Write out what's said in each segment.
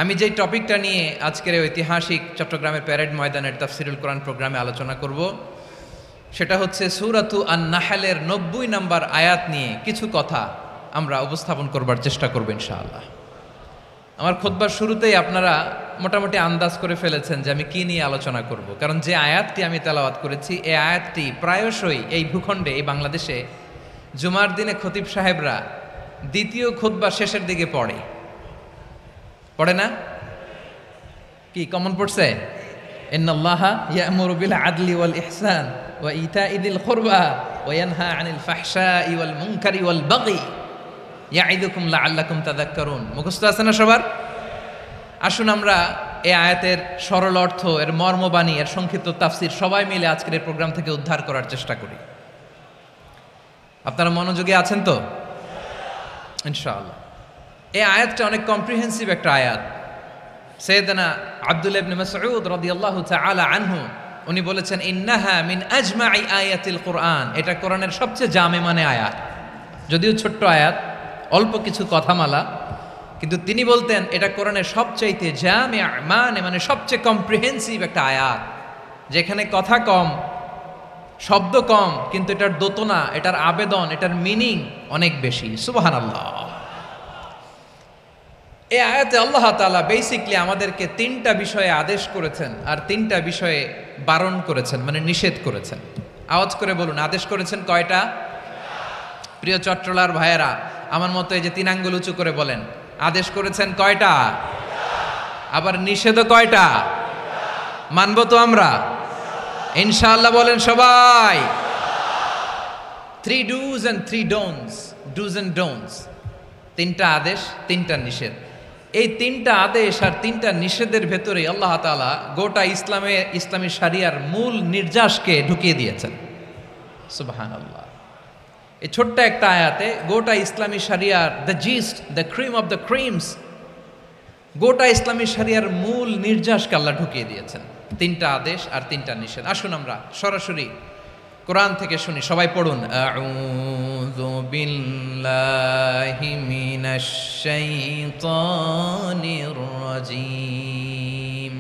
আমি যেই টপিকটা নিয়ে আজকের ঐতিহাসিক চট্টগ্রামের প্যারেড ময়দানের তাফসিরুল কোরআন প্রোগ্রামে আলোচনা করব সেটা হচ্ছে সূরাতু আন-নাহলের 90 নম্বর আয়াত নিয়ে কিছু কথা আমরা উপস্থাপন করবার চেষ্টা করব ইনশাআল্লাহ। আমার খুতবার শুরুতেই আপনারা মোটামুটি আন্দাজ করে ফেলেছেন যে আমি কি নিয়ে আলোচনা করব, কারণ যে আয়াতটি আমি তেলাওয়াত করেছি এই আয়াতটি প্রায়শই এই ভূখণ্ডে, এই বাংলাদেশে জুমার দিনে খতিব সাহেবরা দ্বিতীয় খুতবার শেষের দিকে পড়ে না? কি কমন পড়ছে? ইন্নাল্লাহা ইয়া'মুরু বিল আদলি ওয়াল ইহসান ওয়া ইতা'i যিল কুরবা ওয়া ইয়ানহা আনিল ফাহশাই ওয়াল মুনকারি ওয়াল বাগি ইয়া'iদুকুম লাআল্লাকুম তাযাক্কারুন। মুখস্থ আছে না সবার? আসুন আমরা এই আয়াতের সরল অর্থ, এর মর্মবাণী, এর সংক্ষিপ্ত তাফসীর সবাই মিলে আজকের এই প্রোগ্রাম থেকে উদ্ধার করার চেষ্টা করি। আপনারা মনোযোগী আছেন তো? ইনশাআল্লাহ। এই আয়াতটা অনেক কম্প্রিহেন্সিভ একটা আয়াত। সাইয়েদনা আব্দুল্লাহ ইবনে মাসউদ রাদিয়াল্লাহু তাআলা আনহু উনি বলেছেন, ইন্নাহা মিন আজমাই আয়াতিল কুরআন, এটা কোরআনের সবচেয়ে জামে মানে আয়াত। যদিও ছোট্ট আয়াত, অল্প কিছু কথামালা, কিন্তু তিনি বলতেন এটা কোরআনের সবচাইতে জামে মানে সবচেয়ে কম্প্রিহেন্সিভ একটা আয়াত, যেখানে কথা কম, শব্দ কম, কিন্তু এটার দোতনা, এটার আবেদন, এটার মিনিং অনেক বেশি। সুবহানাল্লাহ। এই আয়াতে আল্লাহ তাআলা বেসিকলি আমাদেরকে তিনটা বিষয়ে আদেশ করেছেন আর তিনটা বিষয়ে বারণ করেছেন, মানে নিষেধ করেছেন। আওয়াজ করে বলুন, আদেশ করেছেন কয়টা? প্রিয় চট্টলার ভাইয়েরা, আমার মতো এই যে 3 আঙ্গুল উঁচু করে বলেন, আদেশ করেছেন কয়টা? আবার নিষেধও কয়টা? মানব তো আমরা ইনশাআল্লাহ? বলেন সবাই। 3 do's and 3 don'ts, do's and don'ts, 3টা আদেশ, 3টা নিষেধ। এই 3টা আদেশ আর 3টা নিষেধের ভেতরে আল্লাহ তাআলা গোটা ইসলামী শরিয়ার মূল নির্যাসকে ঢুকিয়ে দিয়েছেন। সুবহানাল্লাহ। এই ছোট্ট একটা আয়াতে গোটা ইসলামী শরিয়ার the gist, the cream of the creams, গোটা ইসলামী শরিয়ার মূল নির্যাসকে আল্লাহ ঢুকিয়ে দিয়েছেন। 3টা আদেশ আর 3টা নিষেধ। আসুন আমরা সরাসরি কোরআন থেকে শুনি, সবাই পড়ুন। আউযু বিল্লাহি মিনাশ শাইতানির রাজীম।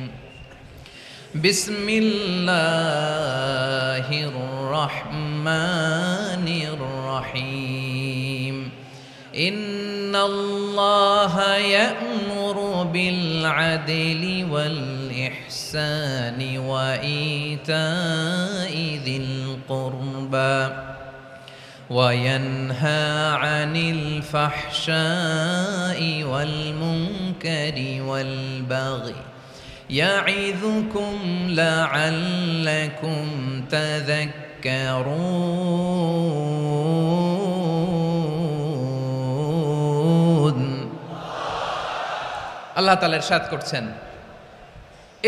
বিসমিল্লাহির রহমানির রহিম। ইন্নাল্লাহা ইয়া'মুরু বিল আদলি ওয়াল ইহসানি ওয়া ইতা'i যিল কুরবা ওয়া ইয়ানহা আনিল ফাহশাই ওয়াল মুনকারি ওয়াল বাগি ইয়া'ইযুকুম লা'আল্লাকুম তাযাক্কারুন। আল্লাহ তাআলা ইরশাদ করছেন,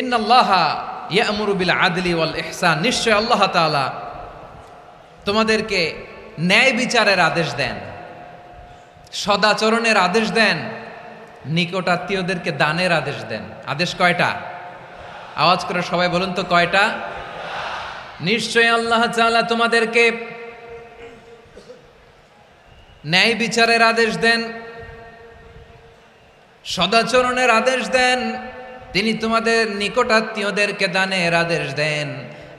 ইন্নাল্লাহা ইয়া'মুরু বিল আদলি ওয়াল ইহসান, নিশ্চয় আল্লাহ তাআলা তোমাদেরকে ন্যায় বিচারের আদেশ দেন, সদাচরণের আদেশ দেন, নিকটাত্মীয়দেরকে দানের আদেশ দেন। আদেশ কয়টা? আওয়াজ করে সবাই বলুন তো কয়টা? নিশ্চয় আল্লাহ তাআলা তোমাদেরকে ন্যায় বিচারের আদেশ দেন, সদাচরণের আদেশ দেন, তিনি তোমাদের নিকটাত্মীয়দেরকে দানের আদেশ দেন,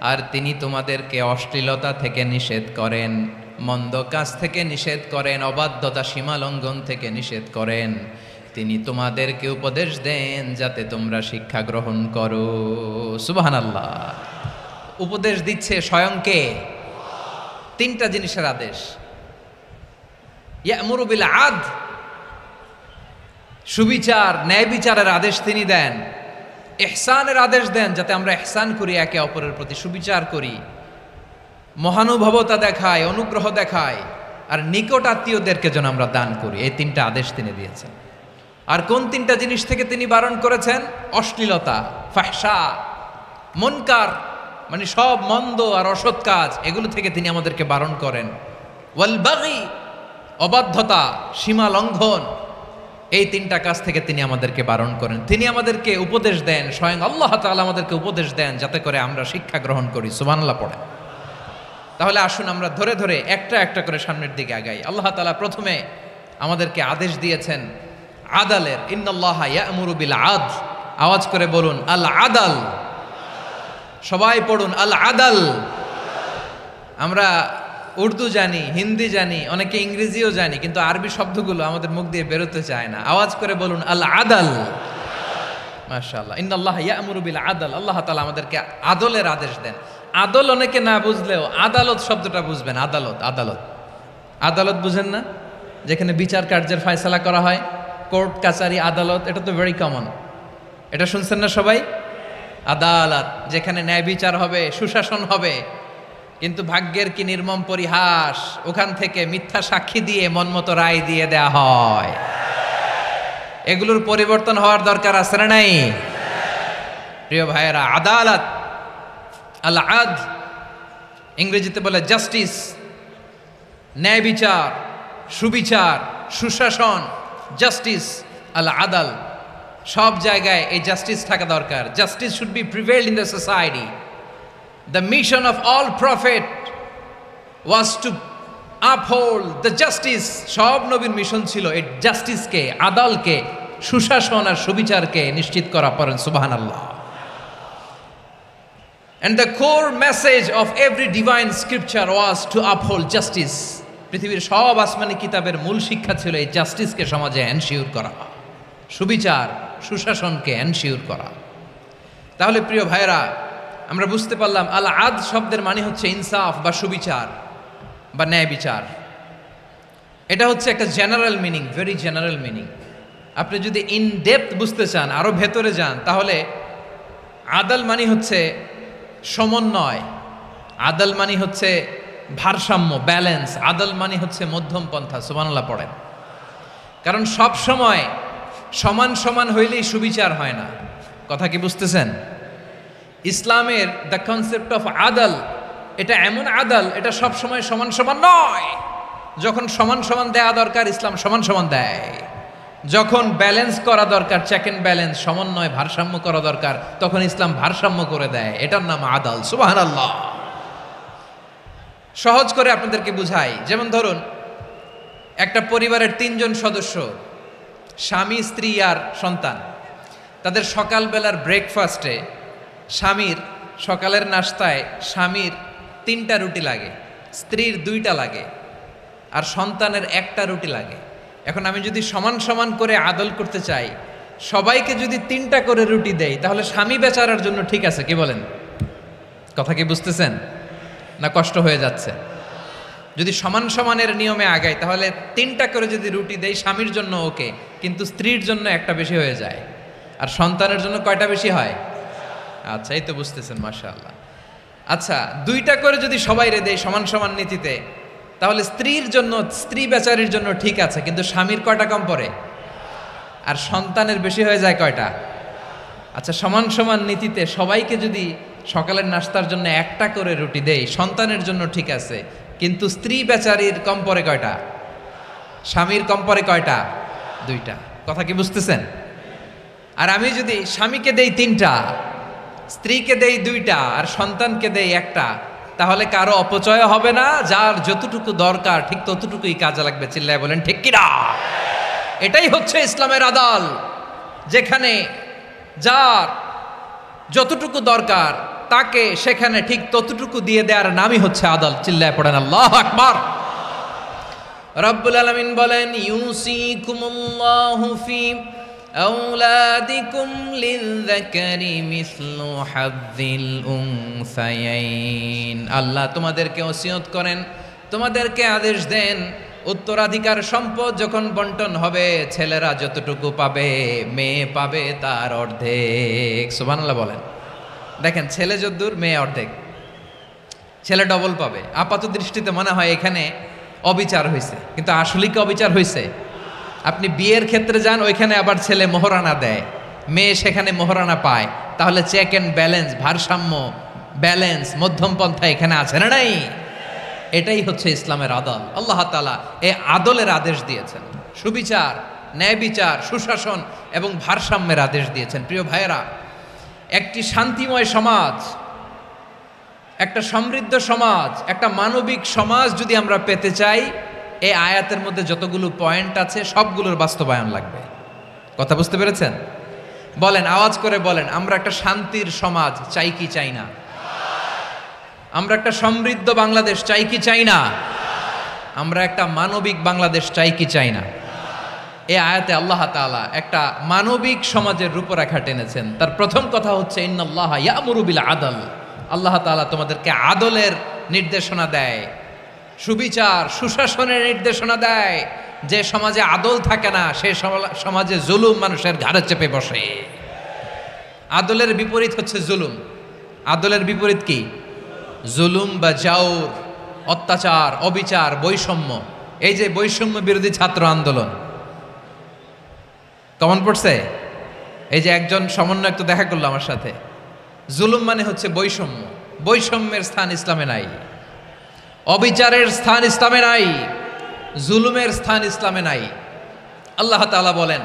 আর তিনি তোমাদেরকে অশ্লীলতা থেকে নিষেধ করেন, মন্দ কাজ থেকে নিষেধ করেন, অবাধ্যতা সীমা লঙ্ঘন থেকে নিষেধ করেন। তিনি তোমাদেরকে উপদেশ দেন যাতে তোমরা শিক্ষা গ্রহণ করো। সুবহানাল্লাহ। উপদেশ দিচ্ছে স্বয়ং কে? 3টা জিনিসের আদেশ। ইয়া'মুরু বিল আদল, সুবিচার, ন্যায় বিচারের আদেশ তিনি দেন। ইহসানের আদেশ দেন, যাতে আমরা ইহসান করি, একে অপরের প্রতি সুবিচার করি, মহানুভবতা দেখায়, অনুগ্রহ দেখায়, আর নিকট আত্মীয়দেরকে যেন আমরা দান করি। এই 3টা আদেশ তিনি দিয়েছেন। আর কোন 3টা জিনিস থেকে তিনি বারণ করেছেন? অশ্লীলতা, ফাহশা, মুনকার, মানে সব মন্দ আর অসৎ কাজ, এগুলো থেকে তিনি আমাদেরকে বারণ করেন। ওয়াল বাগি, অবাধ্যতা, সীমা লঙ্ঘন, এই 3টা কাজ থেকে তিনি আমাদেরকে বারণ করেন। তিনি আমাদেরকে উপদেশ দেন, স্বয়ং আল্লাহ তাআলা আমাদেরকে উপদেশ দেন যাতে করে আমরা শিক্ষা গ্রহণ করি। সুবহানাল্লাহ পড়ে। তাহলে আসুন আমরা ধরে ধরে একটা একটা করে সামনের দিকে আগাই। আল্লাহ তাআলা প্রথমে আমাদেরকে আদেশ দিয়েছেন আদালের। ইন্নাল্লাহা ইয়া'মুরু বিল আদল, আওয়াজ করে বলুন আল আদাল। সবাই পড়ুন আল আদাল। আমরা উর্দু জানি, হিন্দি জানি, অনেকে ইংরেজিও জানি, কিন্তু আরবি শব্দগুলো আমাদের মুখ দিয়ে বেরোতে চায় না। আওয়াজ করে বলুন আল আদাল। মাশাআল্লাহ, ইন্নাল্লাহা ইয়া'মুরু বিল আদল। আল্লাহ তাআলা আমাদেরকে আদলের আদেশ দেন। আদল অনেকে না বুঝলেও আদালত শব্দটা বুঝবেন। আদালত, আদালত, আদালত বুঝেন না? যেখানে বিচার কার্যের ফয়সালা করা হয়, কোর্ট কাচারি আদালত, এটা তো ভেরি কমন। এটা শুনছেন না সবাই? আদালত, যেখানে ন্যায় বিচার হবে, সুশাসন হবে। কিন্তু ভাগ্যের কি নির্মম পরিহাস, ওখান থেকে মিথ্যা সাক্ষী দিয়ে মনমতো রায় দিয়ে দেয়া হয়। এগুলোর পরিবর্তন হওয়ার দরকার আছে না নাই? প্রিয় ভাইয়েরা, আদালত, আল আদল, ইংরেজিতে বলে জাস্টিস, ন্যায় বিচার, সুবিচার, সুশাসন, জাস্টিস, আল আদাল। সব জায়গায় এই জাস্টিস থাকা দরকার। Justice should be prevailed in the society. The mission of all prophet was to uphold the justice. সব নবীর মিশন ছিল এই জাস্টিসকে, আদালকে, সুশাসন আর সুবিচারকে নিশ্চিত করা। পড়েন সুবহানাল্লাহ। And the core message of every divine scripture was to uphold justice. পৃথিবীর সব আসমানি কিতাবের মূল শিক্ষা ছিল এই জাস্টিসকে সমাজে এনশিওর করা, সুবিচার, সুশাসনকে এনশিওর করা। তাহলে প্রিয় ভাইরা, আমরা বুঝতে পারলাম আল আদল শব্দের মানে হচ্ছে ইনসাফ বা সুবিচার বা ন্যায় বিচার। এটা হচ্ছে একটা general meaning, very general meaning. আপনি যদি ইন ডেপথ বুঝতে চান, আরো ভেতরে যান, তাহলে আদল মানে হচ্ছে সমন্বয়, আদল মানে হচ্ছে ভারসাম্য, ব্যালেন্স। আদল মানে হচ্ছে মধ্যম পন্থা। সুবহানাল্লাহ পড়েন। কারণ সব সময় সমান সমান হইলেই সুবিচার হয় না। কথা কি বুঝতেছেন? ইসলামের দ্য কনসেপ্ট অফ আদল, এটা এমন আদল, এটা সব সময় সমান সমান নয়। যখন সমান সমান দেয়া দরকার, ইসলাম সমান সমান দেয়। যখন ব্যালেন্স করা দরকার, চেক এন্ড ব্যালেন্স, সমন্বয়, ভারসাম্য করা দরকার, তখন ইসলাম ভারসাম্য করে দেয়। এটার নাম আদল। সুবহানাল্লাহ। সহজ করে আপনাদেরকে বুঝাই। যেমন ধরুন, একটা পরিবারের 3 জন সদস্য, স্বামী, স্ত্রী আর সন্তান। তাদের সকালবেলার ব্রেকফাস্টে স্বামীর, সকালের নাস্তায় স্বামীর 3টা রুটি লাগে, স্ত্রীর 2টা লাগে, আর সন্তানের 1টা রুটি লাগে। এখন আমি যদি সমান সমান করে আদল করতে চাই, সবাইকে যদি 3টা করে রুটি দেই, তাহলে স্বামী বেচারার জন্য ঠিক আছে? কি বলেন? কথা কি বুঝতেছেন না কষ্ট হয়ে যাচ্ছে? যদি সমান সমানের নিয়মে আগাই, তাহলে 3টা করে যদি রুটি দেই, স্বামীর জন্য ওকে, কিন্তু স্ত্রীর জন্য 1টা বেশি হয়ে যায়। আর সন্তানের জন্য কয়টা বেশি হয়? আচ্ছা, এই তো বুঝতেছেন, মাশাআল্লাহ। আচ্ছা, 2টা করে যদি সবাই রে দেয় সমান সমান নীতিতে, তাহলে স্ত্রীর জন্য, স্ত্রী বেচারির জন্য ঠিক আছে, কিন্তু স্বামীর কয়টা কম পড়ে? আর সন্তানের বেশি হয়ে যায় কয়টা? আচ্ছা, সমান সমান নীতিতে সবাইকে যদি সকালের নাস্তার জন্য 1টা করে রুটি দেই, সন্তানের জন্য ঠিক আছে, কিন্তু স্ত্রী বেচারির কম পড়ে কয়টা? স্বামীর কম পড়ে কয়টা? 2টা। কথা কি বুঝতেছেন? আর আমি যদি স্বামীকে দেই 3টা, স্ত্রীকে দেই 2টা, আর সন্তানকে দেই 1টা, তাহলে কারো অপচয় হবে না। যার যতটুকু দরকার ঠিক ততটুকুই কাজে লাগবে। চিল্লায় বলেন ঠিক কিনা? এটাই হচ্ছে ইসলামের আদল, যেখানে যার যতটুকু দরকার তাকে সেখানে ঠিক ততটুকু দিয়ে দেওয়ার নামই হচ্ছে আদল। চিল্লায় পড়েন আল্লাহু আকবার। রব্বুল আলামিন বলেন, ইউসিকুমুল্লাহু ফি আওলাদিকুম লিযযাকারি মিসলু হাযযিল উনসায়াইন। আল্লাহ তোমাদেরকে ওসিয়ত করেন, তোমাদেরকে আদেশ দেন, উত্তরাধিকার সম্পদ যখন বন্টন হবে, ছেলেরা যতটুকু পাবে, মেয়ে পাবে তার অর্ধেক। সুবহানাল্লাহ বলেন। দেখেন, ছেলে যদ্দূর, মেয়ে অর্ধেক, ছেলে ডবল পাবে। আপাত দৃষ্টিতে মনে হয় এখানে অবিচার হয়েছে, কিন্তু আসলে কি অবিচার হয়েছে? আপনি বিয়ের ক্ষেত্রে যান, ওইখানে আবার ছেলে মোহরানা দেয়, মেয়ে সেখানে মোহরানা পায়। তাহলে চেক এন্ড ব্যালেন্স, ভারসাম্য, ব্যালেন্স, মধ্যম পন্থা এখানে আছে না নাই? এটাই হচ্ছে ইসলামের আদল। আল্লাহ তাআলা এই আদলের আদেশ দিয়েছেন, সুবিচার, ন্যায় বিচার, সুশাসন এবং ভারসাম্যের আদেশ দিয়েছেন। প্রিয় ভাইয়েরা, একটি শান্তিময় সমাজ, একটা সমৃদ্ধ সমাজ, একটা মানবিক সমাজ যদি আমরা পেতে চাই, এই আয়াতের মধ্যে যতগুলো পয়েন্ট আছে সবগুলোর বাস্তবায়ন লাগবে। কথা বুঝতে পেরেছেন? বলেন, আওয়াজ করে বলেন, আমরা একটা শান্তির সমাজ চাই কি চাই না? আমরা একটা সমৃদ্ধ বাংলাদেশ চাই কি চাই না? আমরা একটা মানবিক বাংলাদেশ চাই কি চাই না? এই আয়াতে আল্লাহ তাআলা একটা মানবিক সমাজের রূপরেখা টেনেছেন। তার প্রথম কথা হচ্ছে ইন্নাল্লাহা ইয়ামুরু বিল আদল। আল্লাহ তাআলা তোমাদেরকে আদলের নির্দেশনা দেয়, সুবিচার সুশাসনের নির্দেশনা দেয়। যে সমাজে আদল থাকে না সেই সমাজে জুলুম মানুষের ঘাড়ে চেপে বসে। আদলের বিপরীত হচ্ছে জুলুম। আদলের বিপরীত কি? জুলুম বা জাউর, অত্যাচার, অবিচার, বৈষম্য। এই যে বৈষম্য বিরোধী ছাত্র আন্দোলন কমন পড়ছে? এই যে একজন সমন্বয়ক তো দেখা করলো আমার সাথে। জুলুম মানে হচ্ছে বৈষম্য। বৈষম্যের স্থান ইসলামে নাই, অবিচারের স্থান ইসলামে নাই, জুলুমের স্থান ইসলামে নাই। আল্লাহ তাআলা বলেন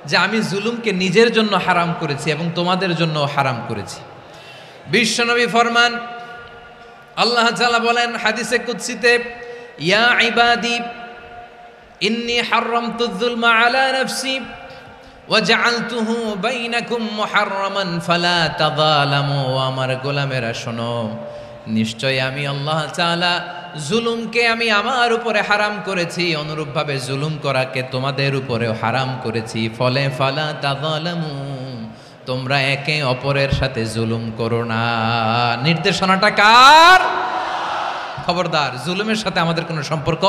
যে আমি জুলুমকে নিজের জন্য হারাম করেছি এবং তোমাদের জন্য হারাম করেছি। বিশ্বনবী ফরমান, আল্লাহ তাআলা বলেন হাদিসে কুদসিতে, ইয়া ইবাদি ইন্নী হারামতুয যুলমা আলা নাফসি ওয়া জাআলতুহু বাইনাকুম মুহাররামান ফালা তাযালামু। আমার গোলামেরা শোনো, নিশ্চয় আমি আল্লাহ তাআলা জুলুমকে আমি আমার উপরে হারাম করেছি, অনুরূপভাবে জুলুম করাকে তোমাদের উপরেও হারাম করেছি। ফলে ফালা তাযালামু, তোমরা একে অপরের সাথে জুলুম করো না। নির্দেশনাটা কার? খবরদার, জুলুমের সাথে আমাদের কোনো সম্পর্ক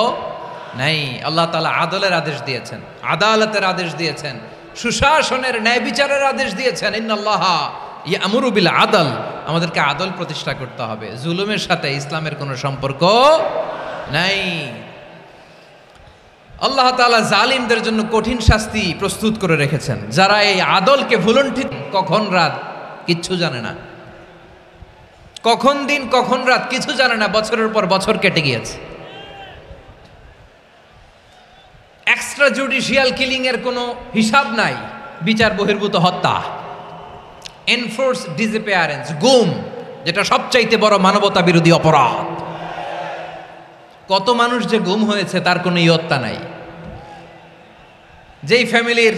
নাই। আল্লাহ তাআলা আদলের আদেশ দিয়েছেন, আদালতের আদেশ দিয়েছেন, সুশাসনের ন্যায় বিচারের আদেশ দিয়েছেন। ইন্নাল্লাহা ইয়ামুরু বিল আদল, আমাদেরকে আদল প্রতিষ্ঠা করতে হবে। জুলুমের সাথে ইসলামের কোনো সম্পর্ক নাই। আল্লাহ তাআলা জালিমদের জন্য কঠিন শাস্তি প্রস্তুত করে রেখেছেন। যারা এই আদলকে ভুলুণ্ঠিত, কখন রাত কিচ্ছু জানে না, কখন দিন কখন রাত কিছু জানে না, বছরের পর বছর কেটে গিয়েছে। এক্সট্রা জুডিশিয়াল কিলিং এর কোনো হিসাব নাই, বিচার বহির্ভূত হত্যা, এনফোর্স ডিসঅ্যাপিয়ারেন্স, গুম, যেটা সবচাইতে বড় মানবতা বিরোধী অপরাধ। কত মানুষ যে গুম হয়েছে তার কোনো ইয়ত্তা নাই। যেই ফ্যামিলির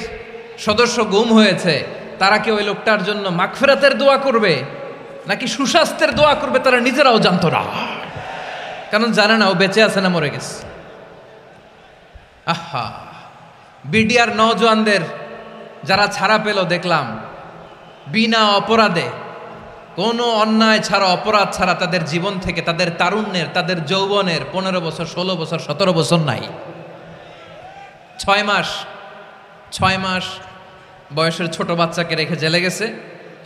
সদস্য গুম হয়েছে তারা কি ওই লোকটার জন্য মাগফিরাতের দোয়া করবে নাকি সুস্বাস্থ্যের দোয়া করবে তারা নিজেরাও জানতো না, কারণ জানে না ও বেঁচে আছে না মরে গেছে। আহা, বিডিআর নওজোয়ানদের যারা ছাড়া পেল দেখলাম, বিনা অপরাধে, কোনো অন্যায় ছাড়া, অপরাধ ছাড়া তাদের জীবন থেকে, তাদের তারুণ্যের, তাদের যৌবনের 15 বছর 16 বছর 17 বছর নাই, 6 মাস বয়সের ছোট বাচ্চাকে রেখে জেলে গেছে।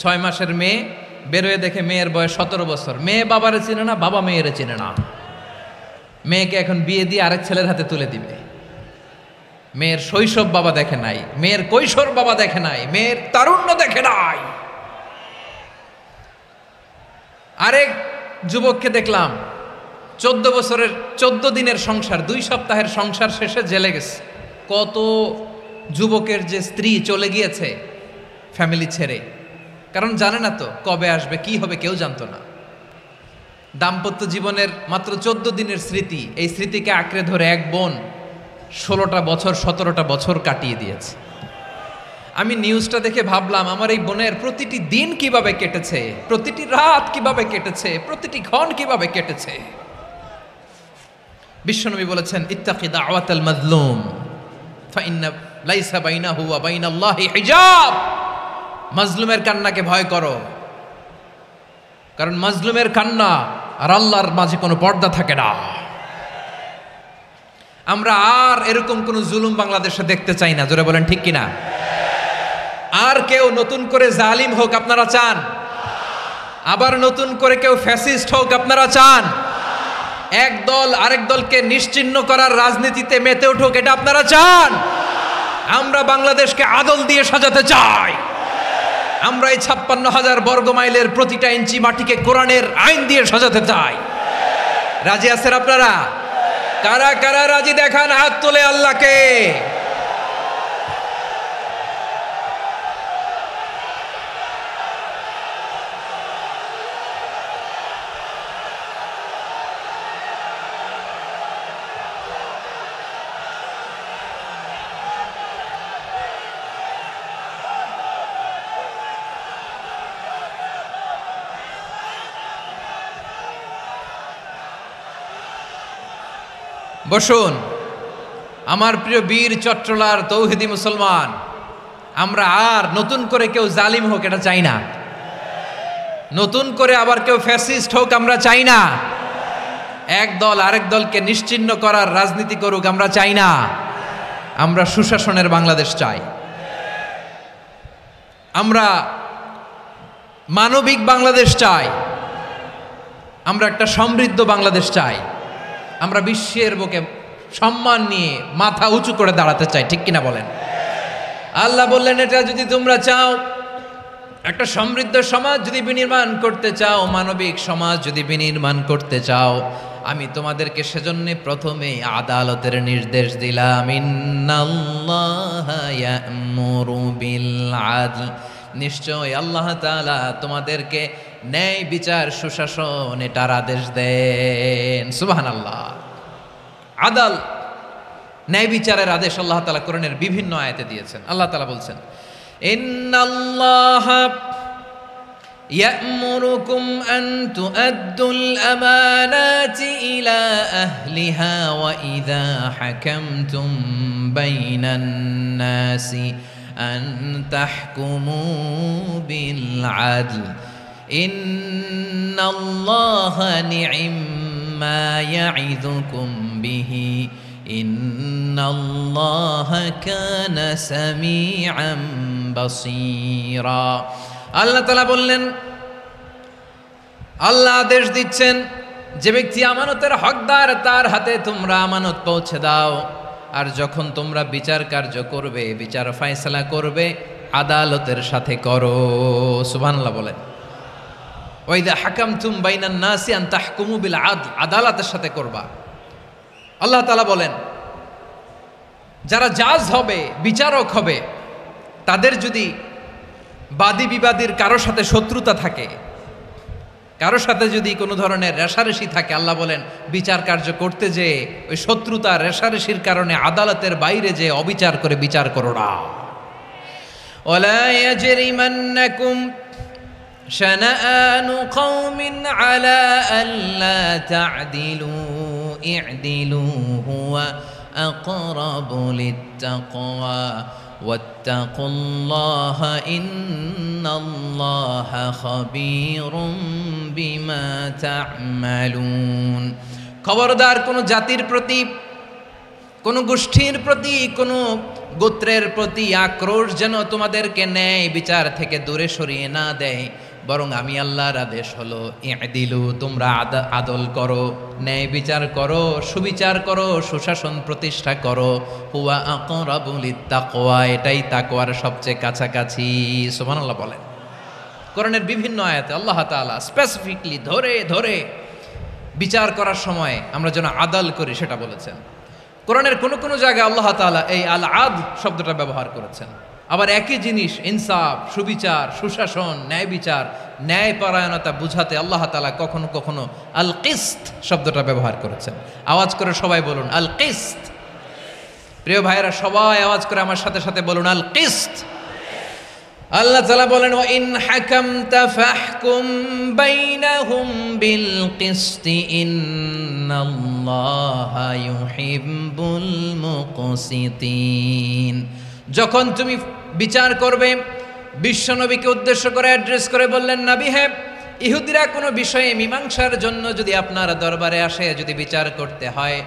6 মাসের মেয়ে বেরোয় দেখে মেয়ের বয়স 17 বছর। মেয়ে বাবারে চিনে না, বাবা মেয়েরে চিনে না। মেয়েকে এখন বিয়ে দিয়ে আরেক ছেলের হাতে তুলে দিবে। মেয়ের শৈশব বাবা দেখে নাই, মেয়ের কৈশোর বাবা দেখে নাই, মেয়ের তারুণ্য দেখে নাই। আরেক যুবককে দেখলাম 14 বছরের 14 দিনের সংসার, 2 সপ্তাহের সংসার শেষে জেলে গেছে। কত যুবকের যে স্ত্রী চলে গিয়েছে ফ্যামিলি ছেড়ে, কারণ জানে না তো কবে আসবে, কি হবে, কেউ জানতো না। দাম্পত্য জীবনের মাত্র 14 দিনের স্মৃতি, এই স্মৃতিকে আঁকড়ে ধরে এক বোন 16টা বছর 17টা বছর কাটিয়ে দিয়েছে। আমি নিউজটা দেখে ভাবলাম, আমার এই বোনের প্রতিটি দিন কিভাবে কেটেছে, প্রতিটি রাত কিভাবে কেটেছে, প্রতিটি ক্ষণ কিভাবে কেটেছে। বিশ্বনবী বলেছেন, ইত্তাকি দাওয়াতাল মাজলুম ফাইন্না লাইসা বাইনাহু ওয়া বাইনাল্লাহি হিজাব। মাজলুমের কান্নাকে ভয় করো, কারণ মাজলুমের কান্না আর আল্লাহর মাঝে কোনো পর্দা থাকে না। আমরা আর এরকম কোন জুলুম বাংলাদেশে দেখতে চাই না। জোরে বলেন ঠিক কিনা? আর কেউ নতুন করে জালিম হোক আপনারা চান? আবার নতুন করে কেউ ফ্যাসিস্ট হোক আপনারা চান? এক দল আরেক দলকে নিশ্চিহ্ন করার রাজনীতিতে মেতে উঠুক এটা আপনারা চান? আমরা বাংলাদেশকে আদল দিয়ে সাজাতে চাই। আমরা এই 56,000 বর্গ মাইলের প্রতিটা ইঞ্চি মাটিকে কোরআনের আইন দিয়ে সাজাতে চাই। রাজি আছেন আপনারা? কারা কারা রাজি দেখান হাত তুলে আল্লাহকে। বসুন। আমার প্রিয় বীর চট্টলার তৌহিদি মুসলমান, আমরা আর নতুন করে কেউ জালিম হোক এটা চাই না, নতুন করে আবার কেউ ফ্যাসিস্ট হোক আমরা চাই না, এক দল আরেক দলকে নিশ্চিহ্ন করার রাজনীতি করুক আমরা চাই না। আমরা সুশাসনের বাংলাদেশ চাই, আমরা মানবিক বাংলাদেশ চাই, আমরা একটা সমৃদ্ধ বাংলাদেশ চাই, আমরা বিশ্বের বুকে সম্মান নিয়ে মাথা উঁচু করে দাঁড়াতে চাই, ঠিক কিনা বলেন? আল্লাহ বললেন, এটা যদি তোমরা চাও, একটা সমৃদ্ধ সমাজ যদি বিনির্মাণ করতে চাও, মানবিক সমাজ যদি বিনির্মাণ করতে চাও, আমি তোমাদেরকে সেজন্য প্রথমে আদালতের নির্দেশ দিলাম। ইন্নাল্লাহা ইয়া'মুরু বিল আদল, নিশ্চয় আল্লাহ তাআলা তোমাদেরকে ন্যায় বিচার সুশাসন এটার আদেশ দেন। সুবহানাল্লাহ। আদাল, ন্যায় বিচারের আদেশ আল্লাহ তাআলা কোরআনের বিভিন্ন আয়াতে দিয়েছেন। আল্লাহ তাআলা বলছেন, ইন্নাল্লাহা ইয়া'মুরুকুম আন তুআদ্দুল আমানাতি ইলা আহলিহা ওয়া ইযা হাকামতুম বাইনান নাসি আন তাহকুমু বিল আদল ইন্নাল্লাহা নি'ম্মা ইয়া'iযুকুম বিহি ইন্নাল্লাহা কানা সামিআন বাসীরা। আল্লাহ তাআলা বললেন, আল্লাহ আদেশ দিচ্ছেন, যে ব্যক্তি আমানতের হকদার তার হাতে তোমরা আমানত পৌঁছে দাও, আর যখন তোমরা বিচার কার্য করবে, বিচার ফয়সালা করবে, আদালতের সাথে করো। সুবহানাল্লাহ বলেন। ওয়া ইযা হাকামতুম বাইনান নাসি আন তাহকুমু বিল আদল, আদালতের সাথে করবা। আল্লাহ তাআলা বলেন, যারা জাজ হবে, বিচারক হবে, তাদের যদি বাদী বিবাদীর কারোর সাথে শত্রুতা থাকে, কারোর সাথে যদি কোনো ধরনের রেষারেষি থাকে, আল্লাহ বলেন বিচার কার্য করতে যে ওই শত্রুতা রেষারেষির কারণে আদালতের বাইরে যে অবিচার করে বিচার করো না। ওয়ালা ইয়াজরিমান্নাকুম শানাআনু কওমিন আলা আল্লা তা'দিলু ই'দিলু হুয়া আকরাবু লিত্তাকওয়া ওয়াত্তাকুল্লাহা ইন্নাল্লাহা খাবীরুম বিমা তা'মালুন। খবরদার কোন জাতির প্রতি, কোন গোষ্ঠীর প্রতি, কোন গোত্রের প্রতি আক্রোশ যেন তোমাদেরকে ন্যায় বিচার থেকে দূরে সরিয়ে না দেয়, বরং আমি আল্লাহর আদেশ হলো ই'দিলু, তোমরা আদল করো, ন্যায় বিচার করো, সুবিচার করো, সুশাসন প্রতিষ্ঠা করো। হুয়া আকরাবু লিত্তাকওয়া, এটাই তাকওয়ার সবচেয়ে কাছাকাছি। সুবহানাল্লাহ বলেন। কোরআনের বিভিন্ন আয়াতে আল্লাহ তাআলা স্পেসিফিকলি ধরে ধরে বিচার করার সময় আমরা যেন আদাল করি সেটা বলেছেন। কোরআনের কোন কোন জায়গায় আল্লাহ তাআলা এই আল আদল শব্দটা ব্যবহার করেছেন। আবার একই জিনিস ইনসাফ, সুবিচার, সুশাসন, ন্যায় বিচার, ন্যায় পরায়ণতা বুঝাতে আল্লাহ তাআলা কখনো কখনো আল কিসত শব্দটা ব্যবহার করেছেন। আওয়াজ করে সবাই বলুন আল কিসত। প্রিয় ভাইয়েরা, সবাই আওয়াজ করে আমার সাথে সাথে বলুন আল কিসত। আল্লাহ তাআলা বলেন, ওয়া ইন হাকামতা ফাহকুম বাইনাহুম বিল কিসতি ইন্নাল্লাহা ইউহিব্বুল মুকসিতিন। যখন তুমি বিচার করবে, বিশ্বনবীকে উদ্দেশ্য করে অ্যাড্রেস করে বললেন, নবী হে, ইহুদিরা কোনো বিষয়ে মীমাংসার জন্য যদি আপনার দরবারে আসে, যদি বিচার করতে হয়,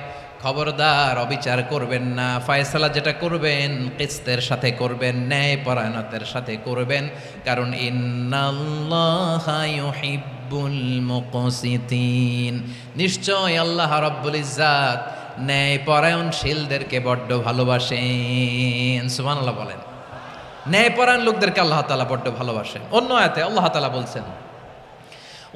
খবরদার অবিচার করবেন না, ফয়সালা যেটা করবেন কিসতের সাথে করবেন, ন্যায় পরায়ণতার সাথে করবেন, কারণ ইন্নাল্লাহা ইউহিব্বুল মুকসিতিন, নিশ্চয় আল্লাহ রাব্বুল ইজ্জাত ন্যায় পরায়ণশীলদেরকে বড্ড ভালোবাসেন। সুবহানাল্লাহ বলেন। ন্যায় পরায়ণ লোকদেরকে আল্লাহ তাআলা বড্ড ভালোবাসেন। অন্য আয়াতে আল্লাহ তাআলা বলছেন,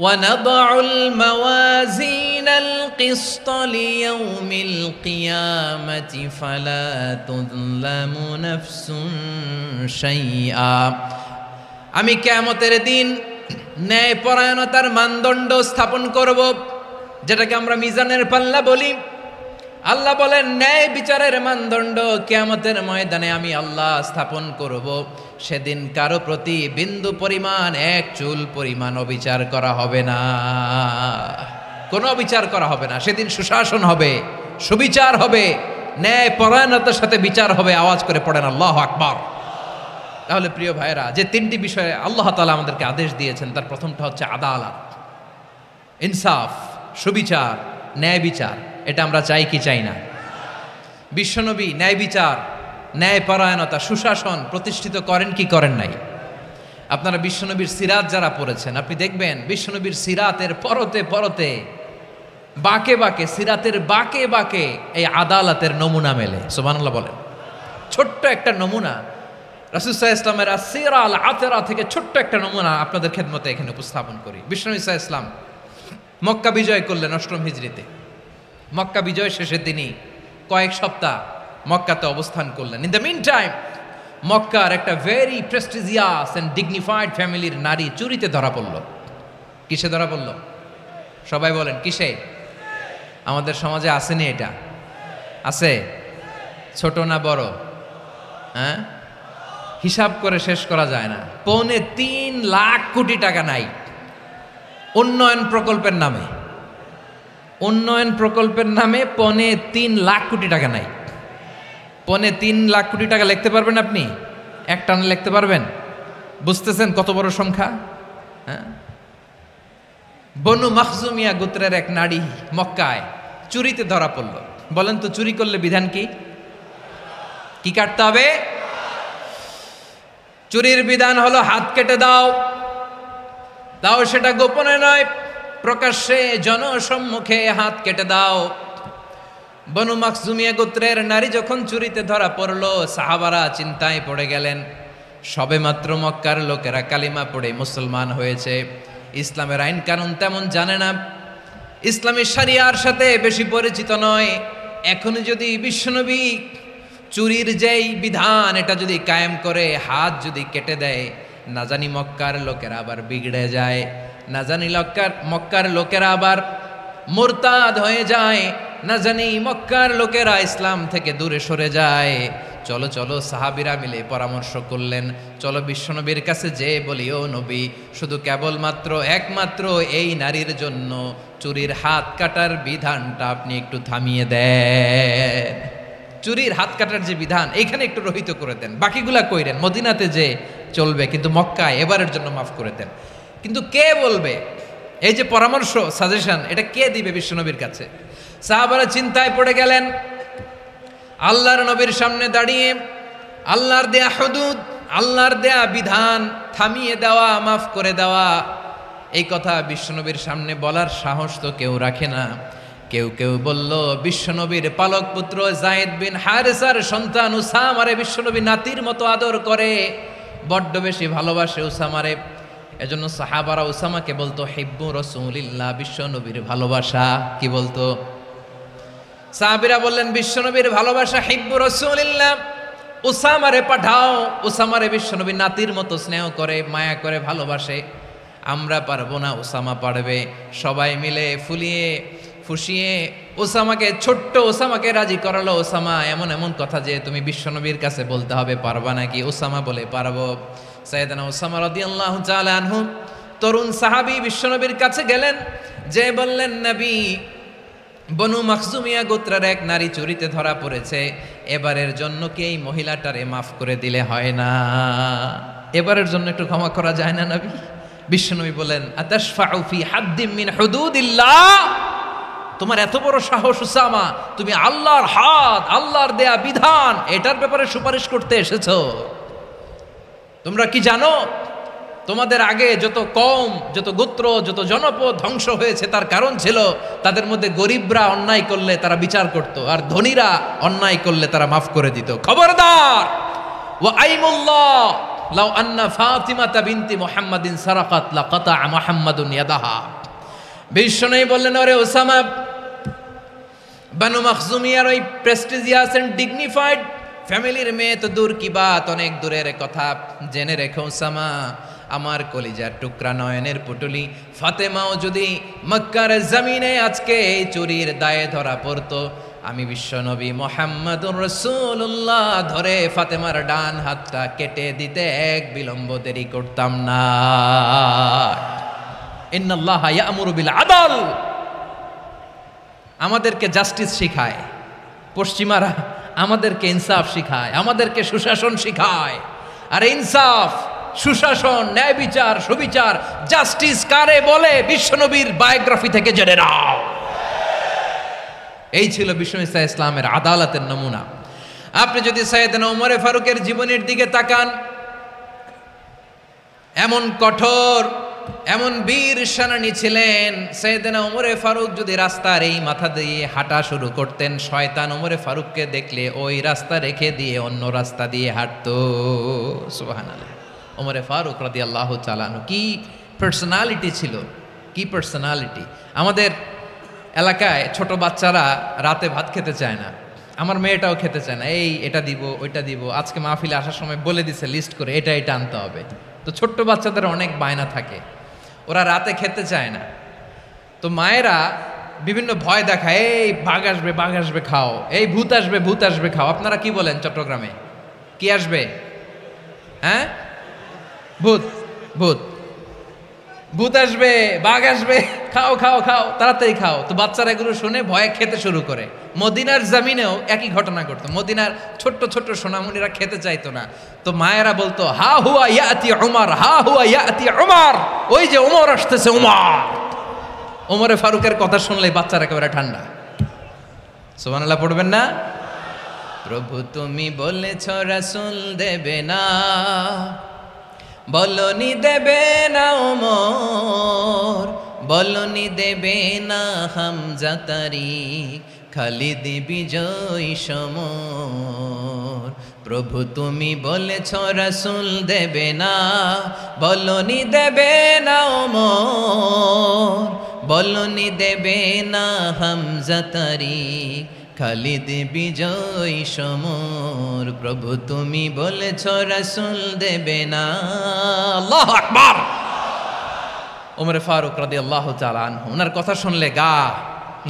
وَنَضَعُ الْمَوَازِينَ الْقِسْطَ لِيَوْمِ الْقِيَامَةِ فَلَا تُظْلَمُ نَفْسٌ شَيْئًا। আমি কিয়ামতের দিন ন্যায় পরায়ণতার মানদণ্ড স্থাপন করব, যেটাকে আমরা মিজানের পাল্লা বলি। আল্লাহ বলেন, ন্যায় বিচারের মানদণ্ড কিয়ামতের ময়দানে আমি আল্লাহ স্থাপন করব। সেদিন কারো প্রতি বিন্দু পরিমাণ, এক চুল পরিমাণ অবিচার করা হবে না, কোনো অবিচার করা হবে না। সেদিন সুশাসন হবে, সুবিচার হবে, ন্যায় পরায়ণতার সাথে বিচার হবে। আওয়াজ করে পড়েন আল্লাহু আকবার। তাহলে প্রিয় ভাইরা, যে তিনটি বিষয়ে আল্লাহ তাআলা আমাদেরকে আদেশ দিয়েছেন, তার প্রথমটা হচ্ছে আদালত, ইনসাফ, সুবিচার, ন্যায় বিচার। এটা আমরা চাই কি চাই না? বিশ্বনবী ন্যায় বিচার, ন্যায় পরায়ণতা, সুশাসন প্রতিষ্ঠিত করেন কি করেন নাই? আপনারা বিশ্বনবীর সিরাত যারা পড়েছেন, আপনি দেখবেন বিশ্বনবীর সিরাতের পরতে পরতে, বাঁকে বাঁকে, সিরাতের বাঁকে বাঁকে এই আদালতের নমুনা মেলে। সুবহানাল্লাহ বলেন। ছোট্ট একটা নমুনা রাসূল সাল্লাল্লাহু আলাইহি ওয়াসাল্লামের আসসিরা আল আতরা থেকে ছোট্ট একটা নমুনা আপনাদের খেদমতে এখানে উপস্থাপন করি। বিশ্বনবী সাল্লাল্লাহু আলাইহি ওয়াসাল্লাম মক্কা বিজয় করলেন ৮ম হিজরিতে। মক্কা বিজয় শেষে তিনি কয়েক সপ্তাহ মক্কাতে অবস্থান করলেন। ইন দ্য মিন টাইম মক্কার একটা ভেরি প্রেস্টিজিয়াস অ্যান্ড ডিগনিফাইড ফ্যামিলির নারী চুরিতে ধরা পড়ল। কিসে ধরা পড়ল? সবাই বলেন কিসে? আমাদের সমাজে আসেনি এটা? আছে? ছোট না বড়? হ্যাঁ, হিসাব করে শেষ করা যায় না। ৩.৫ লাখ কোটি টাকা নাই উন্নয়ন প্রকল্পের নামে। উন্নয়ন প্রকল্পের নামে ৩.৫ লাখ কোটি টাকা নাই। ৩.৫ লাখ কোটি টাকা লিখতে পারবেন আপনি? এক টানে লিখতে পারবেন? বুঝতেছেন কত বড় সংখ্যা? হ্যাঁ, বনু মাখজুমিয়া গোত্রের এক নারী মক্কায় চুরিতে ধরা পড়ল। বলেন তো চুরি করলে বিধান কি? কি কাটতে হবে? চুরির বিধান হলো হাত কেটে দাও। দাও সেটা গোপনে নয়, প্রকাশ্যে জনসম্মুখে হাত কেটে দাও। বনু মাখজুমিয়া গোত্রের নারী যখন চুরিতে ধরা পড়ল, সাহাবারা চিন্তায় পড়ে গেলেন। সবেমাত্র মক্কার লোকেরা কালিমা পড়ে মুসলমান হয়েছে, ইসলামের আইন কানুন তেমন জানে না, ইসলামী শরিয়ার সাথে বেশি পরিচিত নয়। এখন যদি বিশ্বনবী চুরির যেই বিধান এটা যদি কায়েম করে হাত যদি কেটে দেয়, না জানি মক্কার লোকেরা আবার বিগড়ে যায়, না জানি মক্কার লোকেরা আবার মুরতাদ হয়ে যায়, না জানি মক্কার লোকেরা ইসলাম থেকে দূরে সরে যায়। চলো চলো, সাহাবীরা মিলে পরামর্শ করলেন, চলো বিশ্বনবীর কাছে যে বলি, ও নবী, শুধু কেবলমাত্র একমাত্র এই নারীর জন্য চুরির হাত কাটার বিধানটা আপনি একটু থামিয়ে দেন। চুরির হাত কাটার যে বিধান এইখানে একটু রহিত করে দেন, বাকিগুলা কইরেন মদিনাতে যে চলবে, কিন্তু মক্কায় এবারের জন্য মাফ করে দেন। কিন্তু কে বলবে? এই যে পরামর্শ, সাজেশন, এটা কে দিবে বিশ্বনবীর কাছে? সাহাবারা চিন্তায় পড়ে গেলেন। আল্লাহর নবীর সামনে দাঁড়িয়ে আল্লাহর দেয়া হুদুদ, আল্লাহর দেয়া বিধান থামিয়ে দেওয়া, মাফ করে দেওয়া, এই কথা বিশ্বনবীর সামনে বলার সাহস তো কেউ রাখে না। কেউ কেউ বলল, বিশ্বনবীর পালক পুত্র যায়েদ বিন হারেসার সন্তান উসামারে বিশ্বনবী নাতির মতো আদর করে, বড্ড বেশি ভালোবাসে উসামারে। এজন্য সাহাবারা উসামাকে বলতো হিব্বু রাসূলিল্লাহ, বিশ্বনবীর ভালোবাসা। কি বলতো? সাহাবীরা বললেন, বিশ্বনবীর ভালোবাসা হিব্বু রাসূলিল্লাহ, উসামারে পাঠাও। উসামারে বিশ্বনবী নাতির মতো স্নেহ করে, মায়া করে, ভালোবাসে। আমরা পারবো না, উসামা পারবে। সবাই মিলে ফুলিয়ে ফুসিয়ে ওসামাকে, ছোট্ট ওসামাকে রাজি করালো। ওসামা এমন এমন কথা যে তুমি বিশ্বনবীর কাছে বলতে হবে, পারবা নাকি? ওসামা বলে, পারবো। সাইয়েদনা ওসামা রাদিয়াল্লাহু তাআলা আনহু তরুণ সাহাবী বিশ্বনবীর কাছে গেলেন, যে বললেন, নবী, বনু মাখজুমিয়া গোত্রের এক নারী চুরিতে ধরা পড়েছে, এবারের জন্য কি এই মহিলাটারে মাফ করে দিলে হয় না? এবারের জন্য একটু ক্ষমা করা যায় না নবী? বিশ্বনবী বলেন, আতাশফাউ ফি হাদ্দিম মিন হুদুদিল্লাহ, তোমার এত বড় সাহস উসামা, তুমি আল্লাহর হাত, আল্লাহর দেয়া বিধান, এটার ব্যাপারে সুপারিশ করতে এসেছো? তোমরা কি জানো তোমাদের আগে যত কওম, যত গোত্র, যত জনপদ ধ্বংস হয়েছে তার কারণ ছিল তাদের মধ্যে গরিবরা অন্যায় করলে তারা বিচার করত, আর ধনীরা অন্যায় করলে তারা মাফ করে দিত। খবরদার! ওয়া আইমুল্লাহ লাউ আন্না ফাতিমাতা বিনতি মুহাম্মাদিন সারাকাত লাকাতা মুহাম্মাদুন ইয়াদাহা। বিশ্বনবী বললেন, ওরে ওসামা, বানু মাখজুমিয়ার ওই প্রেস্টিজিয়াস এন্ড ডিগনিফাইড ফ্যামিলির মেয়ে তো দূর কি বাত, অনেক দূরের কথা। জেনে রেখো ওসামা, আমার কলিজার টুকরা, নয়নের পুটুলি ফাতেমাও যদি মক্কার জমিনে আজকে এই চুরির দায়ে ধরা পড়তো, আমি বিশ্বনবী মুহাম্মাদুর রাসূলুল্লাহ ধরে ফাতেমার ডান হাতটা কেটে দিতে এক বিলম্ব দেরি করতাম না। ইন্নাল্লাহা ইয়া'মুরু বিল আদল, আমাদেরকে জাস্টিস শিখায়, পশ্চিমারা আমাদেরকে ইনসাফ শিখায়, আমাদেরকে সুশাসন শিখায়। আর ইনসাফ, সুশাসন, ন্যায় বিচার, সুবিচার, জাস্টিস কারে বলে বিশ্বনবীর বায়োগ্রাফি থেকে জেনে নাও। এই ছিল বিশ্ব ইসলামের আদালতের নমুনা। আপনি যদি সাইয়েদনা ওমর ফারুকের জীবনের দিকে তাকান, এমন কঠোর, এমন বীর সেনানী ছিলেন। সাইয়েদনা ওমর ফারুক যদি রাস্তার এই মাথা দিয়ে হাঁটা শুরু করতেন, শয়তান ওমর ফারুককে দেখলে ওই রাস্তা রেখে দিয়ে অন্য রাস্তা দিয়ে হাঁটতো। সুবহানাল্লাহ। ওমর ফারুক রাদিয়াল্লাহু তাআলা আনহু কি পার্সোনালিটি ছিল, কি পার্সোনালিটি। আমাদের এলাকায় ছোট বাচ্চারা রাতে ভাত খেতে চায় না, আমার মেয়েটাও খেতে চায় না। এই এটা দিব, ওইটা দিব, আজকে মাহফিলে আসার সময় বলে দিছে লিস্ট করে এটা এটা আনতে হবে। তো ছোট্ট বাচ্চাদের অনেক বায়না থাকে, ওরা রাতে খেতে চায় না। তো মায়েরা বিভিন্ন ভয় দেখায়, এই বাঘ আসবে, বাঘ আসবে খাও, এই ভূত আসবে, ভূত আসবে খাও। আপনারা কি বলেন চট্টগ্রামে? কি আসবে? হ্যাঁ, ভূত, ভূত, ভূত আসবে, বাঘ আসবে, খাও খাও খাও, তাড়াতাড়ি খাও। তো বাচ্চারা এগুলো শুনে ভয়ে খেতে শুরু করে। মদিনার জামিনেও একই ঘটনা ঘটতো। মদিনার ছোট্ট ছোট্ট সোনামণিরা খেতে চাইতো না। তো মায়েরা বলতো, হা হুয়া ইয়াতি উমর, হা হুয়া ইয়াতি উমর, ওই যে ওমর আসতেছে, ওমর। ওমরে ফারুকের কথা শুনলে বাচ্চারা একেবারে ঠান্ডা। সুবহানাল্লাহ পড়বেন না? প্রভু তুমি বলেছ রাসূল দেবে না, বলনি দেবে না ওমর, বলনি দেবে না হামজা তারিক, খালিদ বিজয় সমর। প্রভু তুমি বলেছ রাসূল দেবে না, বলনি দেবে না ওমর, বলনি দেবে না হামজা তারিক, খালিদ বিজয় সমর। প্রভু তুমি বলেছ রাসূল দেবে না। আল্লাহু আকবার। ওমর ফারুক রাদিয়াল্লাহু তাআলা আনহু, ওনার কথা শুনলে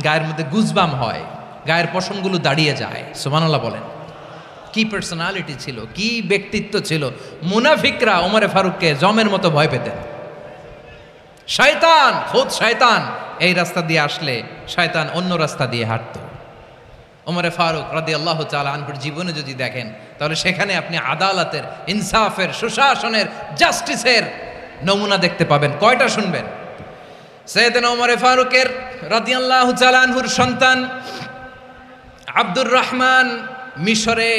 গায়ের মধ্যে গুজবাম হয়, গায়ের পশমগুলো দাঁড়িয়ে যায়। সুবহানাল্লাহ বলেন। কি পার্সোনালিটি ছিল, কি ব্যক্তিত্ব ছিল। মুনাফিকরা ওমর ফারুককে জমের মতো ভয় পেতেন। শয়তান, খুদ শয়তান এই রাস্তা দিয়ে আসলে শয়তান অন্য রাস্তা দিয়ে হাঁটতো। ওমর ফারুক রাদিয়াল্লাহু তাআলা আনহুর জীবনে যদি দেখেন, তাহলে সেখানে আপনি আদালতের, ইনসাফের, সুশাসনের, জাস্টিসের নমুনা দেখতে পাবেন। কয়টা শুনবেন? সাইয়েদনা ওমর ফারুকের রাদিয়াল্লাহু তাআলা আনহুর সন্তান আব্দুর রহমান মিশরে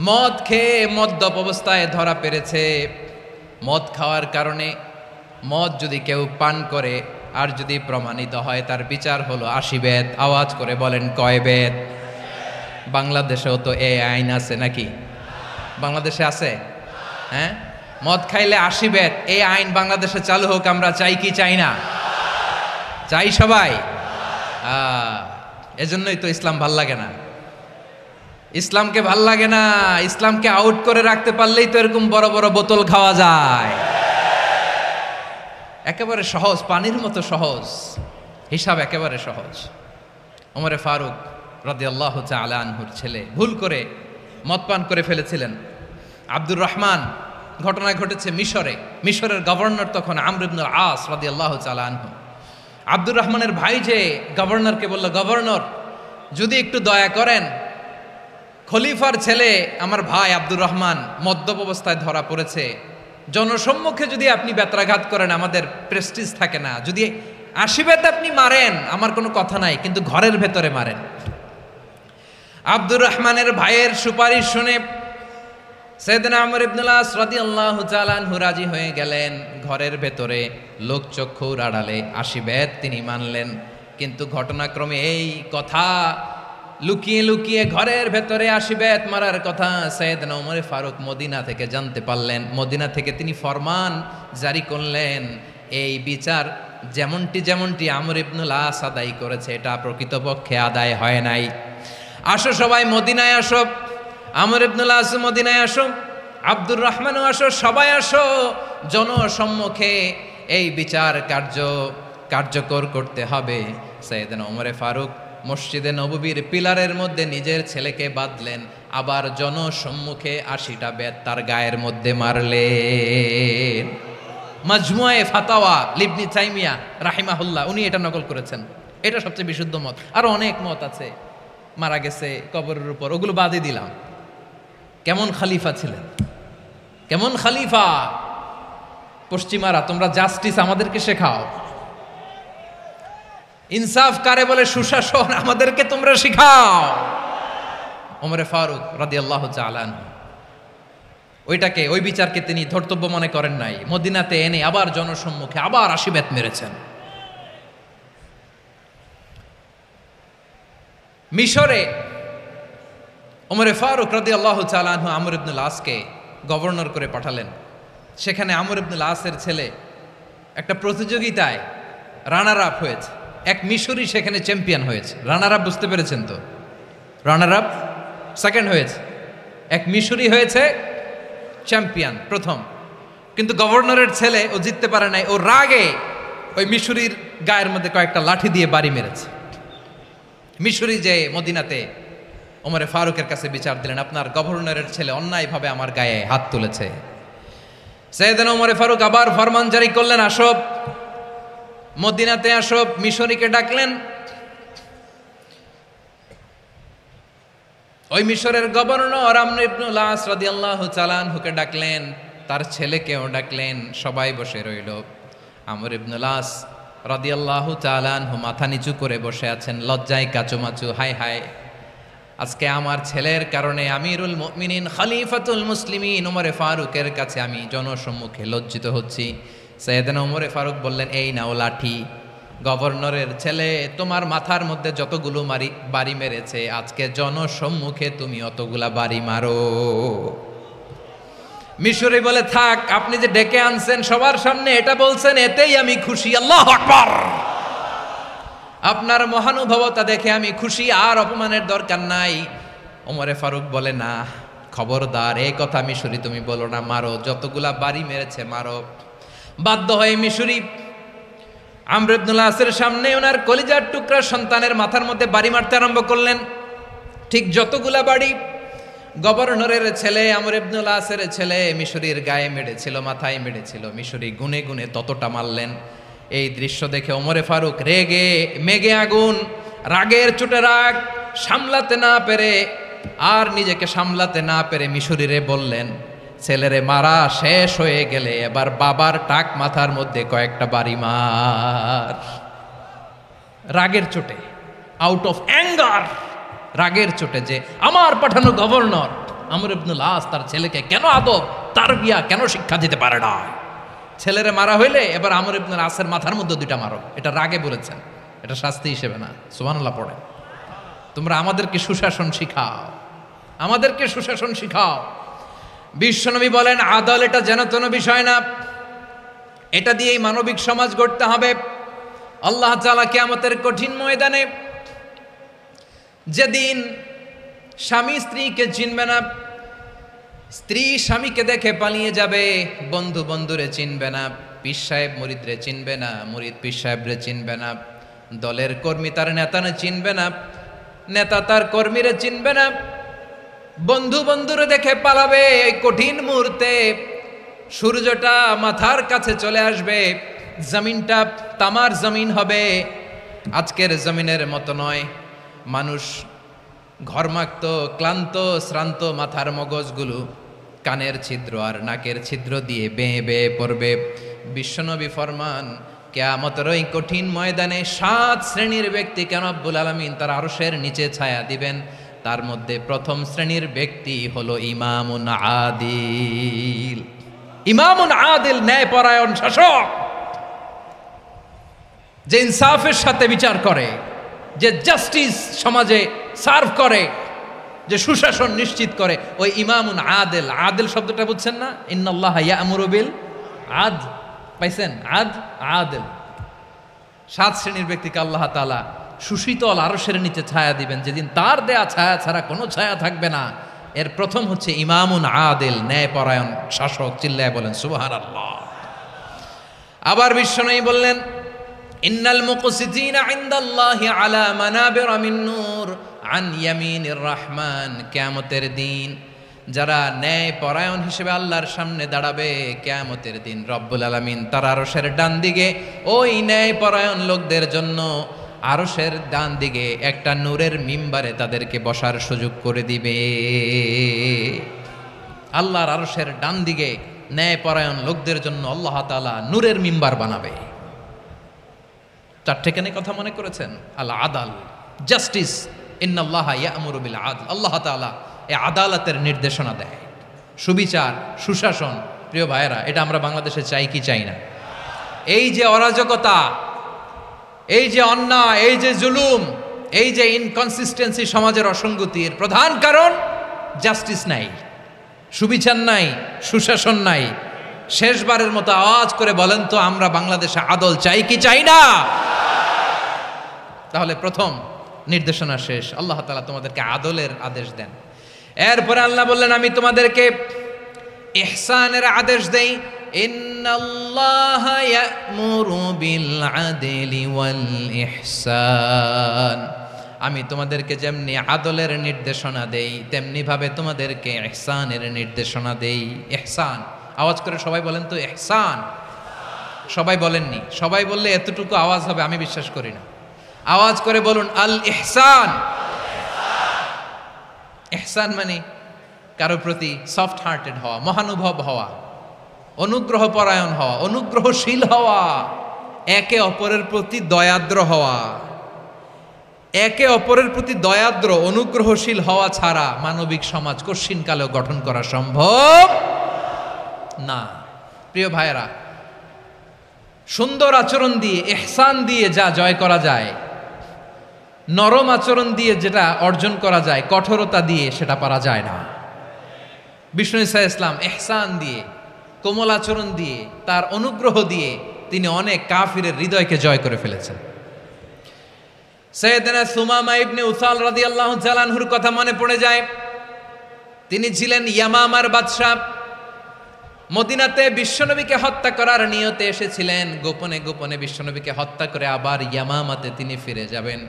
মদ খেয়ে মদ্যপ অবস্থায় ধরা পড়েছে। মদ খাওয়ার কারণে, মদ যদি কেউ পান করে আর যদি প্রমাণিত হয়, তার বিচার হলো 80 বেত। আওয়াজ করে বলেন কয় বেত? বাংলাদেশেও তো এই আইন আছে নাকি? বাংলাদেশে আছে? হ্যাঁ, মদ খাইলে 80 বেত, এই আইন বাংলাদেশে চালু হোক। আমরা চাই কি চাই না? চাই সবাই। এজন্যই তো ইসলাম ভাল লাগে না। ইসলামকে ভাল লাগে না। ইসলামকে আউট করে রাখতে পারলেই তো এরকম বড় বড় বোতল খাওয়া যায়। একেবারে সহজ, পানির মতো সহজ, হিসাব একেবারে সহজ। ওমর ফারুক রাদিয়াল্লাহু তাআলা আনহুর ছেলে ভুল করে মদ পান করে ফেলেছিলেন। আব্দুর রহমান, ঘটনা ঘটেছে মিশরে। মিশরের গভর্নর তখন আমর ইবনুল আস রাদিয়াল্লাহু তাআলা আনহু। আব্দুর রহমানের ভাই যে গভর্নরকে বলল, গভর্নর যদি একটু দয়া করেন, খলিফার ছেলে আমার ভাই আব্দুর রহমান মদ্যপ অবস্থায় ধরা পড়েছে, জনসম্মুখে যদি আপনি বেত্রাঘাত করেন আমাদের প্রেস্টিজ থাকে না, যদি 80 বেত আপনি মারেন আমার কোনো কথা নাই, কিন্তু ঘরের ভেতরে মারেন। আব্দুর রহমানের ভাইয়ের সুপারিশ শুনে সাইয়েদনা আমর ইবনুল আস রাদিয়াল্লাহু তাআলা আনহু রাজি হয়ে গেলেন। ঘরের ভেতরে লোকচক্ষুর আড়ালে 80 বেত তিনি মানলেন। কিন্তু ঘটনাক্রমে এই কথা লুকিয়ে লুকিয়ে ঘরের ভেতরে 80 বেত মারার কথা সাইয়েদনা ওমর ফারুক মদিনা থেকে জানতে পারলেন। মদিনা থেকে তিনি ফরমান জারি করলেন, এই বিচার যেমনটি আমর ইবনুল আস আদায় করেছে, এটা প্রকৃতপক্ষে আদায় হয় নাই। আসো সবাই মদিনায় আসো, আমর ইবনুল আস মদিনায় আসো, আব্দুর রহমানও আসো, সবাই আসো, জনসম্মুখে এই বিচার কার্যকর করতে হবে। সাইয়েদনা ওমর ফারুক মসজিদে নববীর পিলারের মধ্যে নিজের ছেলেকে বাঁধলেন, আবার জনসম্মুখে 80টা বেত তার গায়ের মধ্যে মারলেন। মাজমুয়ে ফাতাওয়া লিবনি তাইমিয়া রাহিমাহুল্লাহ উনি এটা নকল করেছেন। এটা সবচেয়ে বিশুদ্ধ মত। আরো অনেক মত আছে, মারা গেছে কবরের উপর, ওগুলো বাদই দিলাম। কেমন খলিফা ছিলেন, কেমন খলিফা! পশ্চিমারা তোমরা জাস্টিস আমাদেরকে শেখাও, ইনসাফ কারে বলে, সুশাসন আমাদেরকে তোমরা শিখাও। ওমরে ফারুক রাদিয়াল্লাহু তাআলা আনহু ওইটাকে, ওই বিচারকে তিনি ধর্তব্য মনে করেন নাই। মদিনাতে এনে আবার জনসম্মুখে আবার 80 বেত মেরেছেন। মিশরে ওমরে ফারুক রাদিয়াল্লাহু তাআলা আনহু আমর ইবনুল আসকে গভর্নর করে পাঠালেন। সেখানে আমর ইবনুল আসের ছেলে একটা প্রতিযোগিতায় রানার আপ হয়েছে। এক মিশরি সেখানে চ্যাম্পিয়ন হয়েছে। রানার আপ বুঝতে পেরেছেন তো? রানার আপ সেকেন্ড হয়েছে, এক মিশরি হয়েছে চ্যাম্পিয়ন প্রথম। কিন্তু গভর্নরের ছেলে ও জিততে পারে নাই। ও রাগে ওই মিশরির গায়ের মধ্যে কয়েকটা লাঠি দিয়ে বাড়ি মেরেছে। মিশরি যে মদিনাতে ওমরে ফারুকের কাছে বিচার দিলেন, আপনার গভর্নরের ছেলে অন্যায়ভাবে আমার গায়ে হাত তুলেছে। সাইয়েদনা ওমরে ফারুক আবার ফরমান জারি করলেন, আসো মদিনাতে আসো। মিশরীকে ডাকলেন। ওই মিশরের গভর্নর আমর ইবনুল আস রাদিয়াল্লাহু তাআলা আনহুকে ডাকলেন, তার ছেলেকেও ডাকলেন। সবাই বসে রইল। আমর ইবনুল আস রাদিয়াল্লাহু তাআলা আনহু মাথা নিচু করে বসে আছেন, লজ্জায় কাচুমাচু। হায় হায়, আজকে আমার ছেলের কারণে আমিরুল মুমিনিন খলিফাতুল মুসলিমিন ওমরে ফারুকের কাছে আমি জনসম্মুখে লজ্জিত হচ্ছি। সাইয়েদনা ওমরে ফারুক বললেন, এই নাও লাঠি। গভর্নরের ছেলে তোমার মাথার মধ্যে যতগুলো বাড়ি মেরেছে, আজকে জনসম্মুখে তুমি অতগুলা বাড়ি মারো। মিশরি বলে, থাক, আপনি যে ডেকে আনছেন সবার সামনে এটা বলছেন, এতেই আমি খুশি। আল্লাহু আকবার! আপনার মহানুভবতা দেখে আমি খুশি, আর অপমানের দরকার নাই। ওমরে ফারুক বলে, না, খবরদার, এই কথা মিশরি তুমি বলো না, মারো, যতগুলা বাড়ি মেরেছে মারো। বাধ্য হয়ে মিশরি আমর ইবনুল আসের সামনে ওনার কলিজার টুকরা সন্তানের মাথার মধ্যে বাড়ি মারতে আরম্ভ করলেন। ঠিক যতগুলা বাড়ি গভর্নরের ছেলে আমর ইবনুল আসের ছেলে মিশরির গায়ে মেরেছিল, মাথায় মেরেছিল, মিশরি গুনে গুনে ততটা মারলেন। এই দৃশ্য দেখে ওমরে ফারুক রেগে মেগে আগুন, রাগের চোটে রাগ সামলাতে না পেরে, আর নিজেকে সামলাতে না পেরে মিশরিরে বললেন, ছেলেরে মারা শেষ হয়ে গেলে এবার বাবার টাক মাথার মধ্যে কয়েকটা বাড়ি মার। রাগের চোটে, আউট অফ অ্যাঙ্গার, রাগের চোটে, যে আমার পাঠানো গভর্নর আমর ইবনুল আস তার ছেলেকে কেন আদব তারবিয়া কেন শিক্ষা দিতে পারে না। ছেলেরে মারা হইলে এবার আমর ইবনুল আসের মাথার মধ্যে দুইটা মারো। এটা রাগে বলেছেন, এটা শাস্তি হিসেবে না। সুবহানাল্লাহ পড়ে। তোমরা আমাদেরকে সুশাসন শিখাও, আমাদেরকে সুশাসন শিখাও। বিশ্বনবী বলেন, আদল এটা যেন তেন বিষয় না, এটা দিয়েই মানবিক সমাজ গড়তে হবে। আল্লাহ তাআলা কিয়ামতের কঠিন ময়দানে, যেদিন স্বামী স্ত্রীকে চিনবে না, স্ত্রী স্বামীকে দেখে পালিয়ে যাবে, বন্ধু বন্ধুরে চিনবে না, পীর সাহেব মুরিদরে চিনবে না, মুরিদ পীর সাহেবরে চিনবে না, দলের কর্মী তার নেতারে চিনবে না, নেতা তার কর্মীরে চিনবে না, বন্ধু বন্ধুরে দেখে পালাবে। এই কঠিন মুহূর্তে সূর্যটা মাথার কাছে চলে আসবে, জমিনটা তামার জমিন হবে, আজকের জমিনের মতো নয়। মানুষ ঘর্মাক্ত, ক্লান্ত, শ্রান্ত মাথার মগজগুলো কানের ছিদ্র আর নাকের ছিদ্র দিয়ে বেয়ে বেয়ে পড়বে। বিশ্বনবী ফরমান, কিয়ামতের ওই কঠিন ময়দানে 7 শ্রেণীর ব্যক্তিকে রব্বুল আলামিন তার আরশের নিচে ছায়া দিবেন। তার মধ্যে প্রথম শ্রেণীর ব্যক্তি হলো ইমামুন আদিল। ইমামুন আদিল, ন্যায়পরায়ণ শাসক, যে ইনসাফের সাথে বিচার করে, যে জাস্টিস সমাজে সার্ভ করে, যে সুশাসন নিশ্চিত করে, ওই ইমামুন আদিল। আদিল শব্দটা বুঝছেন না? ইন্নাল্লাহা ইয়া'মুরু বিল আদল, পাইছেন? আদিল। 7 শ্রেণীর ব্যক্তিকে আল্লাহ তাআলা সুশীতল আরশের নিচে ছায়া দিবেন, যেদিন তার দেয়া ছায়া ছাড়া কোনো ছায়া থাকবে না। এর প্রথম হচ্ছে ইমামুন আদিল, ন্যায়পরায়ণ শাসক। চিল্লায় বলেন সুবহানাল্লাহ। আবার বিশ্বনবী বললেন, ইন্নাল মুকসিতিনা ইনদাল্লাহি আলা মানাবিরা মিন নূর আন ইয়ামিনির রহমান। কিয়ামতের দিন যারা ন্যায়পরায়ণ হিসেবে আল্লাহর সামনে দাঁড়াবে, কিয়ামতের দিন রব্বুল আলামিন তার আরশের ডান দিকে ওই ন্যায়পরায়ণ লোকদের জন্য আরশের ডান দিকে একটা নূরের মিম্বারে তাদেরকে বসার সুযোগ করে দিবে। আল্লাহর আরশের ডান দিকে ন্যায়পরায়ণ লোকদের জন্য আল্লাহ তাআলা নূরের মিম্বার বানাবে। চারটেখানে কথা মনে করেছেন, আল আদাল, জাস্টিস, ইন্নাল্লাহা ইয়া'মুরু বিল আদল। আল্লাহ তাআলা এই আদালতের নির্দেশনা দেয়, সুবিচার, সুশাসন। প্রিয় ভাইয়েরা, এটা আমরা বাংলাদেশে চাই কি চাই না? এই যে অরাজকতা, এই যে অন্যায়, এই যে জুলুম, এই যে ইনকনসিস্টেন্সি সমাজের অসঙ্গতির প্রধান কারণ জাস্টিস নাই, সুবিচার নাই, সুশাসন নাই। শেষবারের মতো আওয়াজ করে বলেন তো, আমরা বাংলাদেশে আদল চাই কি চাই না? তাহলে প্রথম নির্দেশনা শেষ, আল্লাহ তাআলা তোমাদেরকে আদলের আদেশ দেন। এরপরে আল্লাহ বললেন, আমি তোমাদেরকে ইহসানের আদেশ দেই। ইন্নাল্লাহা ইয়া'মুরু বিল আদলি ওয়াল ইহসান। আমি তোমাদেরকে যেমনি আদলের নির্দেশনা দেই, তেমনি ভাবে তোমাদেরকে ইহসানের নির্দেশনা দেই। ইহসান, আওয়াজ করে সবাই বলেন তো ইহসান। সবাই বলেননি, সবাই বললে এতটুকু আওয়াজ হবে আমি বিশ্বাস করি না। আওয়াজ করে বলুন আল ইহসান। ইহসান মানে কারো প্রতি সফট হার্টেড হওয়া, মহানুভব হওয়া, অনুগ্রহ পরায়ণ হওয়া, অনুগ্রহশীল হওয়া, একে অপরের প্রতি দয়াদ্র হওয়া। একে অপরের প্রতি দয়াদ্র, অনুগ্রহশীল হওয়া ছাড়া মানবিক সমাজ কশিনকালেও গঠন করা সম্ভব না। প্রিয় ভাইয়েরা, সুন্দর আচরণ দিয়ে, ইহসান দিয়ে যা জয় করা যায়, নরম আচরণ দিয়ে যেটা অর্জন করা যায়, কঠোরতা দিয়ে সেটা পারা যায় না। বিষ্ণু ঈসা ইসলাম ইহসান দিয়ে, কোমল আচরণ দিয়ে, তার অনুগ্রহ দিয়ে তিনি অনেক কাফিরের হৃদয়কে জয় করে ফেলেছেন। সাইয়েদনা সুমামা ইবনে উসাল রাদিয়াল্লাহু তাআলা আনহুর কথা মনে পড়ে যায়। তিনি ছিলেন ইয়ামামার বাদশা। মদিনাতে বিশ্বনবীকে হত্যা করার নিয়তে এসেছিলেন। গোপনে গোপনে বিশ্বনবীকে হত্যা করে আবার ইয়ামামাতে তিনি ফিরে যাবেন।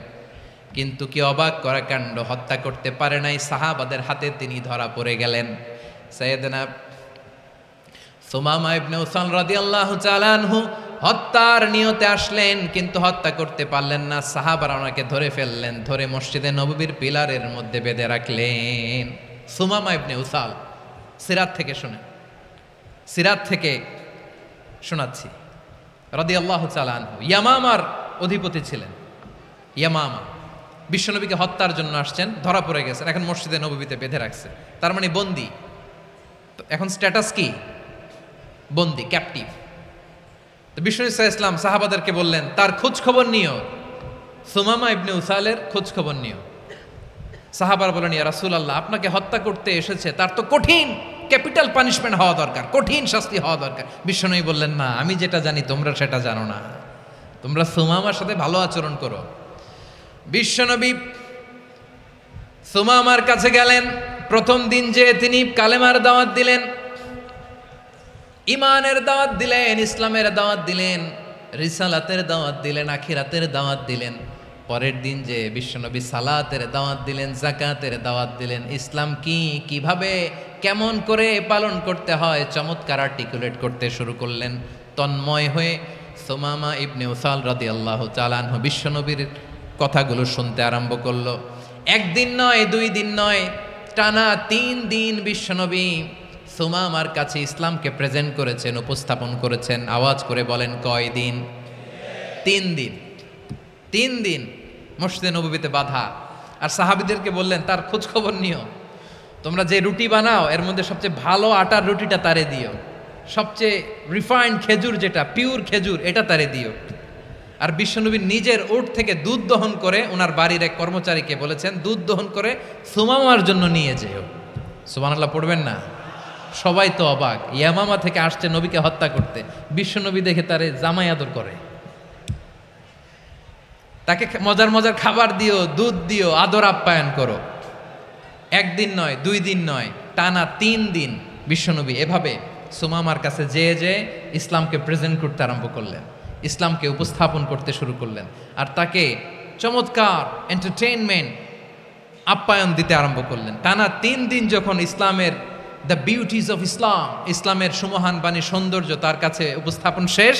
কিন্তু কি অবাক করা কাণ্ড, হত্যা করতে পারে নাই, সাহাবাদের হাতে তিনি ধরা পড়ে গেলেন। সাইয়েদনা সুমামা ইবনে উসাল রাদিয়াল্লাহু তাআলা আনহু হত্যার নিয়তে আসলেন, কিন্তু হত্যা করতে পারলেন না। সাহাবারা ওনাকে ধরে ফেললেন, ধরে মসজিদে নববীর পিলারের মধ্যে বেঁধে রাখলেন। সুমামা ইবনে উসাল, সিরাত থেকে শুনে, সিরাত থেকে শোনাচ্ছি, রাদিয়াল্লাহু তাআলা আনহু ইয়ামামার অধিপতি ছিলেন। ইয়ামামা বিশ্বনবীকে হত্যার জন্য আসছেন, ধরা পড়ে গেছেন, এখন মসজিদে নববীতে বেঁধে রাখছে, তার মানে বন্দী। এখন স্ট্যাটাস কি? বন্দী, ক্যাপটিভ। তো বিষ্ণু ঈসা ইসলাম সাহাবাদেরকে বললেন, তার খোঁজ খবর নিও, সুমামা ইবনে উসালের খোঁজ খবর নিও। সাহাবার বলেন, ইয়া রাসূলুল্লাহ, আপনাকে হত্যা করতে এসেছে, তার তো কঠিন ক্যাপিটাল পানিশমেন্ট হওয়া দরকার, কঠিন শাস্তি হওয়া দরকার। বিশ্বনবী বললেন, না, আমি যেটা জানি তোমরা সেটা জানো না, তোমরা সুমামার সাথে ভালো আচরণ করো। বিশ্বনবী সুমামার কাছে গেলেন। প্রথম দিন যে তিনি কালেমার দাওয়াত দিলেন, ইমানের দাওয়াত দিলেন, ইসলামের দাওয়াত দিলেন, রিসালাতের দাওয়াত দিলেন, আখিরাতের দাওয়াত দিলেন। পরের দিন যে বিশ্বনবী সালাতের দাওয়াত দিলেন, যাকাতের দাওয়াত দিলেন, ইসলাম কি, কিভাবে, কেমন করে পালন করতে হয় চমৎকার আর্টিকুলেট করতে শুরু করলেন। তন্ময় হয়ে সুমামা ইবনে উসাল রাদিয়াল্লাহু তাআলা আনহু বিশ্বনবীর কথাগুলো শুনতে আরম্ভ করলো। একদিন নয়, দুই দিন নয়, টানা 3 দিন বিশ্বনবী সুমামার কাছে ইসলামকে প্রেজেন্ট করেছেন, উপস্থাপন করেছেন। আওয়াজ করে বলেন, কয় দিন? 3 দিন। 3 দিন মসজিদে নববীতে বাঁধা। আর সাহাবীদেরকে বললেন, তার খোঁজ খবর নিও, তোমরা যে রুটি বানাও এর মধ্যে সবচেয়ে ভালো আটার রুটিটা তারে দিও, সবচেয়ে রিফাইন্ড খেজুর, যেটা পিওর খেজুর, এটা তারে দিও। আর বিশ্বনবী নিজের উট থেকে দুধ দহন করে ওনার বাড়ির এক কর্মচারীকে বলেছেন, দুধ দহন করে সুমামার জন্য নিয়ে যেও। সুবহানাল্লাহ পড়বেন না? সবাই তো অবাক, ইয়ামামা থেকে আসছে নবীকে হত্যা করতে, বিশ্বনবী দেখে তারে জামাই আদর করে, তাকে মজার মজার খাবার দিও, দুধ দিও, আদর আপ্যায়ন করো। একদিন নয়, 2 দিন নয়, টানা 3 দিন বিশ্বনবী এভাবে সুমামার কাছে যেয়ে ইসলামকে প্রেজেন্ট করতে আরম্ভ করলেন, ইসলামকে উপস্থাপন করতে শুরু করলেন। আর তাকে চমৎকার এন্টারটেইনমেন্ট, আপ্যায়ন দিতে আরম্ভ করলেন। টানা 3 দিন যখন ইসলামের দ্য বিউটিজ অফ ইসলাম, ইসলামের সুমহান বাণী, সৌন্দর্য তার কাছে উপস্থাপন শেষ,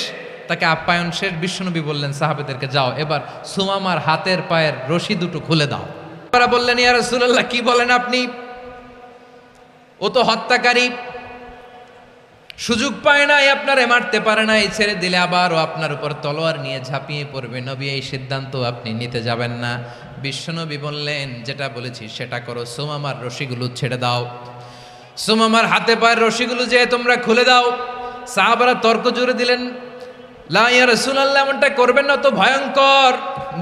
তাকে আপ্যায়ন শেষ, বিশ্বনবী বললেন সাহাবেদেরকে, যাও এবার সুমামার হাতের পায়ের রশি দুটো খুলে দাও। তারা বললেন, ইয়া রাসূলুল্লাহ, কি বলেন আপনি? ও তো হত্যাকারী, সুযোগ পায় নাই, আপনারে মারতে পারে নাই, ছেড়ে দিলে আবার ও আপনার উপর তলোয়ার নিয়ে ঝাঁপিয়ে পড়বে। নবী, এই সিদ্ধান্ত আপনি নিতে যাবেন না। বিশ্বনবী বললেন, যেটা বলেছি সেটা করো, সুমামার রশিগুলো ছেড়ে দাও। সুমামার হাতে পায়ের রশিগুলো যে তোমরা খুলে দাও। সাহাবারা তর্ক জুড়ে দিলেন, লা ইয়া রাসূলুল্লাহ, এমনটা করবেন না, তো ভয়ঙ্কর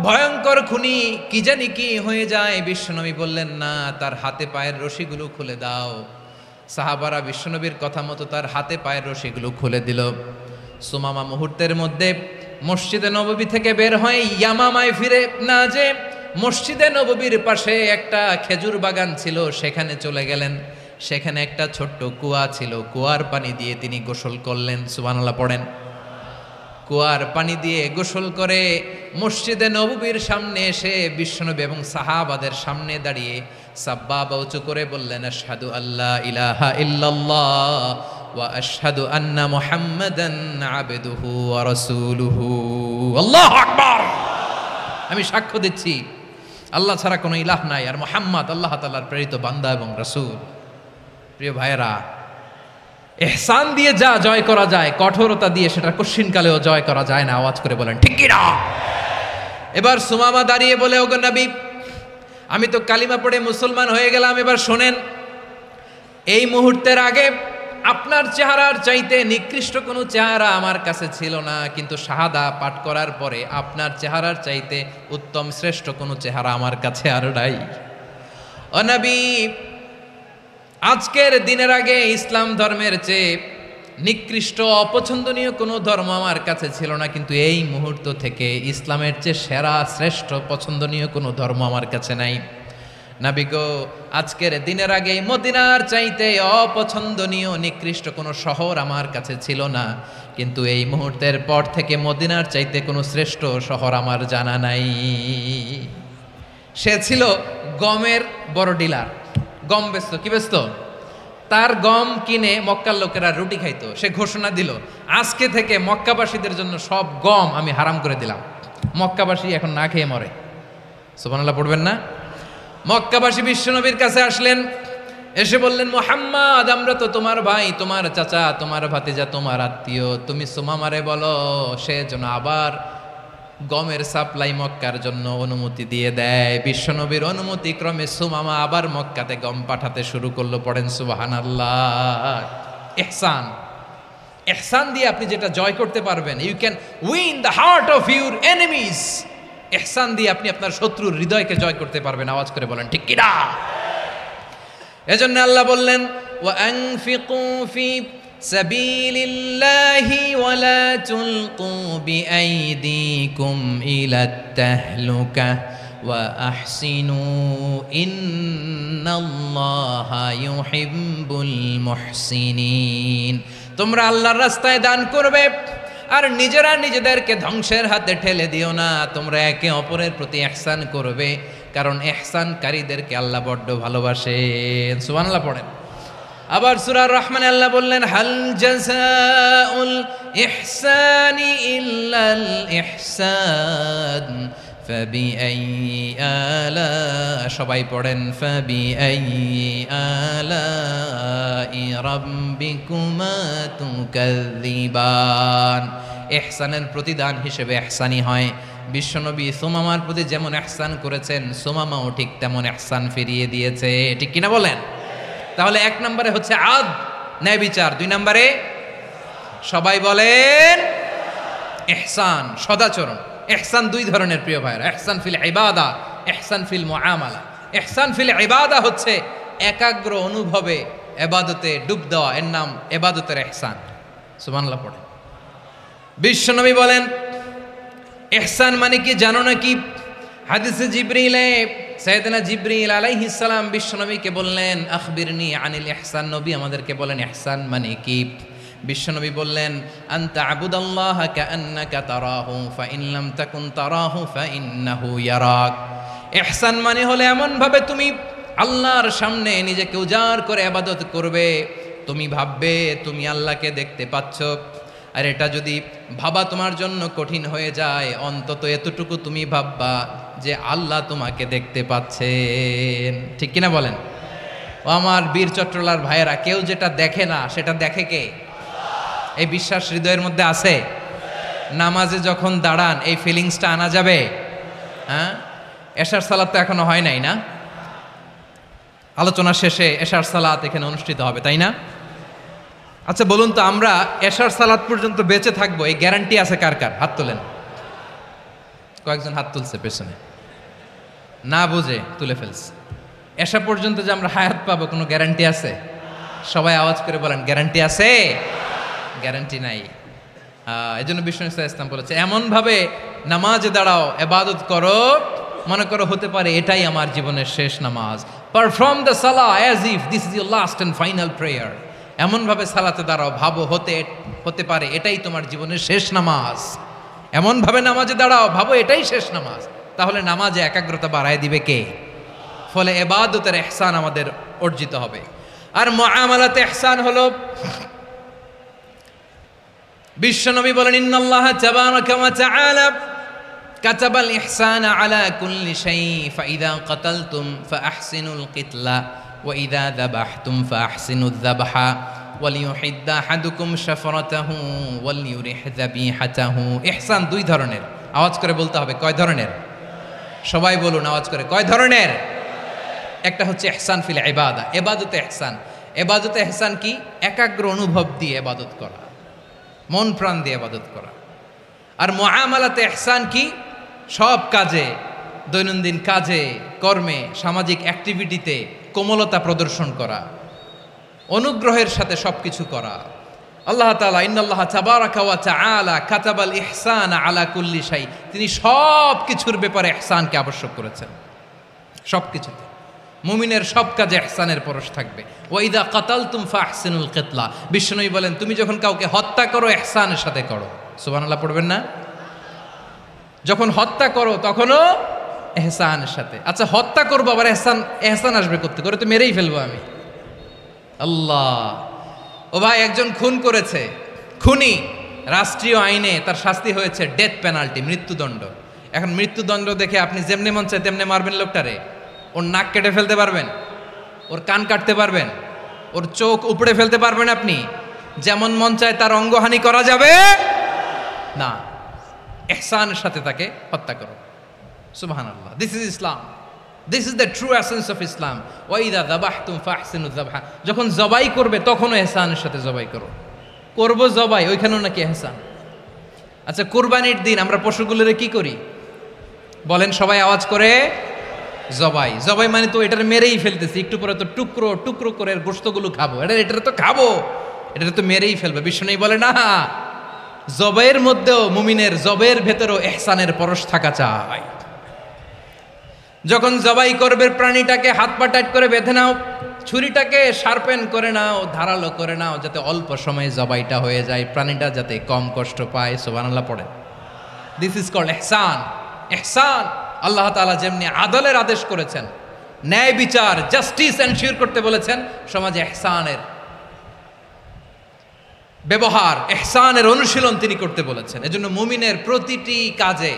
ভয়ঙ্কর খুনি, কি জানি কি হয়ে যায়। বিশ্বনবী বললেন, না, তার হাতে পায়ের রশিগুলো খুলে দাও। সাহাবারা বিশ্বনবীর কথা মতো তার হাতে পায়ের রশিগুলো খুলে দিল। সুমামা মুহূর্তের মধ্যে মসজিদে নববী থেকে বের হয়ে ইয়ামামায় ফিরে না যে মসজিদে নববীর পাশে একটা খেজুর বাগান ছিল, সেখানে চলে গেলেন। সেখানে একটা ছোট্ট কুয়া ছিল, কুয়ার পানি দিয়ে তিনি গোসল করলেন। সুবহানাল্লাহ পড়েন। কুয়ার পানি দিয়ে গোসল করে মসজিদে নববীর সামনে এসে বিশ্বনবী এবং সাহাবাদের সামনে দাঁড়িয়ে সাব্বাবা উঁচু করে বললেন, আশহাদু আল্লা ইলাহা ইল্লাল্লাহ ওয়া আশহাদু আন্না মুহাম্মাদান আবদুহু ওয়া রাসূলুহু। আল্লাহু আকবার। আমি সাক্ষ্য দিচ্ছি আল্লাহ ছাড়া কোনো ইলাহ নাই, আর মুহাম্মদ আল্লাহ তাআলার প্রেরিত বান্দা এবং রাসূল। প্রিয় ভাইয়েরা, ইহসান দিয়ে যা জয় করা যায়, কঠোরতা দিয়ে সেটা কঠিনকালেও জয় করা যায় না। আওয়াজ করে বলেন ঠিক কি না? এবার সুমামা দাঁড়িয়ে বলে, ওগো নবী, আমি তো কালিমা পড়ে মুসলমান হয়ে গেলাম, এবার শোনেন, এই মুহূর্তের আগে আপনার চেহারার চাইতে নিকৃষ্ট কোনো চেহারা আমার কাছে ছিল না, কিন্তু শাহাদা পাঠ করার পরে আপনার চেহারার চাইতে উত্তম শ্রেষ্ঠ কোনো চেহারা আমার কাছে আর নাই। ও নবী, আজকের দিনের আগে ইসলাম ধর্মের চেয়ে নিকৃষ্ট অপছন্দনীয় কোনো ধর্ম আমার কাছে ছিল না, কিন্তু এই মুহূর্ত থেকে ইসলামের চেয়ে সেরা শ্রেষ্ঠ পছন্দনীয় কোনো ধর্ম আমার কাছে নাই। নবী গো, আজকের দিনের আগে মদিনার চাইতে অপছন্দনীয় নিকৃষ্ট কোনো শহর আমার কাছে ছিল না, কিন্তু এই মুহূর্তের পর থেকে মদিনার চাইতে কোনো শ্রেষ্ঠ শহর আমার জানা নাই। সে ছিল গমের বড় ডিলার, গম বেচতো। কি বেচতো? তার গম কিনে মক্কার লোকেরা রুটি খাইতো। সে ঘোষণা দিল, আজকে থেকে মক্কাবাসীদের জন্য সব গম আমি হারাম করে দিলাম, মক্কাবাসী এখন না খেয়ে মরে। সুবহানাল্লাহ পড়বেন না? মক্কাবাসী বিশ্বনবীর কাছে আসলেন, এসে বললেন, মুহাম্মদ, আমরা তো তোমার ভাই, তোমার চাচা, তোমার ভাতিজা, তোমার আত্মীয়, তুমি সুমামারে বলো সে যেন আবার গমের সাপ্লাই মক্কার জন্য অনুমতি দিয়ে দেয়। বিশ্বনবীর অনুমতি ক্রমে সুমামা আবার মক্কাতে গম পাঠাতে শুরু করলো। পড়েন সুবহানাল্লাহ। ইহসান, ইহসান দিয়ে আপনি যেটা জয় করতে পারবেন, you can win the heart of your enemies. ইহসান দিয়ে আপনি আপনার শত্রুর হৃদয়কে জয় করতে পারবেন। আওয়াজ করে বলেন ঠিক কি না? এজন্য আল্লাহ বললেন, ওয়া আনফিকু ফি সাবিলিল্লাহি ওয়া লা তুলকু বিআইদিকুম ইলাত তাহলুকা ওয়া আহসিনু ইন্নাল্লাহা ইউহিব্বুল মুহসিনিন। তোমরা আল্লাহর রাস্তায় দান করবে আর নিজেরা নিজেদেরকে ধ্বংসের হাতে ঠেলে দিও না। তোমরা একে অপরের প্রতি ইহসান করবে, কারণ ইহসানকারীদেরকে আল্লাহ বড্ড ভালোবাসেন। সুবহানাল্লাহ পড়েন। আবার সূরা রহমানে আল্লাহ বললেন, হাল জাযাউল ইহসানি ইল্লাল ইহসান ফাবিআইয়ি আলা, সবাই পড়েন, ফাবিআইয়ি আলাই রাব্বিকুমা তুকাযযিবান। ইহসানের প্রতিদান হিসেবে ইহসানি হয়। বিশ্বনবী সুমামার প্রতি যেমন ইহসান করেছেন, সুমামাও ঠিক তেমন ইহসান ফিরিয়ে দিয়েছে। ঠিক কিনা বলেন? তাহলে এক নম্বরে হচ্ছে আদ, ন্যায় বিচার। দুই নম্বরে সবাই বলেন ইহসান, সদাচরণ। ইহসান দুই ধরনের প্রিয় ভাইরা, ইহসান ফিল ইবাদা, ইহসান ফিল মুআমালা। ইহসান ফিল ইবাদা হচ্ছে একাগ্র অনুভবে ইবাদতে ডুব দেওয়া, এর নাম ইবাদতের ইহসান। সুবহানাল্লাহ পড়ে। বিশ্বনবী বলেন ইহসান মানে কি জানো নাকি? হাদিসে জিবরিলে সাইয়েদনা জিবরিল আলাইহিস সালাম বিশ্বনবীকে বললেন, আখবিরনি আনিল ইহসান। নবী আমাদেরকে বলেন ইহসান মানে কি? বিশ্বনবী বললেন, আনতা আবুদাল্লাহা কাআন্নাকা তারাহু ফাইন লাম তাকুন তারাহু ফাইন্নাহু ইয়ারাক। ইহসান মানে হলো এমন ভাবে তুমি আল্লাহর সামনে নিজেকে উজাড় করে ইবাদত করবে, তুমি ভাববে তুমি আল্লাহকে দেখতে পাচ্ছ, আর এটা যদি ভাবা তোমার জন্য কঠিন হয়ে যায়, অন্তত এতটুকু তুমি ভাববা যে আল্লাহ তোমাকে দেখতে পাচ্ছেন। ঠিক কিনা বলেন? ও আমার বীর চট্টলার ভাইয়েরা, কেউ যেটা দেখে না সেটা দেখে কে? এই বিশ্বাস হৃদয়ের মধ্যে আছে? নামাজে যখন দাঁড়ান এই ফিলিংসটা আনা যাবে? হ্যাঁ, এশার সালাত তো এখনো হয় নাই না? আলোচনা শেষে এশার সালাত এখানে অনুষ্ঠিত হবে, তাই না? আচ্ছা বলুন তো, আমরা এশার সালাত পর্যন্ত বেঁচে থাকবো এই গ্যারান্টি আছে কার কার? হাত তোলেন। কয়েকজন হাত তুলছে পেছনে, না বুঝে তুলে ফেলছে। এশা পর্যন্ত যে আমরা হায়াত পাবো কোনো গ্যারান্টি আছে? সবাই আওয়াজ করে বলেন, গ্যারান্টি আছে? গ্যারান্টি নাই। এই জন্য বিষ্ণু ইসলাম বলেছে, এমনভাবে নামাজে দাঁড়াও, ইবাদত করো, মনে করো হতে পারে এটাই আমার জীবনের শেষ নামাজ। Perform the Salah as if this is your last and final prayer. এমনভাবে সালাতে দাঁড়াও, ভাবো হতে পারে এটাই তোমার জীবনের শেষ নামাজ। এমনভাবে নামাজে দাঁড়াও, ভাবো এটাই শেষ নামাজ। তাহলে নামাজে একাগ্রতা বাড়ায় দিবে কে? ফলে ইবাদতের ইহসান আমাদের অর্জিত হবে। আর মুআমালাতে ইহসান হলো, বিশ্বনবী বলেন, ইন্নাল্লাহা তাবারাকা ওয়া তাআলা কাতাবাল ইহসানা আলা কুল্লি শাই, ফাইদা কাতালতুম ফাআহসিনুল কিতলা ওয়া ইযা যাবাহতুম ফাআহসিনুয যাবহা ওয়ালিয়ুহিদ্দা আহাদুকুম শাফরাতাহু ওয়ালিয়ুরিহ যাবিহাতাহু। ইহসান দুই ধরনের, আওয়াজ করে বলতে হবে। কয় ধরনের? সবাই বলুন আওয়াজ করে, কয় ধরনের? একটা হচ্ছে ইহসান ফিল ইবাদা, ইবাদতে ইহসান। ইবাদতে ইহসান কি? একাগ্র অনুভব দিয়ে ইবাদত করা, মন প্রাণ দিয়ে ইবাদত করা। আর মুআমালাতে ইহসান কি? সব কাজে, দৈনন্দিন কাজে, কর্মে, সামাজিক অ্যাক্টিভিটিতে কোমলতা প্রদর্শন করা, অনুগ্রহের সাথে সবকিছু করা। আল্লাহ তাআলা ইন্নাল্লাহা তাবারাকা ওয়া তাআলা কাতাবাল ইহসানা আলা কুল্লি শাই, তিনি সব কিছুর ব্যাপারে ইহসানকে আবশ্যক করেছেন। সব কিছুতে মুমিনের সব কাজে ইহসানের পরশ থাকবে। ওয়া ইযা কাতালতুম ফাহসিনুল কিতলা, বিশ্বনবী বলেন তুমি যখন কাউকে হত্যা করো ইহসানের সাথে করো। সুবহানাল্লাহ পড়বেন না? যখন হত্যা করো তখনও ইহসানের সাথে। আচ্ছা হত্যা করবো আবার ইহসান আসবে করতে করে, তো মেরেই ফেলবো আমি। আল্লাহ, ও ভাই একজন খুন করেছে, খুনি, রাষ্ট্রীয় আইনে তার শাস্তি হয়েছে ডেথ পেনাল্টি, মৃত্যুদণ্ড। এখন মৃত্যুদণ্ড দেখে আপনি যেমনি মন চায় তেমনি মারবেন লোকটারে? ওর নাক কেটে ফেলতে পারবেন? ওর কান কাটতে পারবেন? ওর চোখ উপড়ে ফেলতে পারবেন আপনি? যেমন মন চায় তার অঙ্গহানি করা যাবে না। ইহসানের সাথে তাকে হত্যা করো। সুবহানাল্লাহ, this is Islam, this is the true essence of Islam. ওয়া ইযা যাবাহতুম ফাহসিনুয যাবহা, যখন জবাই করবে তখনও ইহসানের সাথে জবাই করো। করব জবাই, ওইখানেও নাকি ইহসান। আচ্ছা কুরবানির দিন আমরা পশুগুলোরে কি করি বলেন সবাই আওয়াজ করে? জবাই। জবাই মানে তো এটার মেরেই ফেলতেছি, একটু পরে তো টুকরো টুকরো করে গোশতগুলো খাবো, এটা তো খাবো, এটা তো মেরেই ফেলবে। বিষ্ণু বলে না, জবাইয়ের মধ্যেও মুমিনের জবের ভেতরেও ইহসানের পরশ থাকা চাই। যখন জবাই করবে প্রাণীটাকে হাত পা টাইট করে বেঁধে নাও, ছুরিটাকে শার্পেন করে নাও, ধারালো করে নাও, যাতে অল্প সময়ে জবাইটা হয়ে যায়, প্রাণীটা যাতে কম কষ্ট পায়। সুবহানাল্লাহ পড়ে। দিস ইজ কল্ড ইহসান। ইহসান আল্লাহ তাআলা যেমনি আদলের আদেশ করেছেন, ন্যায় বিচার, জাস্টিস এনশিওর করতে বলেছেন, সমাজে ইহসানের ব্যবহার, ইহসানের অনুশীলন তিনি করতে বলেছেন। এজন্য মুমিনের প্রতিটি কাজে,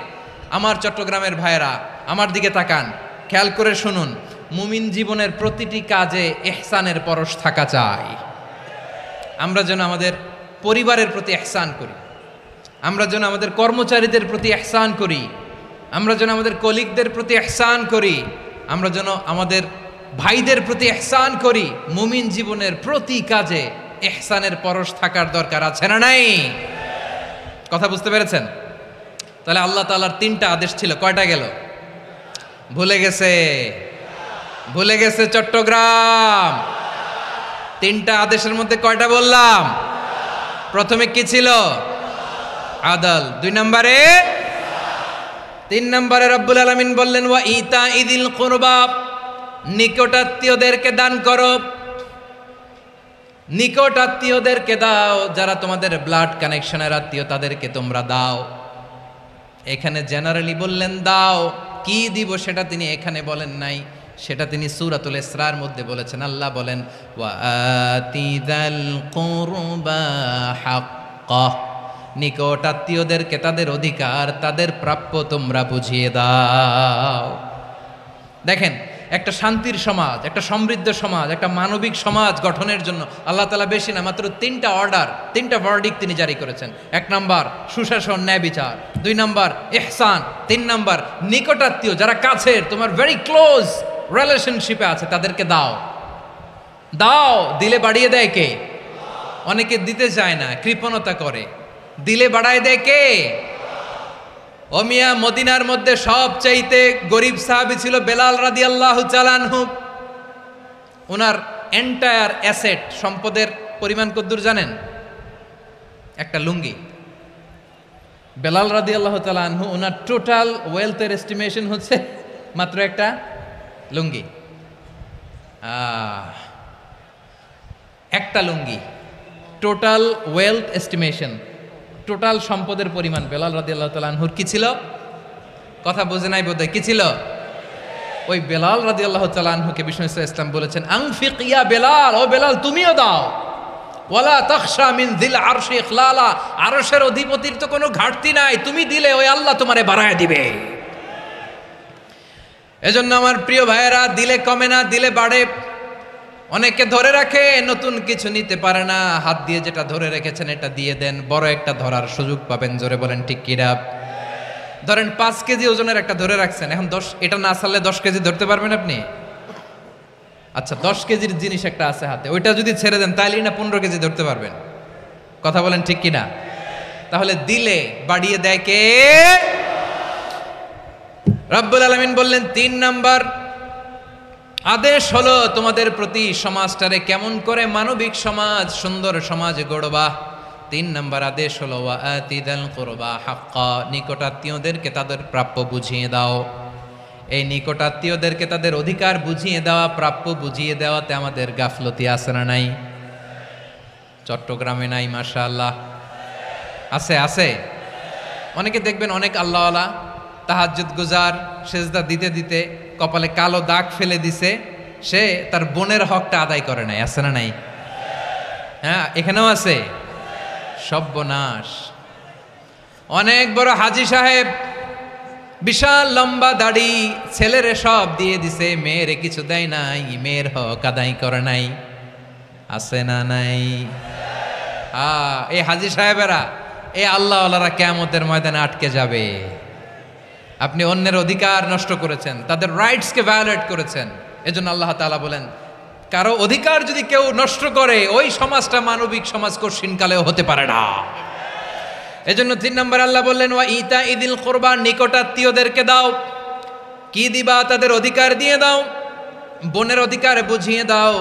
আমার চট্টগ্রামের ভাইয়েরা আমার দিকে তাকান, খেয়াল করে শুনুন, মুমিন জীবনের প্রতিটি কাজে ইহসানের পরশ থাকা চাই। আমরা যেন আমাদের পরিবারের প্রতি ইহসান করি, আমরা যেন আমাদের কর্মচারীদের প্রতি ইহসান করি, আমরা যেন আমাদের কলিগদের প্রতি ইহসান করি, আমরা যেন আমাদের ভাইদের প্রতি ইহসান করি। মুমিন জীবনের প্রতি কাজে ইহসানের পরশ থাকার দরকার আছে না নাই? কথা বুঝতে পেরেছেন? তাহলে আল্লাহ তাআলার তিনটা আদেশ ছিল, কয়টা গেল? ভুলে গেছে, ভুলে গেছে চট্টগ্রাম। তিনটা আদেশের মধ্যে কয়টা বললাম? প্রথমে কি ছিল? আদল। 2 নম্বরে, 3 নম্বরে রব্বুল আলামিন বললেন ওয়া ইতা ইদিল কুরবা, নিকটাত্মীয়দেরকে দান করো। নিকট আত্মীয়দেরকে দাও, যারা তোমাদের ব্লাড কানেকশনের আত্মীয় তাদেরকে তোমরা দাও। এখানে জেনারেলি বললেন দাও, কি দিব সেটা তিনি এখানে বলেন নাই, সেটা তিনি সূরাতুল ইসরার মধ্যে বলেছেন। আল্লাহ বলেন ওয়া আতিযাল কুরবা হাক্কাহ, নিকট আত্মীয়দেরকে তাদের অধিকার, তাদের প্রাপ্য তোমরা বুঝিয়ে দাও। দেখেন, একটা শান্তির সমাজ, একটা সমৃদ্ধ সমাজ, একটা মানবিক সমাজ গঠনের জন্য আল্লাহ তাআলা বেশি না, মাত্র 3টা অর্ডার, 3টা ভার্ডিক্ট তিনি জারি করেছেন। 1 নাম্বার সুশাসন, ন্যায় বিচার। 2 নাম্বার ইহসান। 3 নাম্বার নিকটাত্মীয়, যারা কাছের, তোমার ভেরি ক্লোজ রিলেশনশিপে আছে, তাদেরকে দাও। দাও, দিলে বাড়িয়ে দেয় কে? অনেকে দিতে চায় না, কৃপণতা করে। দিলে বাড়ায় দেয় কে? ও মিয়া, মদিনার মধ্যে সবচাইতে গরিব সাহাবী ছিল বেলাল রাদিয়াল্লাহু তাআলা আনহু। ওনার এন্টায়ার অ্যাসেট, সম্পদের পরিমাণ কতদূর জানেন? একটা লুঙ্গি। বেলাল রাদিয়াল্লাহু তাআলা আনহু, ওনার টোটাল ওয়েলথের এস্টিমেশন হচ্ছে মাত্র একটা লুঙ্গি। একটা লুঙ্গি, টোটাল ওয়েলথ এস্টিমেশন, টোটাল সম্পদের পরিমাণ বেলাল রাদিয়াল্লাহু তাআলা আনহুর কি ছিল? কথা বোঝে নাই বোধহয়। কি ছিল? ওই বেলাল রাদিয়াল্লাহু তাআলা আনহুকে বিষ্ণু ইসলাম বলেছেন, আনফিক ইয়া বেলাল, ও বেলাল তুমিও দাও। ওয়ালা তাখশা মিন যিল আরশি ইখলালা, আরশের অধিপতির তো কোনো ঘাটতি নাই, তুমি দিলে ওই আল্লাহ তোমারে বাড়ায় দিবে। এজন্য আমার প্রিয় ভাইয়েরা, দিলে কমে না, দিলে বাড়ে। অনেকে ধরে রাখে, নতুন কিছু নিতে পারে না, হাত দিয়ে যেটা ধরে রেখেছেন এটা দিয়ে দেন, বড় একটা ধরার সুযোগ পাবেন। জোরে বলেন ঠিক কিনা? ধরেন 5 কেজি ওজনের একটা ধরে রাখছেন, এখন 10, এটা না ছাড়লে 10 কেজি ধরতে পারবেন আপনি? আচ্ছা, 10 কেজির জিনিস একটা আছে হাতে, ওইটা যদি ছেড়ে দেন তাইলেই না 15 কেজি ধরতে পারবেন। কথা বলেন ঠিক কিনা? তাহলে দিলে বাড়িয়ে দেয় কে? রব্বুল আলামিন বললেন 3 নাম্বার আদেশ হলো তোমাদের প্রতি সমাজটারে কেমন করে মানবিক সমাজ, সুন্দর সমাজ গড়বা। 3 নাম্বার আদেশ হলো ওয়া আতিদাল কুরবা হাক্কা, নিকটাত্মীয়দেরকে তাদের প্রাপ্য বুঝিয়ে দাও। এই নিকটাত্মীয়দেরকে তাদের অধিকার বুঝিয়ে দেওয়া, প্রাপ্য বুঝিয়ে দেওয়াতে আমাদের গাফলতি আছে না নাই? চট্টগ্রামে নাই? মাশাআল্লাহ আছে, আছে। অনেকে দেখবেন অনেক আল্লাহওয়ালা, তাহাজ্জুদ গুজার, সেজদা দিতে দিতে কপালে কালো দাগ ফেলে দিছে, সে তার বোনের হকটা আদায় করে নাই। আছে না নাই? হ্যাঁ, এখানেও আছে। সর্বনাশ। অনেক বড় হাজী সাহেব, বিশাল লম্বা দাড়ি, ছেলেরে সব দিয়ে দিছে, মেয়েরে কিছু দেয় নাই, মেয়ের হক আদায় করে নাই। আছে না নাই? এই হাজী সাহেবেরা, এই আল্লাহওয়ালারা কিয়ামতের ময়দানে আটকে যাবে। আপনি অন্যের অধিকার নষ্ট করেছেন, তাদের রাইটসকে ভায়োলেট করেছেন। এজন্য আল্লাহ তাআলা বলেন, কারো অধিকার যদি কেউ নষ্ট করে, ওই সমাজটা মানবিক সমাজ কঠিনকালেও হতে পারে না। এজন্য 3 নম্বর আল্লাহ বললেন ওয়া ইতা ইদিল কুরবা, নিকটাত্মীয়দেরকে দাও। কি দিবা? তাদের অধিকার দিয়ে দাও। বোনের অধিকার বুঝিয়ে দাও,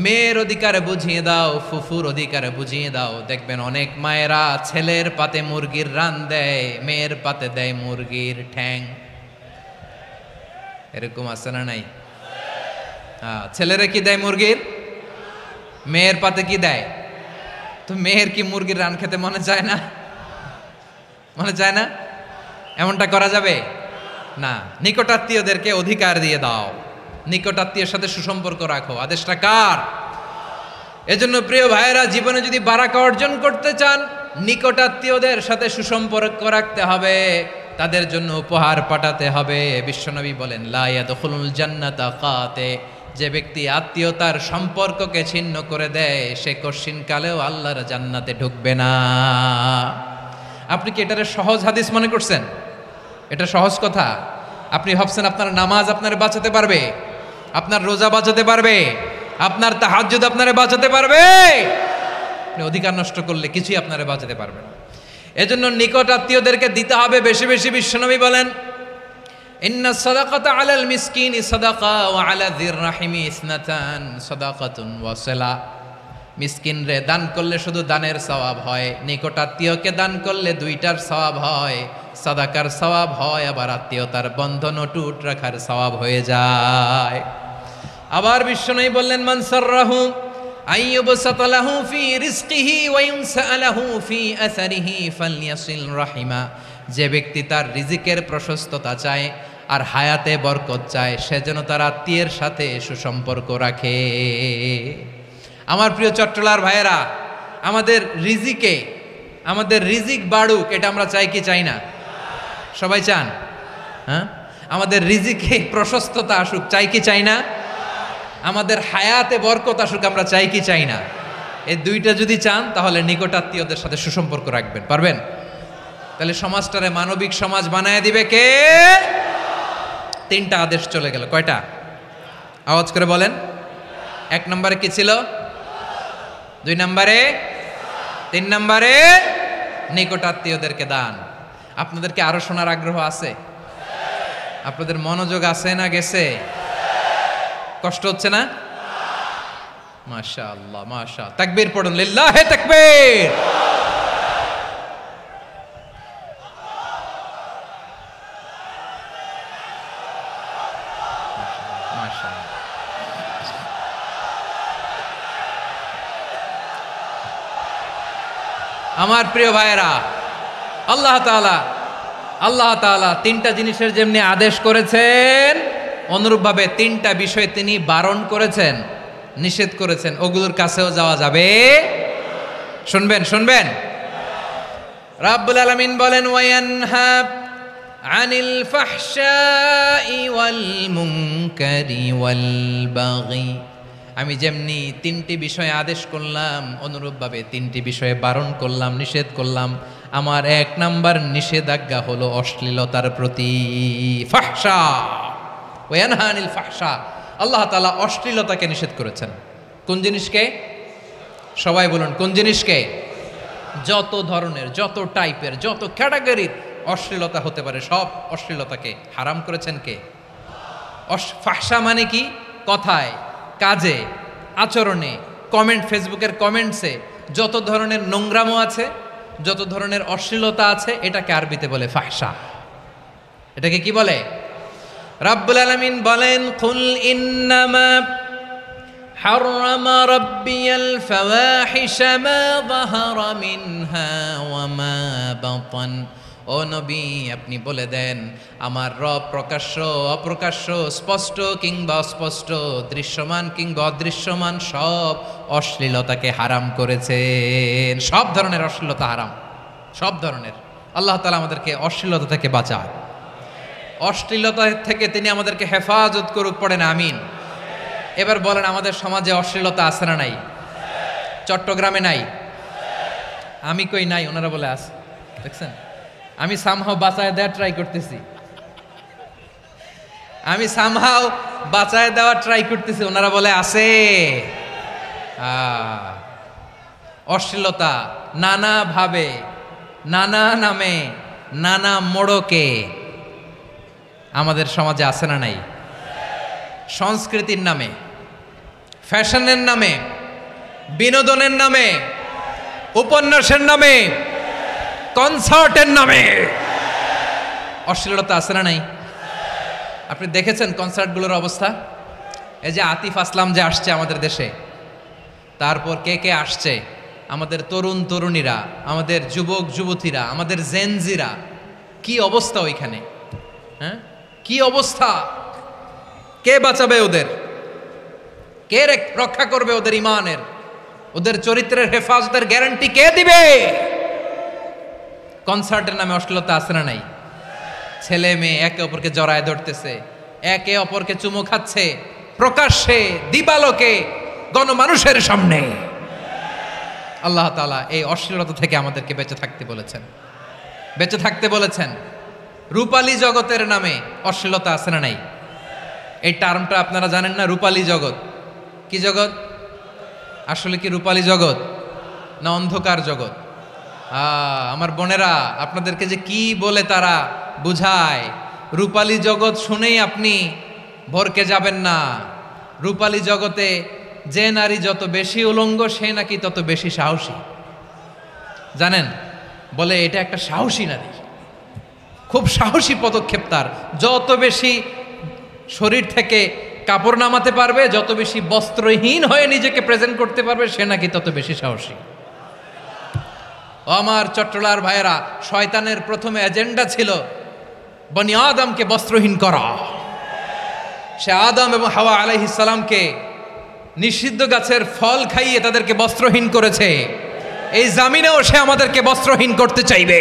মেয়ের অধিকার বুঝিয়ে দাও, ফুফুর অধিকার বুঝিয়ে দাও। দেখবেন অনেক মায়েরা ছেলের পাতে মুরগির রান দেয়, মেয়ের পাতে দেয় মুরগির ঠ্যাং। এরকম আছে না নাই? ছেলেরা কি দেয়? মুরগির। মেয়ের পাতে কি দেয়? তো মেয়ের কি মুরগির রান খেতে মনে চায় না? মনে চায় না? এমনটা করা যাবে না। নিকটাত্মীয়দেরকে অধিকার দিয়ে দাও, নিকটাত্মীয়ের সাথে সুসম্পর্ক রাখো। আদেশটা কার? এজন্য প্রিয় ভাইয়েরা, জীবনে যদি বারাকা অর্জন করতে চান, নিকটাত্মীয়দের সাথে সুসম্পর্ক রাখতে হবে, তাদের জন্য উপহার পাঠাতে হবে। বিশ্বনবী বলেন লা ইয়াদখুলুল জান্নাতা কাতে, যে ব্যক্তি আত্মীয়তার সম্পর্ককে ছিন্ন করে দেয়, সে কঠিনকালেও আল্লাহর জান্নাতে ঢুকবে না। আপনি কি এটারে সহজ হাদিস মনে করছেন? এটা সহজ কথা? আপনি ভাবছেন আপনার নামাজ আপনারে বাঁচাতে পারবে, আপনার রোজা বাঁচাতে পারবে, আপনার তাহাজ্জুদ আপনারে বাঁচাতে পারবে? আপনি অধিকার নষ্ট করলে কিছুই আপনারে বাঁচাতে পারবে না। এজন্য নিকট আত্মীয়দেরকে দিতে হবে বেশি বেশি। বিশ্বনবী বলেন ইন্না সাদাকাতা আলাল মিসকিনি সাদাকা ওয়া আলা যির রাহিমি ইসনাতান সাদাকাতুন ওয়া সিলা। মিসকিনরে দান করলে শুধু দানের সওয়াব হয়, নিকট আত্মীয়কে দান করলে 2টার সওয়াব হয়, সাদাকার সওয়াব হয়, আবার আত্মীয়তার বন্ধন অটুট রাখার সওয়াব হয়ে যায়। আবার বিশ্বনবী বললেন মান সাররাহু আইয়ুবসাতা লাহু ফি রিজকিহি ওয়া ইউনসা লাহু ফি আসারিহি ফালইয়াসিল রাহিমা। যে ব্যক্তি তার রিজিকের প্রশস্ততা চায় আর হায়াতে বরকত চায়, সে যেন তার আত্মীয়ের সাথে সুসম্পর্ক রাখে। আমার প্রিয় চট্টলার ভাইয়েরা, আমাদের রিজিকে আমাদের রিজিক বাড়ুক, এটা আমরা চাই কি চাই না? সবাই চান? হ্যাঁ, আমাদের রিজিকে প্রশস্ততা আসুক, চাই কি চাই না? আমাদের হায়াতে বরকত আসুক, আমরা চাই কি চাই না? এই দুইটা যদি চান তাহলে নিকটাত্মীয়দের সাথে সুসম্পর্ক রাখবেন, পারবেন? তাহলে সমাজটারে মানবিক সমাজ বানায় দিবে কে? তিনটা আদেশ চলে গেল, কয়টা? আওয়াজ করে বলেন। 1 নম্বরে কি ছিল? 2 নম্বরে, 3 নম্বরে নিকটাত্মীয়দেরকে দান। আপনাদেরকে আরো শোনার আগ্রহ আছে? আপনাদের মনোযোগ আছে না গেছে? কষ্ট হচ্ছে না? মাশাআল্লাহ, মাশাআল্লাহ। তাকবীর পড়ুন, লিল্লাহে তাকবীর। আমার প্রিয় ভাইয়েরা, আল্লাহ তাআলা তিনটা জিনিসের যেমনি আদেশ করেছেন, অনুরূপভাবে তিনটা বিষয় তিনি বারণ করেছেন, নিষেধ করেছেন। ওগুলোর কাছেও যাওয়া যাবে। শুনবেন। রাব্বুল আলামিন বলেন, ওয়ায়ানহা আনিল ফাহশাই ওয়াল মুনকারি ওয়াল বাগি। আমি যেমনি তিনটি বিষয়ে আদেশ করলাম, অনুরূপভাবে তিনটি বিষয়ে বারণ করলাম, নিষেধ করলাম। আমার 1 নাম্বার নিষেধাজ্ঞা হলো অশ্লীলতার প্রতি। ফাহশা, ওয়ায়ানহা আনিল ফাহশা। আল্লাহ তাআলা অশ্লীলতাকে নিষেধ করেছেন। কোন জিনিসকে? সবাই বলুন, কোন জিনিসকে? যত ধরনের, যত টাইপের, যত ক্যাটাগরির অশ্লীলতা হতে পারে, সব অশ্লীলতাকে হারাম করেছেন কে? ফাহশা মানে কি? কথায়, কাজে, আচরণে, কমেন্ট, ফেসবুকের কমেন্টসে যত ধরনের নোংরামো আছে, যত ধরনের অশ্লীলতা আছে, এটাকে আরবিতে বলে ফাহশা। এটাকে কি বলে? রাব্বুল আলামিন বলেন, কুল ইন্নামা হাররামা রাব্বিয়াল ফাওয়াহিশা মা যাহারা মিনহা ওয়া মা বাতান। ও নবী, আপনি বলে দেন, আমার রব প্রকাশ্য, অপ্রকাশ্য, স্পষ্ট কিংবা অস্পষ্ট, দৃশ্যমান কিংবা অদৃশ্যমান সব অশ্লীলতাকে হারাম করেছেন। সব ধরনের অশ্লীলতা হারাম, সব ধরনের। আল্লাহ তাআলা আমাদেরকে অশ্লীলতা থেকে বাঁচায়, অশ্লীলতা থেকে তিনি আমাদেরকে হেফাজত করুক। পড়েন আমিন। এবার বলেন, আমাদের সমাজে অশ্লীলতা আছে না নাই? চট্টগ্রামে নাই? আমি কই নাই, ওনারা বলে আছে। দেখছেন, আমি সামহাও বাঁচায় দেওয়ার ট্রাই করতেছি, ওনারা বলে আছে। অশ্লীলতা নানা ভাবে, নানা নামে, নানা মোড়কে আমাদের সমাজে আছে না নাই? সংস্কৃতির নামে, ফ্যাশনের নামে, বিনোদনের নামে, উপন্যাসের নামে, কনসার্টের নামে অশ্লীলতা আছে না নাই? আপনি দেখেছেন কনসার্টগুলোর অবস্থা? এই যে আতিফ আসলাম যে আসছে আমাদের দেশে, তারপর কে আসছে, আমাদের তরুণ তরুণীরা, আমাদের যুবক যুবতীরা, আমাদের জেনজিরা, কি অবস্থা ওইখানে? হ্যাঁ, কি অবস্থা? কে বাঁচাবে ওদের? কে রক্ষা করবে ওদের ইমানের, ওদের চরিত্রের হেফাজতের গ্যারান্টি কে দিবে? কনসার্টের নামে অশ্লীলতা আছে না নাই? ছেলে মেয়ে একে অপরকে জড়ায় ধরতেছে, একে অপরকে চুমু খাচ্ছে, প্রকাশ্যে, দিবালোকে, গণমানুষের সামনে। আল্লাহ তাআলা এই অশ্লীলতা থেকে আমাদেরকে বেঁচে থাকতে বলেছেন, বেঁচে থাকতে বলেছেন। রূপালী জগতের নামে অশ্লীলতা আছে না নাই? এই টার্মটা আপনারা জানেন না? রূপালী জগৎ কি জগৎ? আসলে কি রূপালী জগৎ না অন্ধকার জগৎ? আমার বোনেরা, আপনাদেরকে যে কি বলে তারা বুঝায়, রূপালী জগৎ শুনেই আপনি ভরকে যাবেন না। রূপালী জগতে যে নারী যত বেশি উলঙ্গ, সে নাকি তত বেশি সাহসী। জানেন, বলে এটা একটা সাহসী নারী, খুব সাহসী পদক্ষেপ তার। যত বেশি শরীর থেকে কাপড় নামাতে পারবে, যত বেশি বস্ত্রহীন হয়ে নিজেকে প্রেজেন্ট করতে পারবে, সে নাকি তত বেশি সাহসী। আমার চট্টলার ভাইয়েরা, শয়তানের প্রথমে এজেন্ডা ছিল বনি আদমকে বস্ত্রহীন করা। সে আদম এবং হাওয়া আলাইহিস সালামকে নিষিদ্ধ গাছের ফল খাইয়ে তাদেরকে বস্ত্রহীন করেছে। এই জামিনেও সে আমাদেরকে বস্ত্রহীন করতে চাইবে।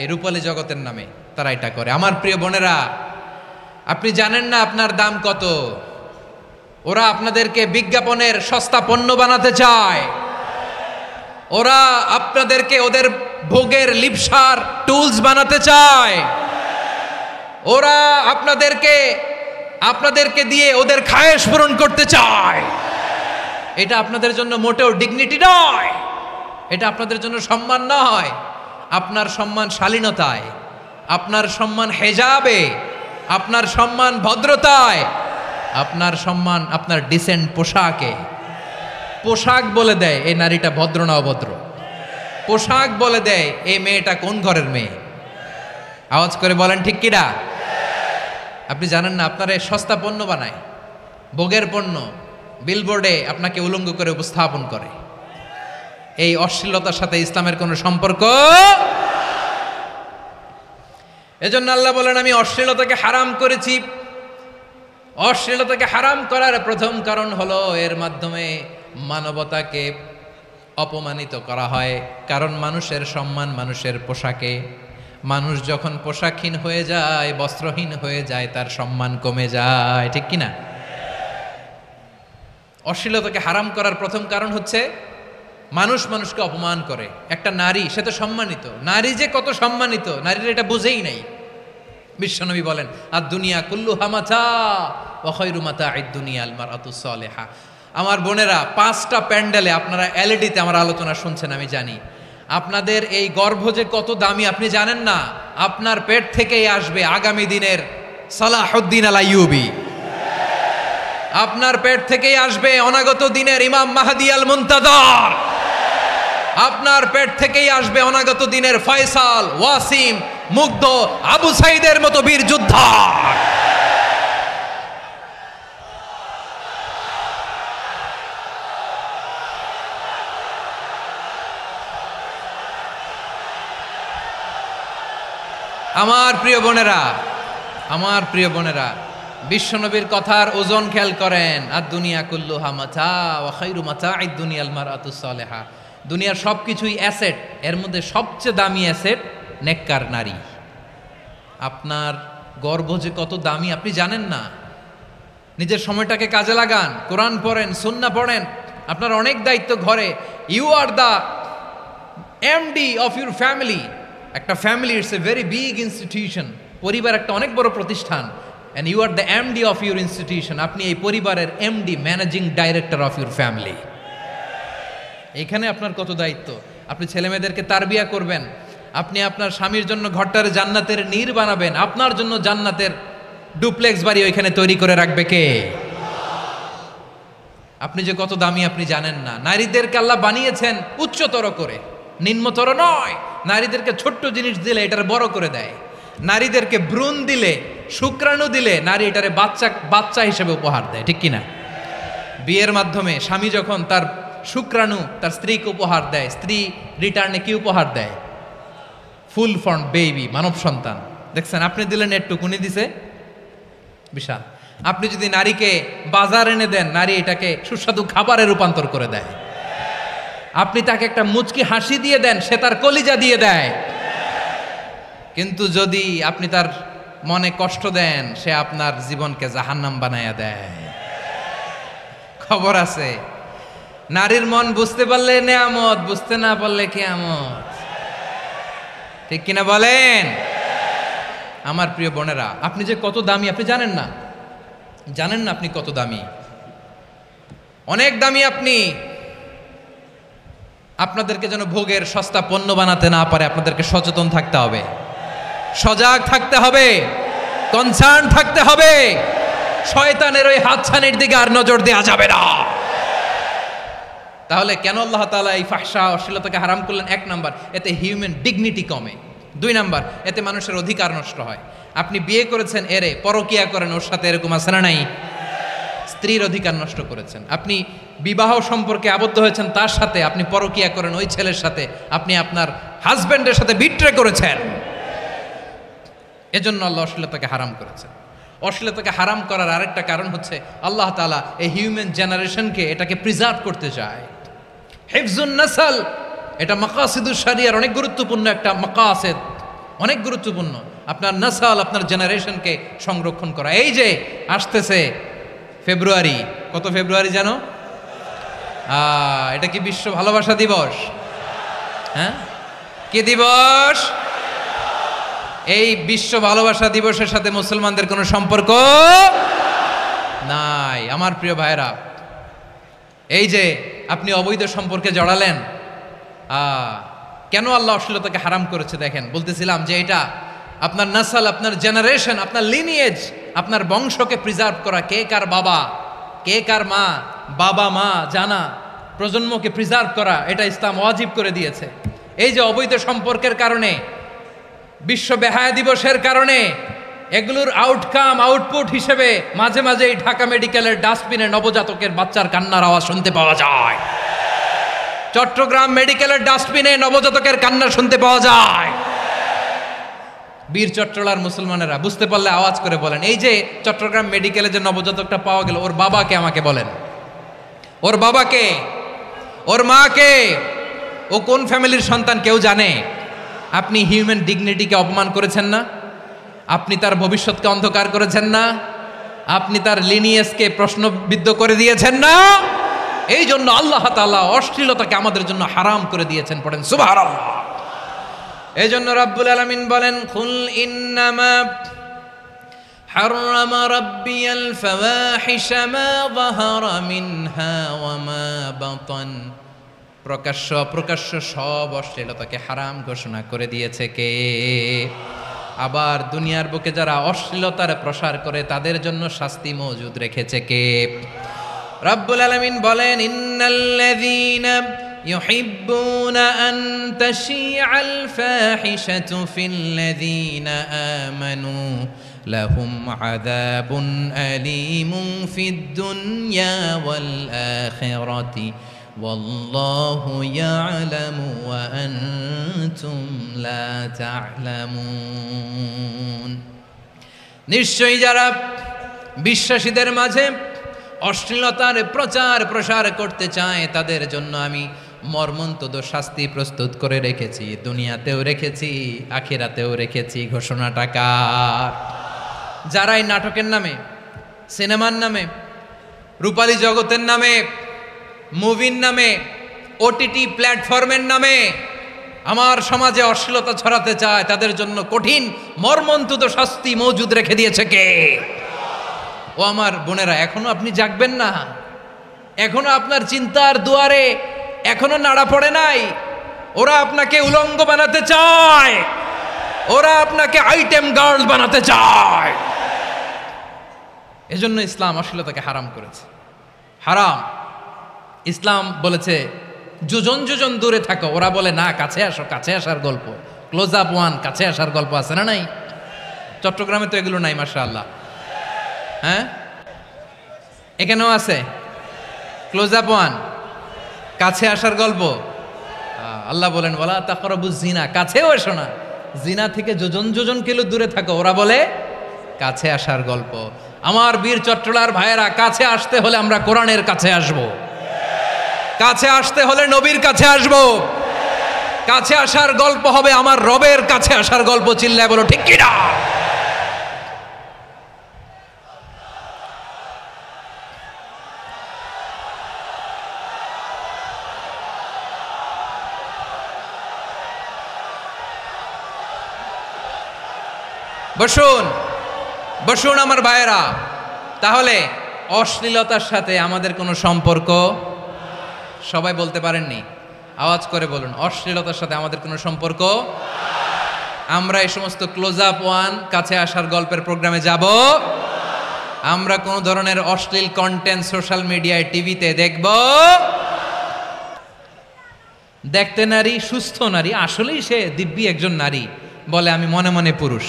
এই রূপালী জগতের নামে তারা এটা করে। আমার প্রিয় বোনেরা, আপনি জানেন না আপনার দাম কত। ওরা আপনাদেরকে বিজ্ঞাপনের সস্তা পণ্য বানাতে চায়। ওরা আপনাদেরকে ওদের ভোগের লিপসার টুলস বানাতে চায়। ওরা আপনাদেরকে দিয়ে ওদের খায়েশ পূরণ করতে চায়। এটা আপনাদের জন্য মোটেও ডিগনিটি নয়, এটা আপনাদের জন্য সম্মান নয়। আপনার সম্মান শালীনতায়, আপনার সম্মান হেজাবে, আপনার সম্মান ভদ্রতায়, আপনার সম্মান আপনার ডিসেন্ট পোশাকে। পোশাক বলে দেয় এই নারীটা ভদ্র না অভদ্র। পোশাক বলে দেয় এই মেয়েটা কোন ঘরের মেয়ে। আওয়াজ করে বলেন ঠিক কিনা? আপনি জানেন না আপনার এই সস্তা পণ্য বানায়, ভোগের পণ্য, বিলবোর্ডে আপনাকে উলঙ্গ করে উপস্থাপন করে। এই অশ্লীলতার সাথে ইসলামের কোনো সম্পর্ক। এজন্য আল্লাহ বলেন আমি অশ্লীলতাকে হারাম করেছি। অশ্লীলতাকে হারাম করার প্রথম কারণ হলো এর মাধ্যমে মানবতাকে অপমানিত করা হয়। কারণ মানুষের সম্মান মানুষের পোশাকে। মানুষ যখন পোশাকহীন হয়ে যায়, বস্ত্রহীন হয়ে যায়, তার সম্মান কমে যায়, ঠিক কিনা? অশ্লীলতাকে হারাম করার প্রথম কারণ হচ্ছে মানুষ মানুষকে অপমান করে। একটা নারী, সে তো সম্মানিত, নারী যে কত সম্মানিত নারীরা এটা বুঝেই নাই। বিশ্বনবী বলেন আর দুনিয়া কুল্লুহা মাতা ওয়া খায়রু মাতা'আদ দুনিয়া আল মারআতুস সালিহা। আমার বোনেরা, 5টা প্যান্ডেলে আপনারা এলইডিতে আমার আলোচনা শুনছেন, আমি জানি। আপনাদের এই গর্ভ যে কত দামি আপনি জানেন না। আপনার পেট থেকেই আসবে আগামী দিনের সালাহুদ্দিন আল আইয়ুবী। আপনার পেট থেকেই আসবে অনাগত দিনের ইমাম মাহদী আল মুনতাজার। আপনার পেট থেকেই আসবে অনাগত দিনের ফয়সাল, ওয়াসিম, মুগ্ধ, আবু সাইদের মতো বীর যোদ্ধা। আমার প্রিয় বোনেরা, আমার প্রিয় বোনেরা, বিশ্বনবীর কথার ওজন খেয়াল করেন। আর দুনিয়া কুল্লুহা মাতা ওয়া খায়রু মাতা'আদ দুনিয়া আল মারআতুস সালিহা। দুনিয়ার সবকিছুই অ্যাসেট, এর মধ্যে সবচেয়ে দামি অ্যাসেট নেককার নারী। আপনার গর্ভ যে কত দামি আপনি জানেন না। নিজের সময়টাকে কাজে লাগান, কোরআন পড়েন, সুন্নাহ পড়েন। আপনার অনেক দায়িত্ব ঘরে। You are the MD of your family. একটা family it's a very big institution. পরিবার একটা অনেক বড় প্রতিষ্ঠান। And you are the MD of your institution. আপনি এই পরিবারের MD, managing director of your family. এখানে আপনার কত দায়িত্ব। আপনি ছেলেমেয়েদেরকে তারবিয়া করবেন। আপনি আপনার স্বামীর জন্য ঘরটারে জান্নাতের নীর বানাবেন। আপনার জন্য জান্নাতের ডুপ্লেক্স বাড়ি ওইখানে তৈরি করে রাখবে কে? আপনি যে কত দামি আপনি জানেন না। নারীদেরকে আল্লাহ বানিয়েছেন উচ্চতর করে, নিম্নতর নয়। নারীদেরকে ছোট্ট জিনিস দিলে এটার বড় করে দেয়। নারীদেরকে ভ্রূণ দিলে, শুক্রাণু দিলে নারী এটারে বাচ্চা হিসেবে উপহার দেয়, ঠিক কিনা? বিয়ের মাধ্যমে স্বামী যখন তার শুক্রাণু তার স্ত্রীকে উপহার দেয়, স্ত্রী রিটার্নে কি উপহার দেয়? ফুল ফর্ম বেবি, মানব সন্তান। দেখছেন, আপনি দিলেন একটুকুনি, দিছে বিশাল। আপনি যদি নারীকে বাজার এনে দেন, নারী এটাকে সুস্বাদু খাবারে রূপান্তর করে দেয়। আপনি তাকে একটা মুচকি হাসি দিয়ে দেন, সে তার কলিজা দিয়ে দেয়। কিন্তু যদি আপনি তার মনে কষ্ট দেন, সে আপনার জীবনকে জাহান্নাম বানায়া দেয়। খবর আছে, নারীর মন বুঝতে পারলে নেয়ামত, বুঝতে না পারলে কিয়ামত, ঠিক কিনা বলেন? আমার প্রিয় বোনেরা, আপনি যে কত দামি আপনি জানেন না। জানেন না আপনি কত দামি, অনেক দামি আপনি। আপনাদেরকে যেন ভোগের সস্তা পণ্য বানাতে না পারে আপনাদেরকে সচেতন থাকতে হবে, সজাগ থাকতে হবে, কনসার্ন থাকতে হবে। শয়তানের ওই হাতছানির দিকে আর নজর দেওয়া যাবে না। তাহলে কেন আল্লাহ তাআলা এই ফাহশা অশ্লীলতাকে হারাম করলেন? 1 নাম্বার, এতে হিউম্যান ডিগনিটি কমে। 2 নাম্বার, এতে মানুষের অধিকার নষ্ট হয়। আপনি বিয়ে করেছেন, এরে পরকিয়া করেন, ওর সাথে এরকম আছে না নাই? স্ত্রীর অধিকার নষ্ট করেছেন। আপনি বিবাহ সম্পর্কে আবদ্ধ হয়েছেন তার সাথে, আপনি পরকিয়া করেন ওই ছেলের সাথে, আপনি আপনার হাজবেন্ডের সাথে বিট্রে করেছেন। এজন্য আল্লাহ অশ্লীলতাকে হারাম করেছেন। অশ্লীলতাকে হারাম করার আরেকটা কারণ হচ্ছে আল্লাহ তাআলা এই হিউম্যান জেনারেশনকে, এটাকে প্রিজার্ভ করতে চায়। হিফজুন নাসল, এটা মাকাসিদুশ শরিয়ার অনেক গুরুত্বপূর্ণ একটা মাকাসিদ, অনেক গুরুত্বপূর্ণ। আপনার নাসাল, আপনার জেনারেশনকে সংরক্ষণ করা। এই যে আসতেছে ফেব্রুয়ারি, কত ফেব্রুয়ারি জানো? এটা কি বিশ্ব ভালোবাসা দিবস? হ্যাঁ, কি দিবস? এই বিশ্ব ভালোবাসা দিবসের সাথে মুসলমানদের কোনো সম্পর্ক নাই। আমার প্রিয় ভাইরা, এই যে আপনি অবৈধ সম্পর্কে জড়ালেন, কেন আল্লাহ অশ্লীলতাকে হারাম করেছে দেখেন। বলতেছিলাম যে এটা আপনার নাসাল, আপনার জেনারেশন, আপনার লিনিয়েজ, আপনার বংশকে প্রিজার্ভ করা। কে কার বাবা, কে কার মা, বাবা মা জানা, প্রজন্মকে প্রিজার্ভ করা, এটা ইসলাম ওয়াজিব করে দিয়েছে। এই যে অবৈধ সম্পর্কের কারণে, বিশ্ব বেহায়া দিবসের কারণে, এগুলোর আউটকাম, আউটপুট হিসেবে মাঝে মাঝে এই ঢাকা মেডিকেলের ডাস্টবিনে নবজাতকের বাচ্চার কান্নার আওয়াজ শুনতে পাওয়া যায়। চট্টগ্রাম মেডিকেলের ডাস্টবিনে নবজাতকের কান্না শুনতে পাওয়া যায়। বীর চট্টলার মুসলমানেরা বুঝতে পারলে আওয়াজ করে বলেন। এই যে চট্টগ্রাম মেডিকেলে যে নবজাতকটা পাওয়া গেল, ওর বাবাকে আমাকে বলেন, ওর বাবাকে, ওর মাকে, ও কোন ফ্যামিলির সন্তান কেউ জানে? আপনি হিউম্যান ডিগনিটিকে অপমান করেছেন না? আপনি তার ভবিষ্যৎকে অন্ধকার করেছেন না? আপনি তার লিনিয়েজকে প্রশ্নবিদ্ধ করে দিয়েছেন না? এই জন্য আল্লাহ তাআলা অশ্লীলতাকে আমাদের জন্য হারাম করে দিয়েছেন। পড়েন সুবহানাল্লাহ। এই জন্য রাব্বুল আলামিন বলেন, কুল ইন্নামা হাররামা রাব্বিয়াল ফাওয়াহিশা মা যাহারা মিনহা ওয়া মা বাতান। প্রকাশ্য অপ্রকাশ্য সব অশ্লীলতাকে হারাম ঘোষণা করে দিয়েছে কে? আবার দুনিয়ার বুকে যারা অশ্লীলতার প্রসার করে তাদের জন্য শাস্তি মজুদ রেখেছে কে? রাব্বুল আলামিন বলেন, ইন্নাল্লাযীনা ইউহিব্বুনা আন তাশিআল ফাহিশাতু ফিল্লাযীনা আমানু লাহুম আযাবুন আলীমুন ফিদ দুনিয়া ওয়াল আখিরাতি ওয়াল্লাহু ইয়ালামু ওয়া আনতুম লা তা'লামুন। নিশ্চয়ই যারা বিশ্বাসীদের মাঝে অশ্লীলতার প্রচার প্রসার করতে চায় তাদের জন্য আমি মর্মন্তুদ শাস্তি প্রস্তুত করে রেখেছি, দুনিয়াতেও রেখেছি, আখিরাতেও রেখেছি। ঘোষণাটা কার? যারাই নাটকের নামে, সিনেমার নামে, রূপালী জগতের নামে, মুভির নামে, ওটিটি প্ল্যাটফর্মের নামে আমার সমাজে অশ্লীলতা ছড়াতে চায় তাদের জন্য কঠিন মর্মন্তুদ শাস্তি মজুদ রেখে দিয়েছে কে? ও আমার বোনেরা, এখনো আপনি জাগবেন না? এখনো আপনার চিন্তার দুয়ারে এখনো নাড়া পড়ে নাই? ওরা আপনাকে উলঙ্গ বানাতে চায়, ওরা আপনাকে আইটেম গার্ল বানাতে চায়। এজন্য ইসলাম অশ্লীলতাকে হারাম করেছে। হারাম। ইসলাম বলেছে যোজন যোজন দূরে থাকো, ওরা বলে না কাছে আসো, কাছে আসার গল্প, ক্লোজ আপ ওয়ান, কাছে আসার গল্প আছে না নাই? চট্টগ্রামে তো এগুলো নাই মাশাআল্লাহ। হ্যাঁ, এখানেও আছে ক্লোজ আপ ওয়ান, কাছে আসার গল্প। আল্লাহ বলেন ওয়ালা তাকরাবুজ জিনা, কাছেও এসো না, জিনা থেকে যোজন যোজন কিলো দূরে থাকো, ওরা বলে কাছে আসার গল্প। আমার বীর চট্টলার ভাইয়েরা, কাছে আসতে হলে আমরা কোরআনের কাছে আসব, কাছে আসতে হলে নবীর কাছে আসব, কাছে আসার গল্প হবে আমার রবের কাছে আসার গল্প। চিল্লায় বলো ঠিক কিনা? বসুন বসুন আমার ভাইয়েরা। তাহলে অশ্লীলতার সাথে আমাদের কোনো সম্পর্ক? সবাই বলতে পারেননি, আওয়াজ করে বলুন, অশ্লীলতার সাথে আমাদের কোনো সম্পর্ক? আমরা এই সমস্ত ক্লোজ আপ ওয়ান, কাছে আসার গল্পের প্রোগ্রামে যাব? আমরা কোন ধরনের অশ্লীল কন্টেন্ট সোশ্যাল মিডিয়ায়, টিভিতে দেখব? দেখতে নারী, সুস্থ নারী, আসলেই সে দিব্যি একজন নারী, বলে আমি মনে মনে পুরুষ।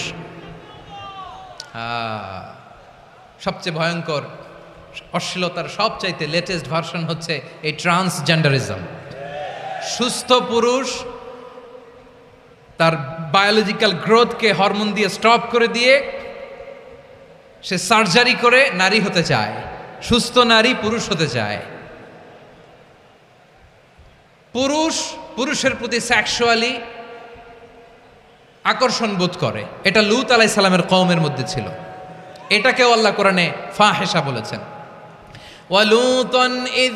সবচেয়ে ভয়ঙ্কর অশ্লীলতার সবচাইতে লেটেস্ট ভার্সন হচ্ছে এই ট্রান্সজেন্ডারিজম। সুস্থ পুরুষ তার বায়োলজিক্যাল গ্রোথকে হরমোন দিয়ে স্টপ করে দিয়ে সে সার্জারি করে নারী হতে চায়, সুস্থ নারী পুরুষ হতে চায়। পুরুষের প্রতি সেক্সুয়ালি আকর্ষণ বোধ করে, এটা লূত আলাইহিস সালামের কওমের মধ্যে ছিল। এটাকেও আল্লাহ কোরআনে ফাহিশা বলেছেন। ওয়ালুতান ইয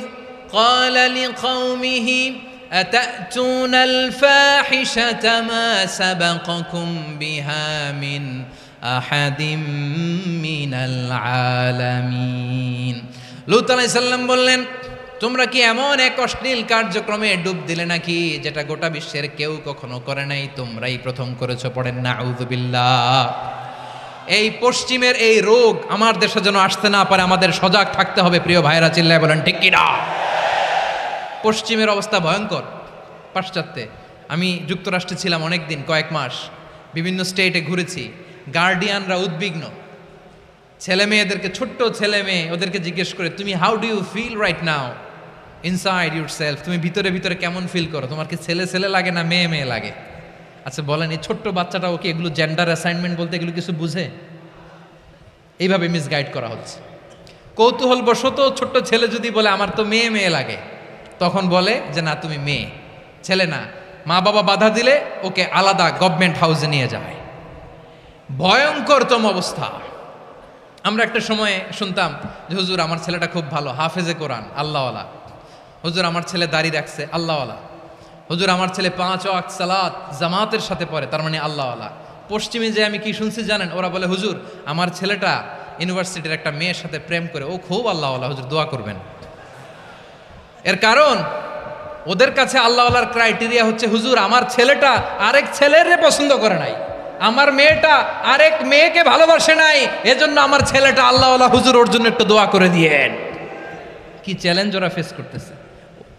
ক্বালা লিকওমিহি আতাতুনাল ফাহিশাতা মা সাবাকাকুম বিহা মিন আহাদিম মিনাল আলামিন। লূত আলাইহিস সালাম বললেন, তোমরা কি এমন এক অশ্লীল কার্যক্রমে ডুব দিলে নাকি যেটা গোটা বিশ্বের কেউ কখনো করে নাই, তোমরাই প্রথম করেছো। পড়েন নাউযুবিল্লাহ। এই পশ্চিমের এই রোগ আমার দেশে যেন আসতে না পারে, আমাদের সজাগ থাকতে হবে। প্রিয় ভাইরা, চিল্লায় বলেন ঠিক কিনা? পশ্চিমের অবস্থা ভয়ঙ্কর। পাশ্চাত্যে আমি যুক্তরাষ্ট্রে ছিলাম অনেকদিন, কয়েক মাস, বিভিন্ন স্টেটে ঘুরেছি। গার্ডিয়ানরা উদ্বিগ্ন, ছেলে মেয়েদেরকে, ছোট্ট ছেলে মেয়ে, ওদেরকে জিজ্ঞেস করে, তুমি how do you feel right now inside yourself, তুমি ভিতরে ভিতরে কেমন ফিল করো, তোমার কি ছেলে ছেলে লাগে না মেয়ে মেয়ে লাগে? আচ্ছা বলেন, এই ছোট্ট বাচ্চাটা ওকে এগুলো জেন্ডার অ্যাসাইনমেন্ট বলতে এগুলো কিছু বুঝে? এইভাবে মিসগাইড করা হচ্ছে। কৌতূহল বশত ছোট্ট ছেলে যদি বলে আমার তো মেয়ে মেয়ে লাগে, তখন বলে যে না তুমি মেয়ে, ছেলে না। মা বাবা বাধা দিলে ওকে আলাদা গভর্নমেন্ট হাউসে নিয়ে যায়। ভয়ঙ্করতম অবস্থা। আমরা একটা সময়ে শুনতাম যে হুজুর আমার ছেলেটা খুব ভালো, হাফেজে কোরআন, আল্লাহওয়ালা। হুজুর আমার ছেলে দাড়ি রাখছে, আল্লাহওয়ালা। হুজুর আমার ছেলে 5 ওয়াক্ত সালাত জামাতের সাথে পড়ে, তার মানে আল্লাহওয়ালা। পশ্চিমে যে আমি কি শুনছি জানেন? ওরা বলে হুজুর আমার ছেলেটা ইউনিভার্সিটির একটা মেয়ের সাথে প্রেম করে, ও খুব আল্লাহওয়ালা, হুজুর দোয়া করবেন। এর কারণ ওদের কাছে আল্লাহওয়ালার ক্রাইটেরিয়া হচ্ছে হুজুর আমার ছেলেটা আরেক ছেলের পছন্দ করে নাই, আমার মেয়েটা আরেক মেয়েকে ভালোবাসে নাই, এজন্য আমার ছেলেটা আল্লাহওয়ালা, হুজুর ওর জন্য একটু দোয়া করে দিয়েন। কি চ্যালেঞ্জ ওরা ফেস করতেছে।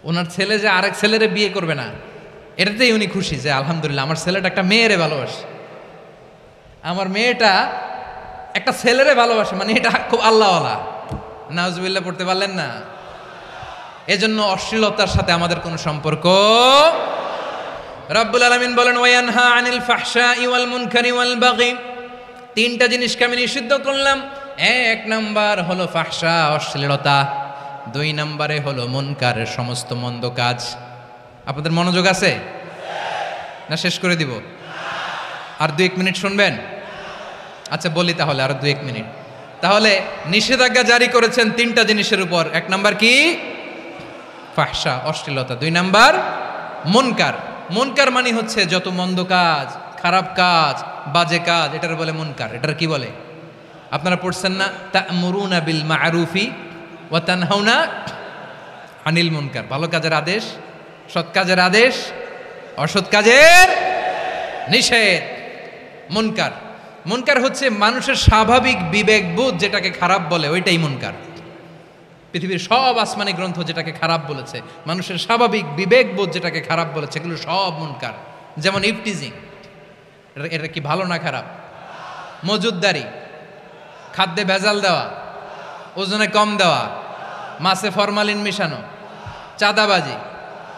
ওনার ছেলে যে আরেক ছেলেরে বিয়ে করবে না, এটাতেই উনি খুশি যে আলহামদুলিল্লাহ আমার ছেলেটা একটা মেয়েরে ভালোবাসে, আমার মেয়েটা একটা ছেলেরে ভালোবাসে, মানে এটা খুব আল্লাহওয়ালা। নাউজুবিল্লাহ পড়তে পারলেন না? এজন্য অশ্লীলতার সাথে আমাদের কোনো সম্পর্ক। রব্বুল আলামিন বলেন ওয়ায়ানহা আনিল ফাহশাই ওয়াল মুনকারি ওয়াল বাগি, 3টা জিনিসকে আমি নিষিদ্ধ করলাম। 1 নাম্বার হলো ফাহশা, অশ্লীলতা। 2 নম্বরে হলো মুনকারের সমস্ত মন্দ কাজ। আপনাদের মনোযোগ আছে না? শেষ করে দিব? আর 2-1 মিনিট শুনবেন? আচ্ছা বলি তাহলে, আর 2-1 মিনিট। তাহলে নিষেধাজ্ঞা জারি করেছেন 3টা জিনিসের উপর। 1 নাম্বার কি? ফাহশা, অশ্লীলতা। 2 নাম্বার মুনকার। মুনকার মানে হচ্ছে যত মন্দ কাজ, খারাপ কাজ, বাজে কাজ, এটার বলে মুনকার। এটার কি বলে? আপনারা পড়ছেন না তা'মুরুনা বিল মা'রুফি ওয়া তানহাউনা আনিল মুনকার। ভালো কাজের আদেশ, সৎ কাজের আদেশ, অসৎ কাজের নিষেধ। মুনকার, মুনকার হচ্ছে মানুষের স্বাভাবিক বিবেকবোধ যেটাকে খারাপ বলে, ওইটাই মুনকার। পৃথিবীর সব আসমানি গ্রন্থ যেটাকে খারাপ বলেছে, মানুষের স্বাভাবিক বিবেকবোধ যেটাকে খারাপ বলেছে, এগুলো সব মুনকার। যেমন ইফটিজিং, এটা কি ভালো না খারাপ? মজুদদারি, খাদ্যে ভেজাল দেওয়া, ওজনে কম দেওয়া, মাছে ফরমালিন মিশানো, চাঁদাবাজি,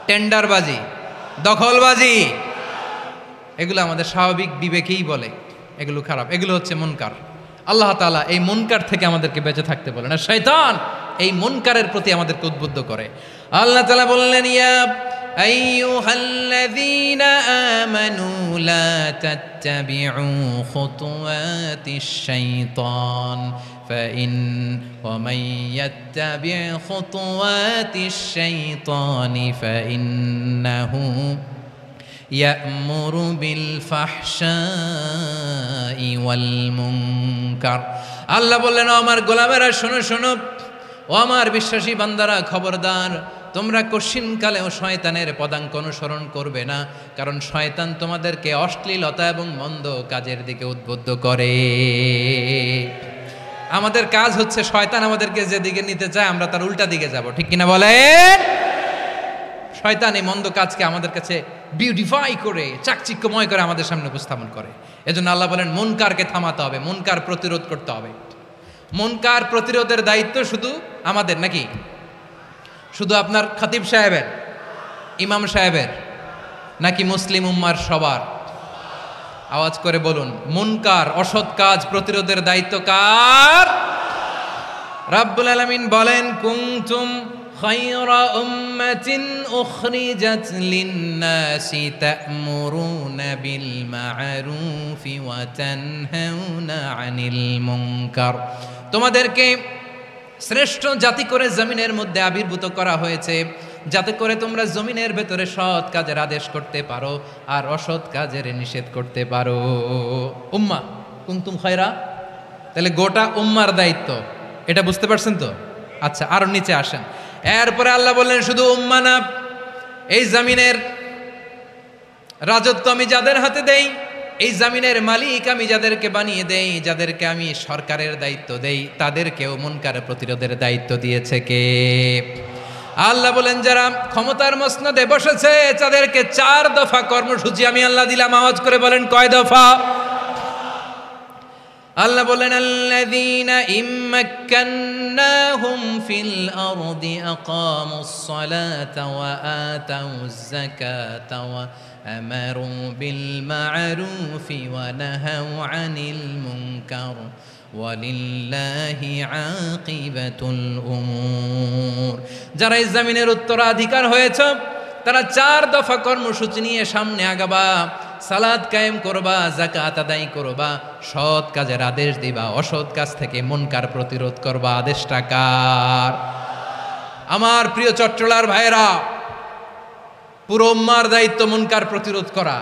টেন্ডারবাজি, দখলবাজি, এগুলো আমাদের স্বাভাবিক বিবেকেই বলে এগুলো খারাপ, এগুলো হচ্ছে মুনকার। আল্লাহ তাআলা এই মুনকার থেকে আমাদেরকে বেঁচে থাকতে বলেন, আর শয়তান এই মুনকারের প্রতি আমাদেরকে উদ্বুদ্ধ করে। আল্লাহ তাআলা বললেন ইয়া আইয়ুহাল্লাযীনা আমানু লা তাত্তাবিউ খুতুওয়াতিশ শাইতান ফাইন ওয়া মান ইয়াত্তাবি' খুতুওয়াতিশ শাইতানি ফাইন্নাহু ইয়া'মুরু বিল ফাহশাই ওয়াল মুনকার। আল্লাহ বললেন ও আমার গোলামেরা শোনো শোনো, ও আমার বিশ্বাসী বান্দারা খবরদার, তোমরা কশিনকালেও শয়তানের পদাঙ্ক অনুসরণ করবে না, কারণ শয়তান তোমাদেরকে অশ্লীলতা এবং মন্দ কাজের দিকে উদ্বুদ্ধ করে। আমাদের কাজ হচ্ছে শয়তান আমাদেরকে যেদিকে নিতে চায় আমরা তার উল্টা দিকে যাব, ঠিক কিনা বলেন? শয়তান এই মন্দ কাজকে আমাদের কাছে বিউটিফাই করে, চাকচিক্যময় করে আমাদের সামনে উপস্থাপন করে। এজন্য আল্লাহ বলেন মুনকারকে থামাতে হবে, মুনকার প্রতিরোধ করতে হবে। মুনকার প্রতিরোধের দায়িত্ব শুধু আমাদের নাকি? শুধু আপনার খতিব সাহেবের, ইমাম সাহেবের, নাকি মুসলিম উম্মার সবার? আওয়াজ করে বলুন, মুনকার অসৎ কাজ প্রতিরোধের দায়িত্ব কার? রাব্বুল আলামিন বলেন কুনতুম খায়রা উম্মাতিন উখরিজাত লিন-নাসি তা'মুরুনা বিল মা'রুফি ওয়া তানহাউনা আনিল মুনকার। তোমাদেরকে শ্রেষ্ঠ জাতি করে জমিনের মধ্যে আবির্ভূত করা হয়েছে, যাতে করে তোমরা জমিনের ভেতরে সৎ কাজের আদেশ করতে পারো আর অসৎ কাজের নিষেধ করতে পারো। উম্মাহ কুনতুম খায়রা, তাহলে গোটা উম্মার দায়িত্ব, এটা বুঝতে পারছেন তো? আচ্ছা, আরো নিচে আসেন। এরপরে আল্লাহ বললেন শুধু উম্মাহ না, এই জমিনের রাজত্ব আমি যাদের হাতে দেই, এই জমিনের মালিক আমি যাদেরকে বানিয়ে দেই, যাদেরকে আমি সরকারের দায়িত্ব দেই, তাদেরকেও মুনকার প্রতিরোধের দায়িত্ব দিয়েছে কে? আল্লাহ বলেন যারা ক্ষমতার মসনদে বসেছে তাদেরকে 4 দফা কর্মসূচি আমি আল্লাহ দিলাম। আওয়াজ করে বলেন কয় দফা? আল্লাহ বলেন আল্লাযীনা ইম্মাক্কান্নাহুম ফিল আরদি আকামুস সালাতা ওয়া আতাউয যাকাতা ওয়া আমারু বিল মা'রুফি ওয়া নাহাউ আনিল মুনকার ওয়ালিল্লাহি আকিবাতুল উমুর। যারা এই জমিনের উত্তরাধিকার হয়েছে তারা 4 দফা কর্মসূচি নিয়ে সামনে আগাবা। সালাত কায়েম করবা, যাকাত আদায় করবা, সৎ কাজের আদেশ দিবা, অসৎ কাজ থেকে মুনকার প্রতিরোধ করবা। আদেশটা কার? আমার প্রিয় চট্টলার ভাইরা, পুরো উম্মার দায়িত্ব মুনকার প্রতিরোধ করা,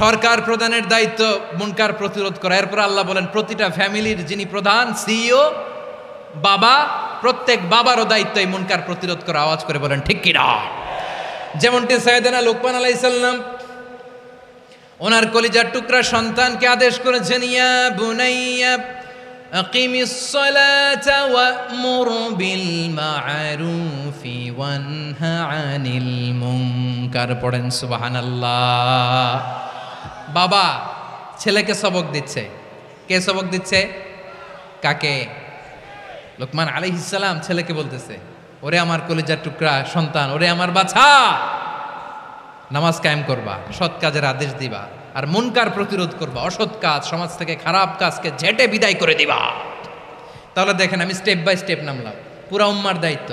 সরকার প্রধানের দায়িত্ব মুনকার প্রতিরোধ করা। এরপর আল্লাহ বলেন প্রতিটা ফ্যামিলির যিনি প্রধান সিইও বাবা, প্রত্যেক বাবারও দায়িত্ব এই মুনকার প্রতিরোধ করা। আওয়াজ করে বলেন ঠিক কি না? যেমনটি সাইয়েদনা লুকমান আলাইহিস সালাম ওনার কলিজার টুকরা সন্তানকে আদেশ করেছেন, ইয়া বুনাইয়া আকিমিস সালাতা ওয়া'মুর বিল মা'রুফি ওয়ানহা আনিল মুনকার। পড়েন সুবহানাল্লাহ। বাবা ছেলেকে সবক দিচ্ছে। কে সবক দিচ্ছে? কাকে? লুকমান আলাইহিস সালাম ছেলেকে বলতেছে, ওরে আমার কলিজার টুকরা সন্তান, ওরে আমার বাছা, নামাজ কায়েম করবা, সৎ কাজের আদেশ দিবা, আর মুনকার প্রতিরোধ করবা, অসৎ কাজ, সমাজ থেকে খারাপ কাজকে ঝেঁটে বিদায় করে দিবা। তাহলে দেখেন আমি স্টেপ বাই স্টেপ নামলাম। পুরা উম্মার দায়িত্ব,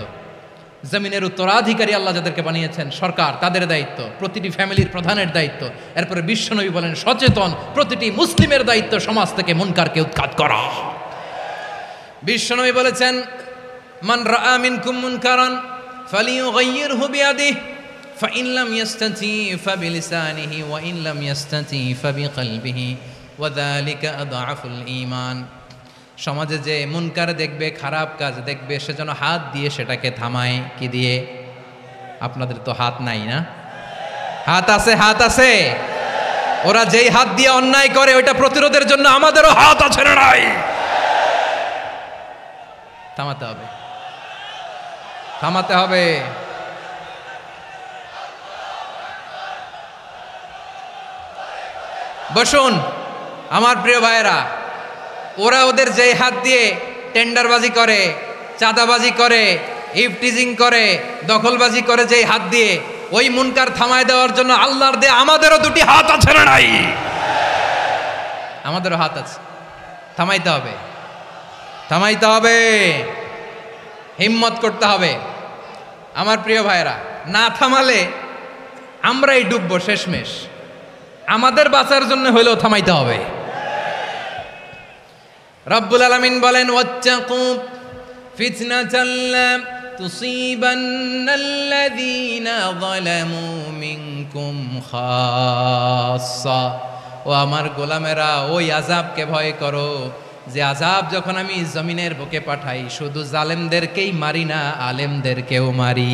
জমিনের উত্তরাধিকারী আল্লাহ যাদেরকে বানিয়েছেন সরকার, তাদের দায়িত্ব, প্রতিটি ফ্যামিলির প্রধানের দায়িত্ব। এরপরে বিশ্বনবী বলেন সচেতন প্রতিটি মুসলিমের দায়িত্ব সমাজ থেকে মুনকারকে উৎখাত করা। বিশ্বনবী বলেছেন মান রাআ মিনকুম মুনকারান ফালিয়ুগাইয়িরহু বিয়াদিহি ফাইন লাম ইয়াস্তাতি ফাবিলিসানিহি ওয়া ইন লাম ইয়াস্তাতি ফাবিকলবিহি ওয়া যালিকা আযআফুল ঈমান। সমাজে যে মুনকার দেখবে, খারাপ কাজ দেখবে, সে যেন হাত দিয়ে সেটাকে থামায়। কি দিয়ে? আপনাদের তো হাত নাই না? হাত আছে, হাত আছে। ওরা যেই হাত দিয়ে অন্যায় করে ওইটা প্রতিরোধের জন্য আমাদেরও হাত আছে না নাই? থামাতে হবে, থামাতে হবে। বসুন আমার প্রিয় ভাইয়েরা, ওরা ওদের যেই হাত দিয়ে টেন্ডারবাজি করে, চাঁদাবাজি করে, ইফটিজিং করে, দখলবাজি করে, যেই হাত দিয়ে, ওই মুনকার থামায় দেওয়ার জন্য আল্লাহর দেয়া আমাদেরও 2টি হাত আছে না নাই? আমাদেরও হাত আছে। থামাইতে হবে, থামাইতে হবে, হিম্মত করতে হবে। আমার প্রিয় ভাইয়েরা, না থামালে আমরাই ডুববো শেষমেশ। আমাদের বাঁচার জন্য হইলেও থামাইতে হবে। রব্বুল আলামিন বলেন ওয়াত্তাকু ফিতনাতাল লা তুসিবান্নাল্লাযীনা যালামু মিনকুম খাসসা। ও আমার গোলামেরা, ওই আযাবকে ভয় করো যে আযাব যখন আমি জমিনের বুকে পাঠাই শুধু জালেমদেরকেই মারি না, আলেমদেরকেও মারি।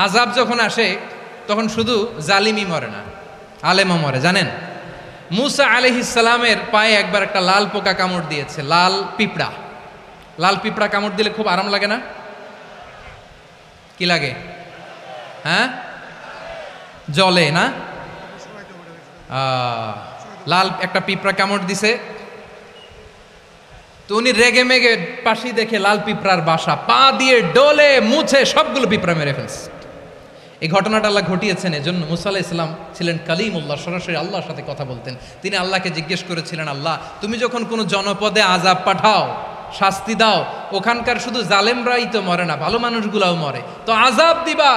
আযাব যখন আসে তখন শুধু জালিমই মরে না, আলেমও মরে। জানেন মুসা আলাইহিস সালামের পায়ে একবার একটা লাল পোকা কামড় দিয়েছে, লাল পিঁপড়া। লাল পিঁপড়া কামড় দিলে খুব আরাম লাগে না? কি লাগে? হ্যাঁ, জলে না? লাল একটা পিঁপড়া কামড় দিছে, তো উনি রেগে মেগে পাশি দেখে লাল পিঁপড়ার বাসা, পা দিয়ে ডলে মুছে সবগুলো পিঁপড়া মেরে ফেলছে। এই ঘটনাটা আল্লাহ ঘটিয়েছেন এজন্য মুসা আলাইহিস সালাম ছিলেন কালিমুল্লাহ, সরাসরি আল্লাহর সাথে কথা বলতেন। তিনি আল্লাহকে জিজ্ঞেস করেছিলেন, আল্লাহ তুমি যখন কোনো জনপদে আযাব পাঠাও শাস্তি দাও। ওখানকার শুধু জালেমরাই তো মরে না, ভালো মানুষগুলাও মরে। তো আযাব দিবা,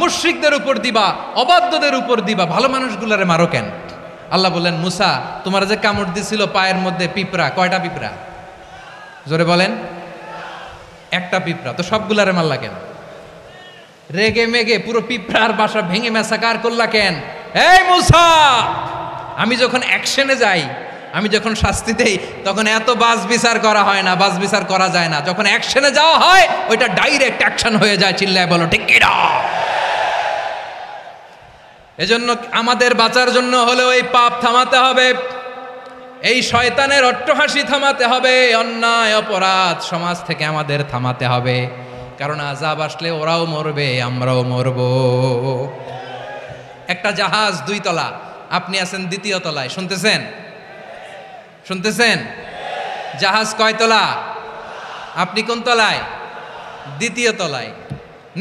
মুশরিকদের উপর দিবা, অবাধ্যদের উপর দিবা, ভালো মানুষগুলারে মারো কেন? আল্লাহ বললেন, মুসা তোমার যে কামড় দিছিল পায়ের মধ্যে পিঁপড়া, কয়টা পিঁপড়া? জোরে বলেন। একটা পিঁপড়া, তো সবগুলারে মারলা কেন? রেগে মেগে পুরো পিঁপড়ার বাসা ভেঙে ম্যাসাকার করলা কেন? এই মুসা, আমি যখন অ্যাকশনে যাই, আমি যখন শাস্তি দেই, তখন এত বাস বিচার করা হয় না, বাস বিচার করা যায় না। যখন অ্যাকশনে যাওয়া হয়, ওইটা ডাইরেক্ট অ্যাকশন হয়ে যায়। চিল্লায় বলো ঠিক কি না? এজন্য আমাদের বাঁচার জন্য হলে ওই পাপ থামাতে হবে, এই শয়তানের অট্টহাসি থামাতে হবে, অন্যায় অপরাধ সমাজ থেকে আমাদের থামাতে হবে। কারণ আযাব আসলে ওরাও মরবে, আমরাও মরব। একটা জাহাজ 2 তলা, আপনি আছেন 2য় তলায়। শুনতেছেন? শুনতেছেন? জাহাজ কয় তলা? আপনি কোন তলায়? 2য় তলায়।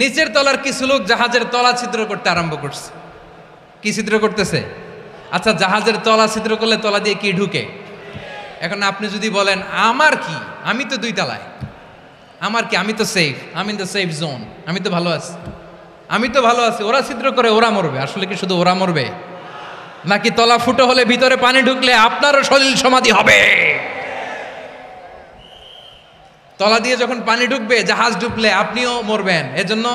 নিচের তলার কিছু লোক জাহাজের তলা ছিদ্র করতে আরম্ভ করছে। কি ছিদ্র করতেছে? আচ্ছা, জাহাজের তলা ছিদ্র করলে তলা দিয়ে কি ঢুকে? এখন আপনি যদি বলেন আমার কি, আমি তো 2 তলায়, আমার কি, আমি তো সেফ, আমি ইন দ্য সেফ জোন, আমি তো ভালো আছি, আমি তো ভালো আছি, ওরা ছিদ্র করে ওরা মরবে। আসলে কি শুধু ওরা মরবে, নাকি তলা ফুটো হলে ভিতরে পানি ঢুকলে আপনারও সলিল সমাধি হবে? তলা দিয়ে যখন পানি ঢুকবে, জাহাজ ডুবলে আপনিও মরবেন। এজন্য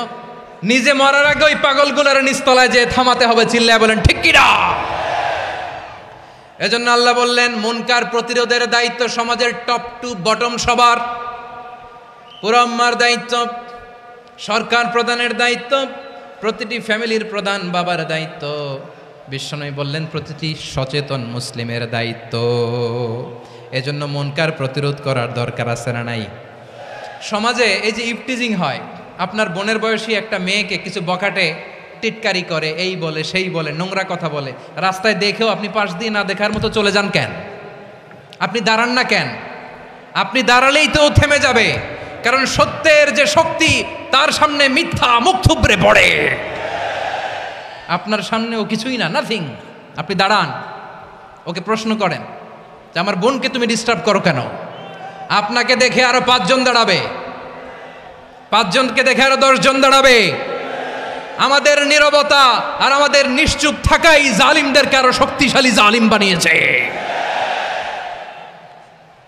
নিজে মরার আগে ওই পাগলগুলোর নিচতলায় যে থামাতে হবে। চিল্লায় বলেন ঠিক কি না? এজন্য আল্লাহ বললেন, মুনকার প্রতিরোধের দায়িত্ব সমাজের টপ টু বটম সবার। পুরো আম্মার দায়িত্ব, সরকার প্রধানের দায়িত্ব, প্রতিটি ফ্যামিলির প্রধান বাবার দায়িত্ব। বিশ্বনবী বললেন প্রতিটি সচেতন মুসলিমের দায়িত্ব। এজন্য মুনকার প্রতিরোধ করার দরকার আছে না নাই? সমাজে এই যে ইফটিজিং হয়, আপনার বোনের বয়সী একটা মেয়েকে কিছু বখাটে টিটকারি করে, এই বলে সেই বলে, নোংরা কথা বলে, রাস্তায় দেখেও আপনি পাশ দিয়ে না দেখার মতো চলে যান কেন? আপনি দাঁড়ান না কেন? আপনি দাঁড়ালেই তো থেমে যাবে। কারণ সত্যের যে শক্তি, তার সামনে মিথ্যা মুখ থুবড়ে পড়ে। আপনার সামনে ও কিছুই না, নাথিং। আপনি দাঁড়ান, ওকে প্রশ্ন করেন যে আমার বোনকে তুমি ডিস্টার্ব করো কেন? আপনাকে দেখে আরো 5 জন দাঁড়াবে, 5 জনকে দেখে আরো 10 জন দাঁড়াবে। আমাদের নীরবতা আর আমাদের নিশ্চুপ থাকাই জালিমদেরকে আরো শক্তিশালী জালিম বানিয়েছে।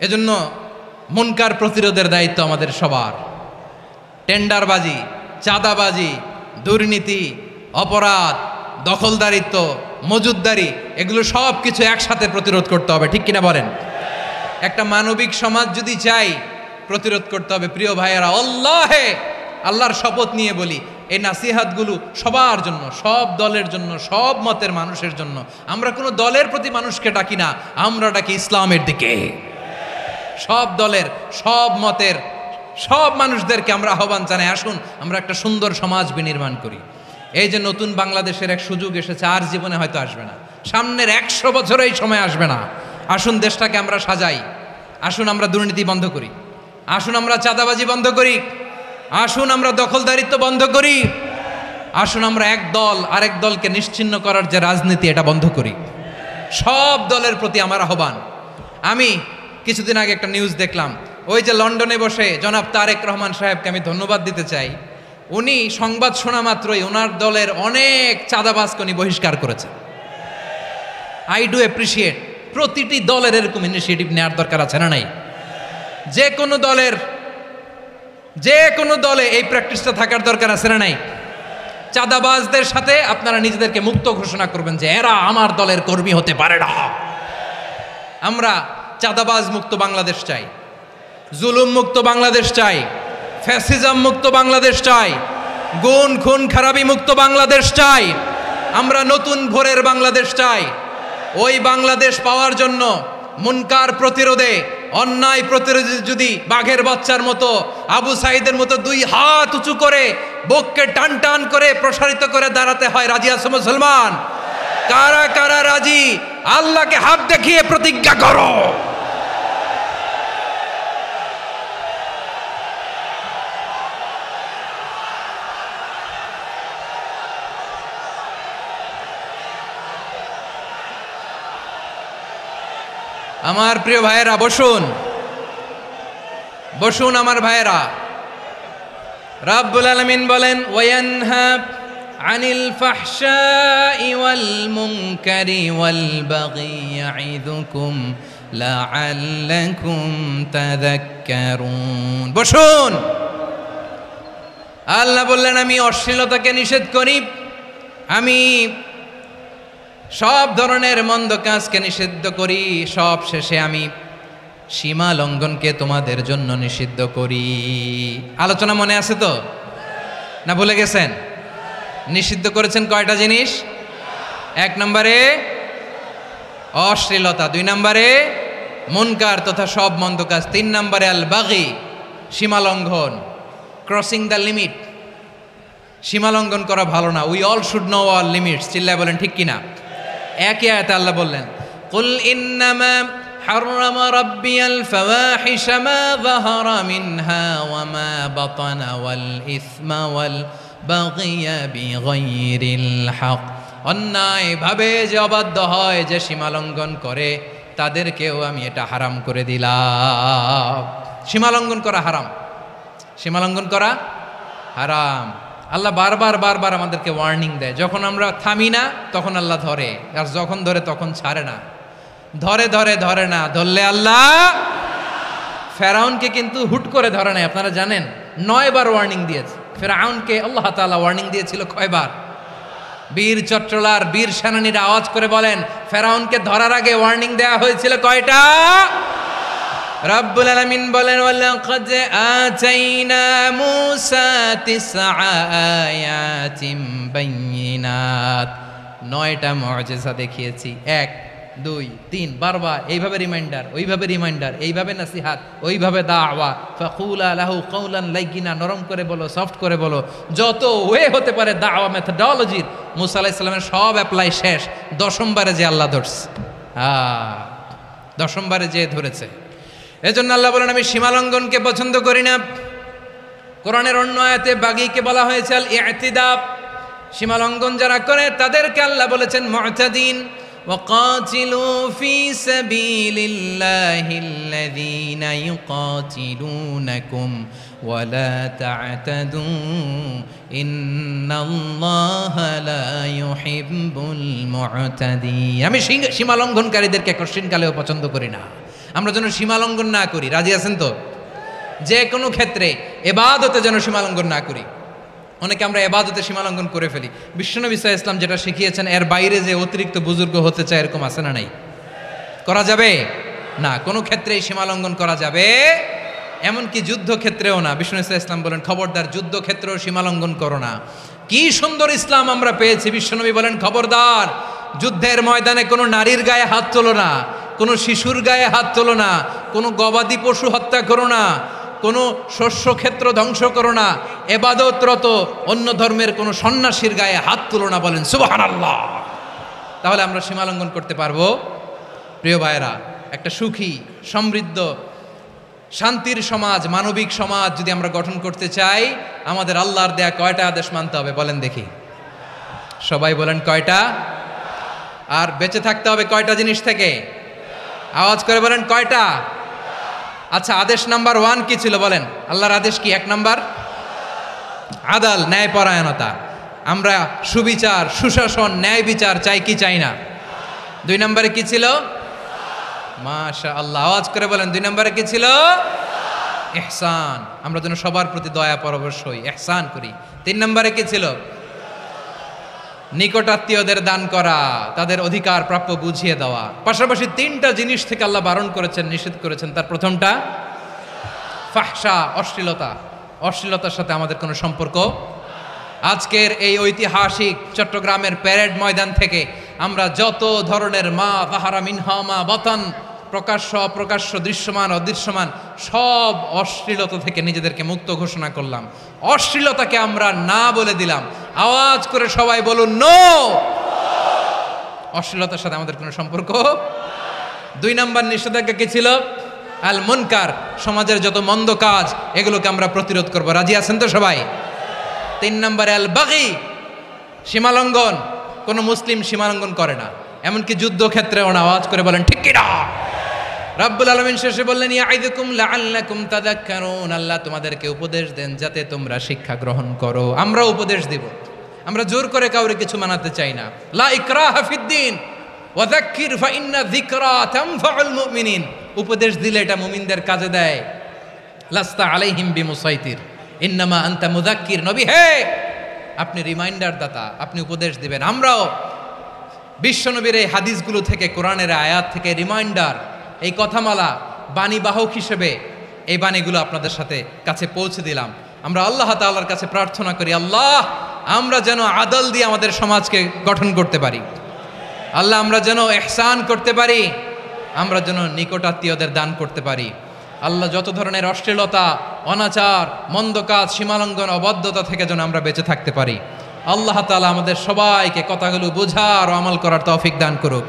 এজন্য মুনকার প্রতিরোধের দায়িত্ব আমাদের সবার। টেন্ডারবাজি, চাঁদাবাজি, দুর্নীতি, অপরাধ, দখলদারিত্ব, মজুদদারি, এগুলো সব কিছু একসাথে প্রতিরোধ করতে হবে। ঠিক কিনা বলেন? একটা মানবিক সমাজ যদি চাই, প্রতিরোধ করতে হবে। প্রিয় ভাইয়েরা, আল্লাহর শপথ নিয়ে বলি, এই নাসিহাতগুলো সবার জন্য, সব দলের জন্য, সব মতের মানুষের জন্য। আমরা কোনো দলের প্রতি মানুষকে ডাকি না, আমরা ডাকি ইসলামের দিকে। সব দলের, সব মতের, সব মানুষদেরকে আমরা আহ্বান জানাই, আসুন আমরা একটা সুন্দর সমাজ বিনির্মাণ করি। এই যে নতুন বাংলাদেশের এক সুযোগ এসেছে, আর জীবনে হয়তো আসবে না, সামনের 100 বছর এই সময় আসবে না। আসুন দেশটাকে আমরা সাজাই, আসুন আমরা দুর্নীতি বন্ধ করি, আসুন আমরা চাঁদাবাজি বন্ধ করি, আসুন আমরা দখলদারিত্ব বন্ধ করি, আসুন আমরা এক দল আরেক দলকে নিশ্চিহ্ন করার যে রাজনীতি, এটা বন্ধ করি। সব দলের প্রতি আমার আহ্বান। আমি কিছুদিন আগে একটা নিউজ দেখলাম, ওই যে লন্ডনে বসে জনাব তারেক রহমান সাহেবকে আমি ধন্যবাদ দিতে চাই। উনি সংবাদ শোনা মাত্রই ওনার দলের অনেক চাঁদাবাজকে উনি বহিষ্কার করেছে। I do appreciate. প্রতিটি দলের এরকম ইনিশিয়েটিভ নেওয়ার দরকার আছে না নাই? যে কোনো দলে এই প্র্যাকটিসটা থাকার দরকার আছে না নাই? চাঁদাবাজদের সাথে আপনারা নিজেদেরকে মুক্ত ঘোষণা করবেন যে এরা আমার দলের কর্মী হতে পারে না। আমরা চাঁদাবাজ মুক্ত বাংলাদেশ চাই, জুলুম মুক্ত বাংলাদেশ চাই, ফ্যাসিজম মুক্ত বাংলাদেশ চাই, গুণ খুন খারাপি মুক্ত বাংলাদেশ চাই। আমরা নতুন ভোরের বাংলাদেশ চাই। ওই বাংলাদেশ পাওয়ার জন্য মুনকার প্রতিরোধে, অন্যায় প্রতিরোধে যদি বাঘের বাচ্চার মতো, আবু সাইদের মতো 2 হাত উঁচু করে, বুককে টান টান করে প্রসারিত করে দাঁড়াতে হয়, রাজি আছো মুসলমান? কারা কারা রাজি? আল্লাহকে হাত দেখিয়ে প্রতিজ্ঞা করো। আমার প্রিয় ভাইয়েরা, বসুন বসুন আমার ভাইয়েরা। রাব্বুল আলামিন বলেন ওয়ায়ানহা আনিল ফাহশাই ওয়াল মুনকারি ওয়াল বাগি ইয়াইদুকুম লাআল্লাকুম তাযাক্কারুন। বসুন। আল্লাহ বললেন আমি অশ্লীলতাকে নিষেধ করি, আমি সব ধরনের মন্দ কাজকে নিষিদ্ধ করি, সব শেষে আমি সীমা লঙ্ঘনকে তোমাদের জন্য নিষিদ্ধ করি। আলোচনা মনে আছে তো, না ভুলে গেছেন? নিষিদ্ধ করেছেন কয়টা জিনিস? 1 নম্বরে অশ্লীলতা, 2 নম্বরে মুনকার তথা সব মন্দ কাজ, 3 নম্বরে আল বাগি সীমা লঙ্ঘন, ক্রসিং দ্য লিমিট। সীমা লঙ্ঘন করা ভালো না। We all should know all limits. চিল্লায় বলেন ঠিক কিনা? একই আয়াতে আল্লাহ বললেন কুল ইন্নামা حرم ربي الفواحش ما ظهر منها وما بطن والإثم والبغي بغير الحق। অন্যায় ভাবে যে অবাধ্য হয়, যে সীমা লঙ্ঘন করে, তাদেরকেও আমি এটা হারাম করে দিলাম। সীমা লঙ্ঘন করা হারাম, সীমা লঙ্ঘন করা হারাম। আল্লাহ বারবার বারবার আমাদেরকে ওয়ার্নিং দেয়। যখন আমরা থামি না তখন আল্লাহ ধরে, আর যখন ধরে তখন ছাড়ে না। ধরে ধরে ধরে না, ধরলে আল্লাহ। ফেরাউনকে কিন্তু হুট করে ধরে নাই, আপনারা জানেন 9 বার ওয়ার্নিং দিয়েছে। ফেরাউনকে আল্লাহ তাআলা ওয়ার্নিং দিয়েছিল কয়বার? বীর চট্টলার বীর সেনানীরা আওয়াজ করে বলেন ফেরাউনকে ধরার আগে ওয়ার্নিং দেওয়া হয়েছিল কয়টা? রব্বুল আলামিন বলেন ওয়ালাকাদ আতাইনা মূসা 9 আয়াতিন বাইয়িনাত, 9টা মুআজিজা দেখিয়েছি। 1 2 3 বারবার এইভাবে রিমাইন্ডার, ওইভাবে রিমাইন্ডার, এইভাবে নাসিহাত, ওইভাবে দাওয়া। ফাকুলা লাহু কাওলান লাইয়িনা, নরম করে বলো, সফট করে বলো, যত ওয়ে হতে পারে দাওয়া মেথোডোলজির মুসা আলাইহিস সালামের সব অ্যাপ্লাই শেষ। 10ম বারে যে আল্লাহ ধরছে, 10ম বারে যে ধরেছে। এজন্য আল্লাহ বলেন আমি সীমালঙ্ঘনকে পছন্দ করি না। কোরআনের অন্য আয়াতে বাগীকে বলা হয়েছে আল ইতিদা, সীমালঙ্ঘন যারা করে তাদেরকে আল্লাহ বলেছেন মুতাদিন। وقاتلوا في سبيل الله الذين يقاتلونكم ولا تعتدوا إن الله لا يحب المعتدين। আমি সীমা লঙ্ঘনকারীদেরকে কোশ্চিন কালেও পছন্দ করি না। আমরা যেন সীমা লঙ্ঘন না করি, রাজি আছেন তো? যে কোনো ক্ষেত্রে ইবাদতে যেন সীমা লঙ্ঘন না করি। অনেকে আমরা ইবাদতে সীমা লঙ্ঘন করে ফেলি। বিশ্বনবী সাল্লাল্লাহু আলাইহি ওয়াসাল্লাম যেটা শিখিয়েছেন এর বাইরে যে অতিরিক্ত বুজুর্গ হতে চায়, এরকম আছে না নাই? করা যাবে না, কোনো ক্ষেত্রেই সীমা লঙ্ঘন করা যাবে, এমনকি যুদ্ধক্ষেত্রেও না। বিশ্বনবী সাল্লাল্লাহু আলাইহি ওয়াসাল্লাম বলেন খবরদার যুদ্ধক্ষেত্রেও সীমা লঙ্ঘন করো না। কি সুন্দর ইসলাম আমরা পেয়েছি। বিশ্বনবী বলেন খবরদার যুদ্ধের ময়দানে কোনো নারীর গায়ে হাত তোলো না, কোনো শিশুর গায়ে হাত তোলো না, কোনো গবাদি পশু হত্যা করো না, কোনো শস্য ক্ষেত্র ধ্বংস করো না, ইবাদতরত অন্য ধর্মের কোনো সন্ন্যাসীর গায়ে হাত তুলো না। বলেন সুবহানাল্লাহ। তাহলে আমরা সীমা লঙ্ঘন করতে পারবো? প্রিয় ভাইয়েরা, একটা সুখী সমৃদ্ধ শান্তির সমাজ, মানবিক সমাজ যদি আমরা গঠন করতে চাই, আমাদের আল্লাহর দেয়া কয়টা আদেশ মানতে হবে বলেন দেখি? সবাই বলেন কয়টা? আর বেঁচে থাকতে হবে কয়টা জিনিস থেকে? আওয়াজ করে বলেন কয়টা? আচ্ছা, আদেশ নাম্বার 1 কি ছিল বলেন? আল্লাহর আদেশ কি? 1 নাম্বার আদাল, ন্যায়পরায়ণতা। আমরা সুবিচার, সুশাসন, ন্যায় বিচার চাই কি চাই না? 2 নম্বরে কি ছিল? মাশাআল্লাহ, আওয়াজ করে বলেন 2 নম্বরে কি ছিল? ইহসান। আমরা যেন সবার প্রতি দয়া পরবশ হই, ইহসান করি। 3 নম্বরে কি ছিল? নিকটাত্মীয়দের দান করা, তাদের অধিকার প্রাপ্য বুঝিয়ে দেওয়া। পাশাপাশি 3টা জিনিস থেকে আল্লাহ বারণ করেছেন, নিষেধ করেছেন। তার প্রথমটা ফাহশা, অশ্লীলতা। অশ্লীলতার সাথে আমাদের কোনো সম্পর্ক। আজকের এই ঐতিহাসিক চট্টগ্রামের প্যারেড ময়দান থেকে আমরা যত ধরনের মা যাহারা মিনহা মা বাতান, প্রকাশ্য অপ্রকাশ্য, দৃশ্যমান অদৃশ্যমান, সব অশ্লীলতা থেকে নিজেদেরকে মুক্ত ঘোষণা করলাম। অশ্লীলতাকে আমরা না বলে দিলাম। আওয়াজ করে সবাই বলুন নো। অশ্লীলতার সাথে আমাদের কোনো সম্পর্ক। 2 নম্বর নিষেধাজ্ঞা কি ছিল? আল মুনকার, সমাজের যত মন্দ কাজ এগুলোকে আমরা প্রতিরোধ করব। রাজি আছেন তো সবাই? 3 নম্বরে আল বাগি, সীমালঙ্ঘন। কোন মুসলিম সীমালঙ্ঘন করে না, এমনকি যুদ্ধক্ষেত্রেও না। আওয়াজ করে বলেন ঠিক কি না? রাব্বুল আলামিন শেষে বললেন ইয়াইদুকুম লাআল্লাকুম তাযাক্কারুন, আল্লাহ তোমাদেরকে উপদেশ দেন যাতে তোমরা শিক্ষা গ্রহণ করো। আমরা উপদেশ দিব, আমরা জোর করে কাউরে কিছু মানাতে চাই না। লা ইকরাহা ফিদ্দিন ওয়া যাক্কির ফাইন্না যিকরা তানফাউল মুমিনিন, উপদেশ দিলে এটা মুমিনদের কাজে দেয়। লাস্তা আলাইহিম বিমুসাইতির ইন্নামা আনতা মুযাক্কির, নবী হে আপনি রিমাইন্ডার দাতা, আপনি উপদেশ দিবেন। আমরাও বিশ্বনবীর এই হাদিসগুলো থেকে, কোরআনের আয়াত থেকে রিমাইন্ডার, এই কথামালা বাণীবাহক হিসেবে এই বাণীগুলো আপনাদের সাথে কাছে পৌঁছে দিলাম। আমরা আল্লাহ তাআলার কাছে প্রার্থনা করি, আল্লাহ আমরা যেন আদল দিয়ে আমাদের সমাজকে গঠন করতে পারি, আল্লাহ আমরা যেন ইহসান করতে পারি, আমরা যেন নিকটাত্মীয়দের দান করতে পারি। আল্লাহ যত ধরনের অশ্লীলতা, অনাচার, মন্দ কাজ, সীমালঙ্ঘন, অবাধ্যতা থেকে যেন আমরা বেঁচে থাকতে পারি। আল্লাহ তাআলা আমাদের সবাইকে কথাগুলো বোঝার ও আমল করার তৌফিক দান করুক।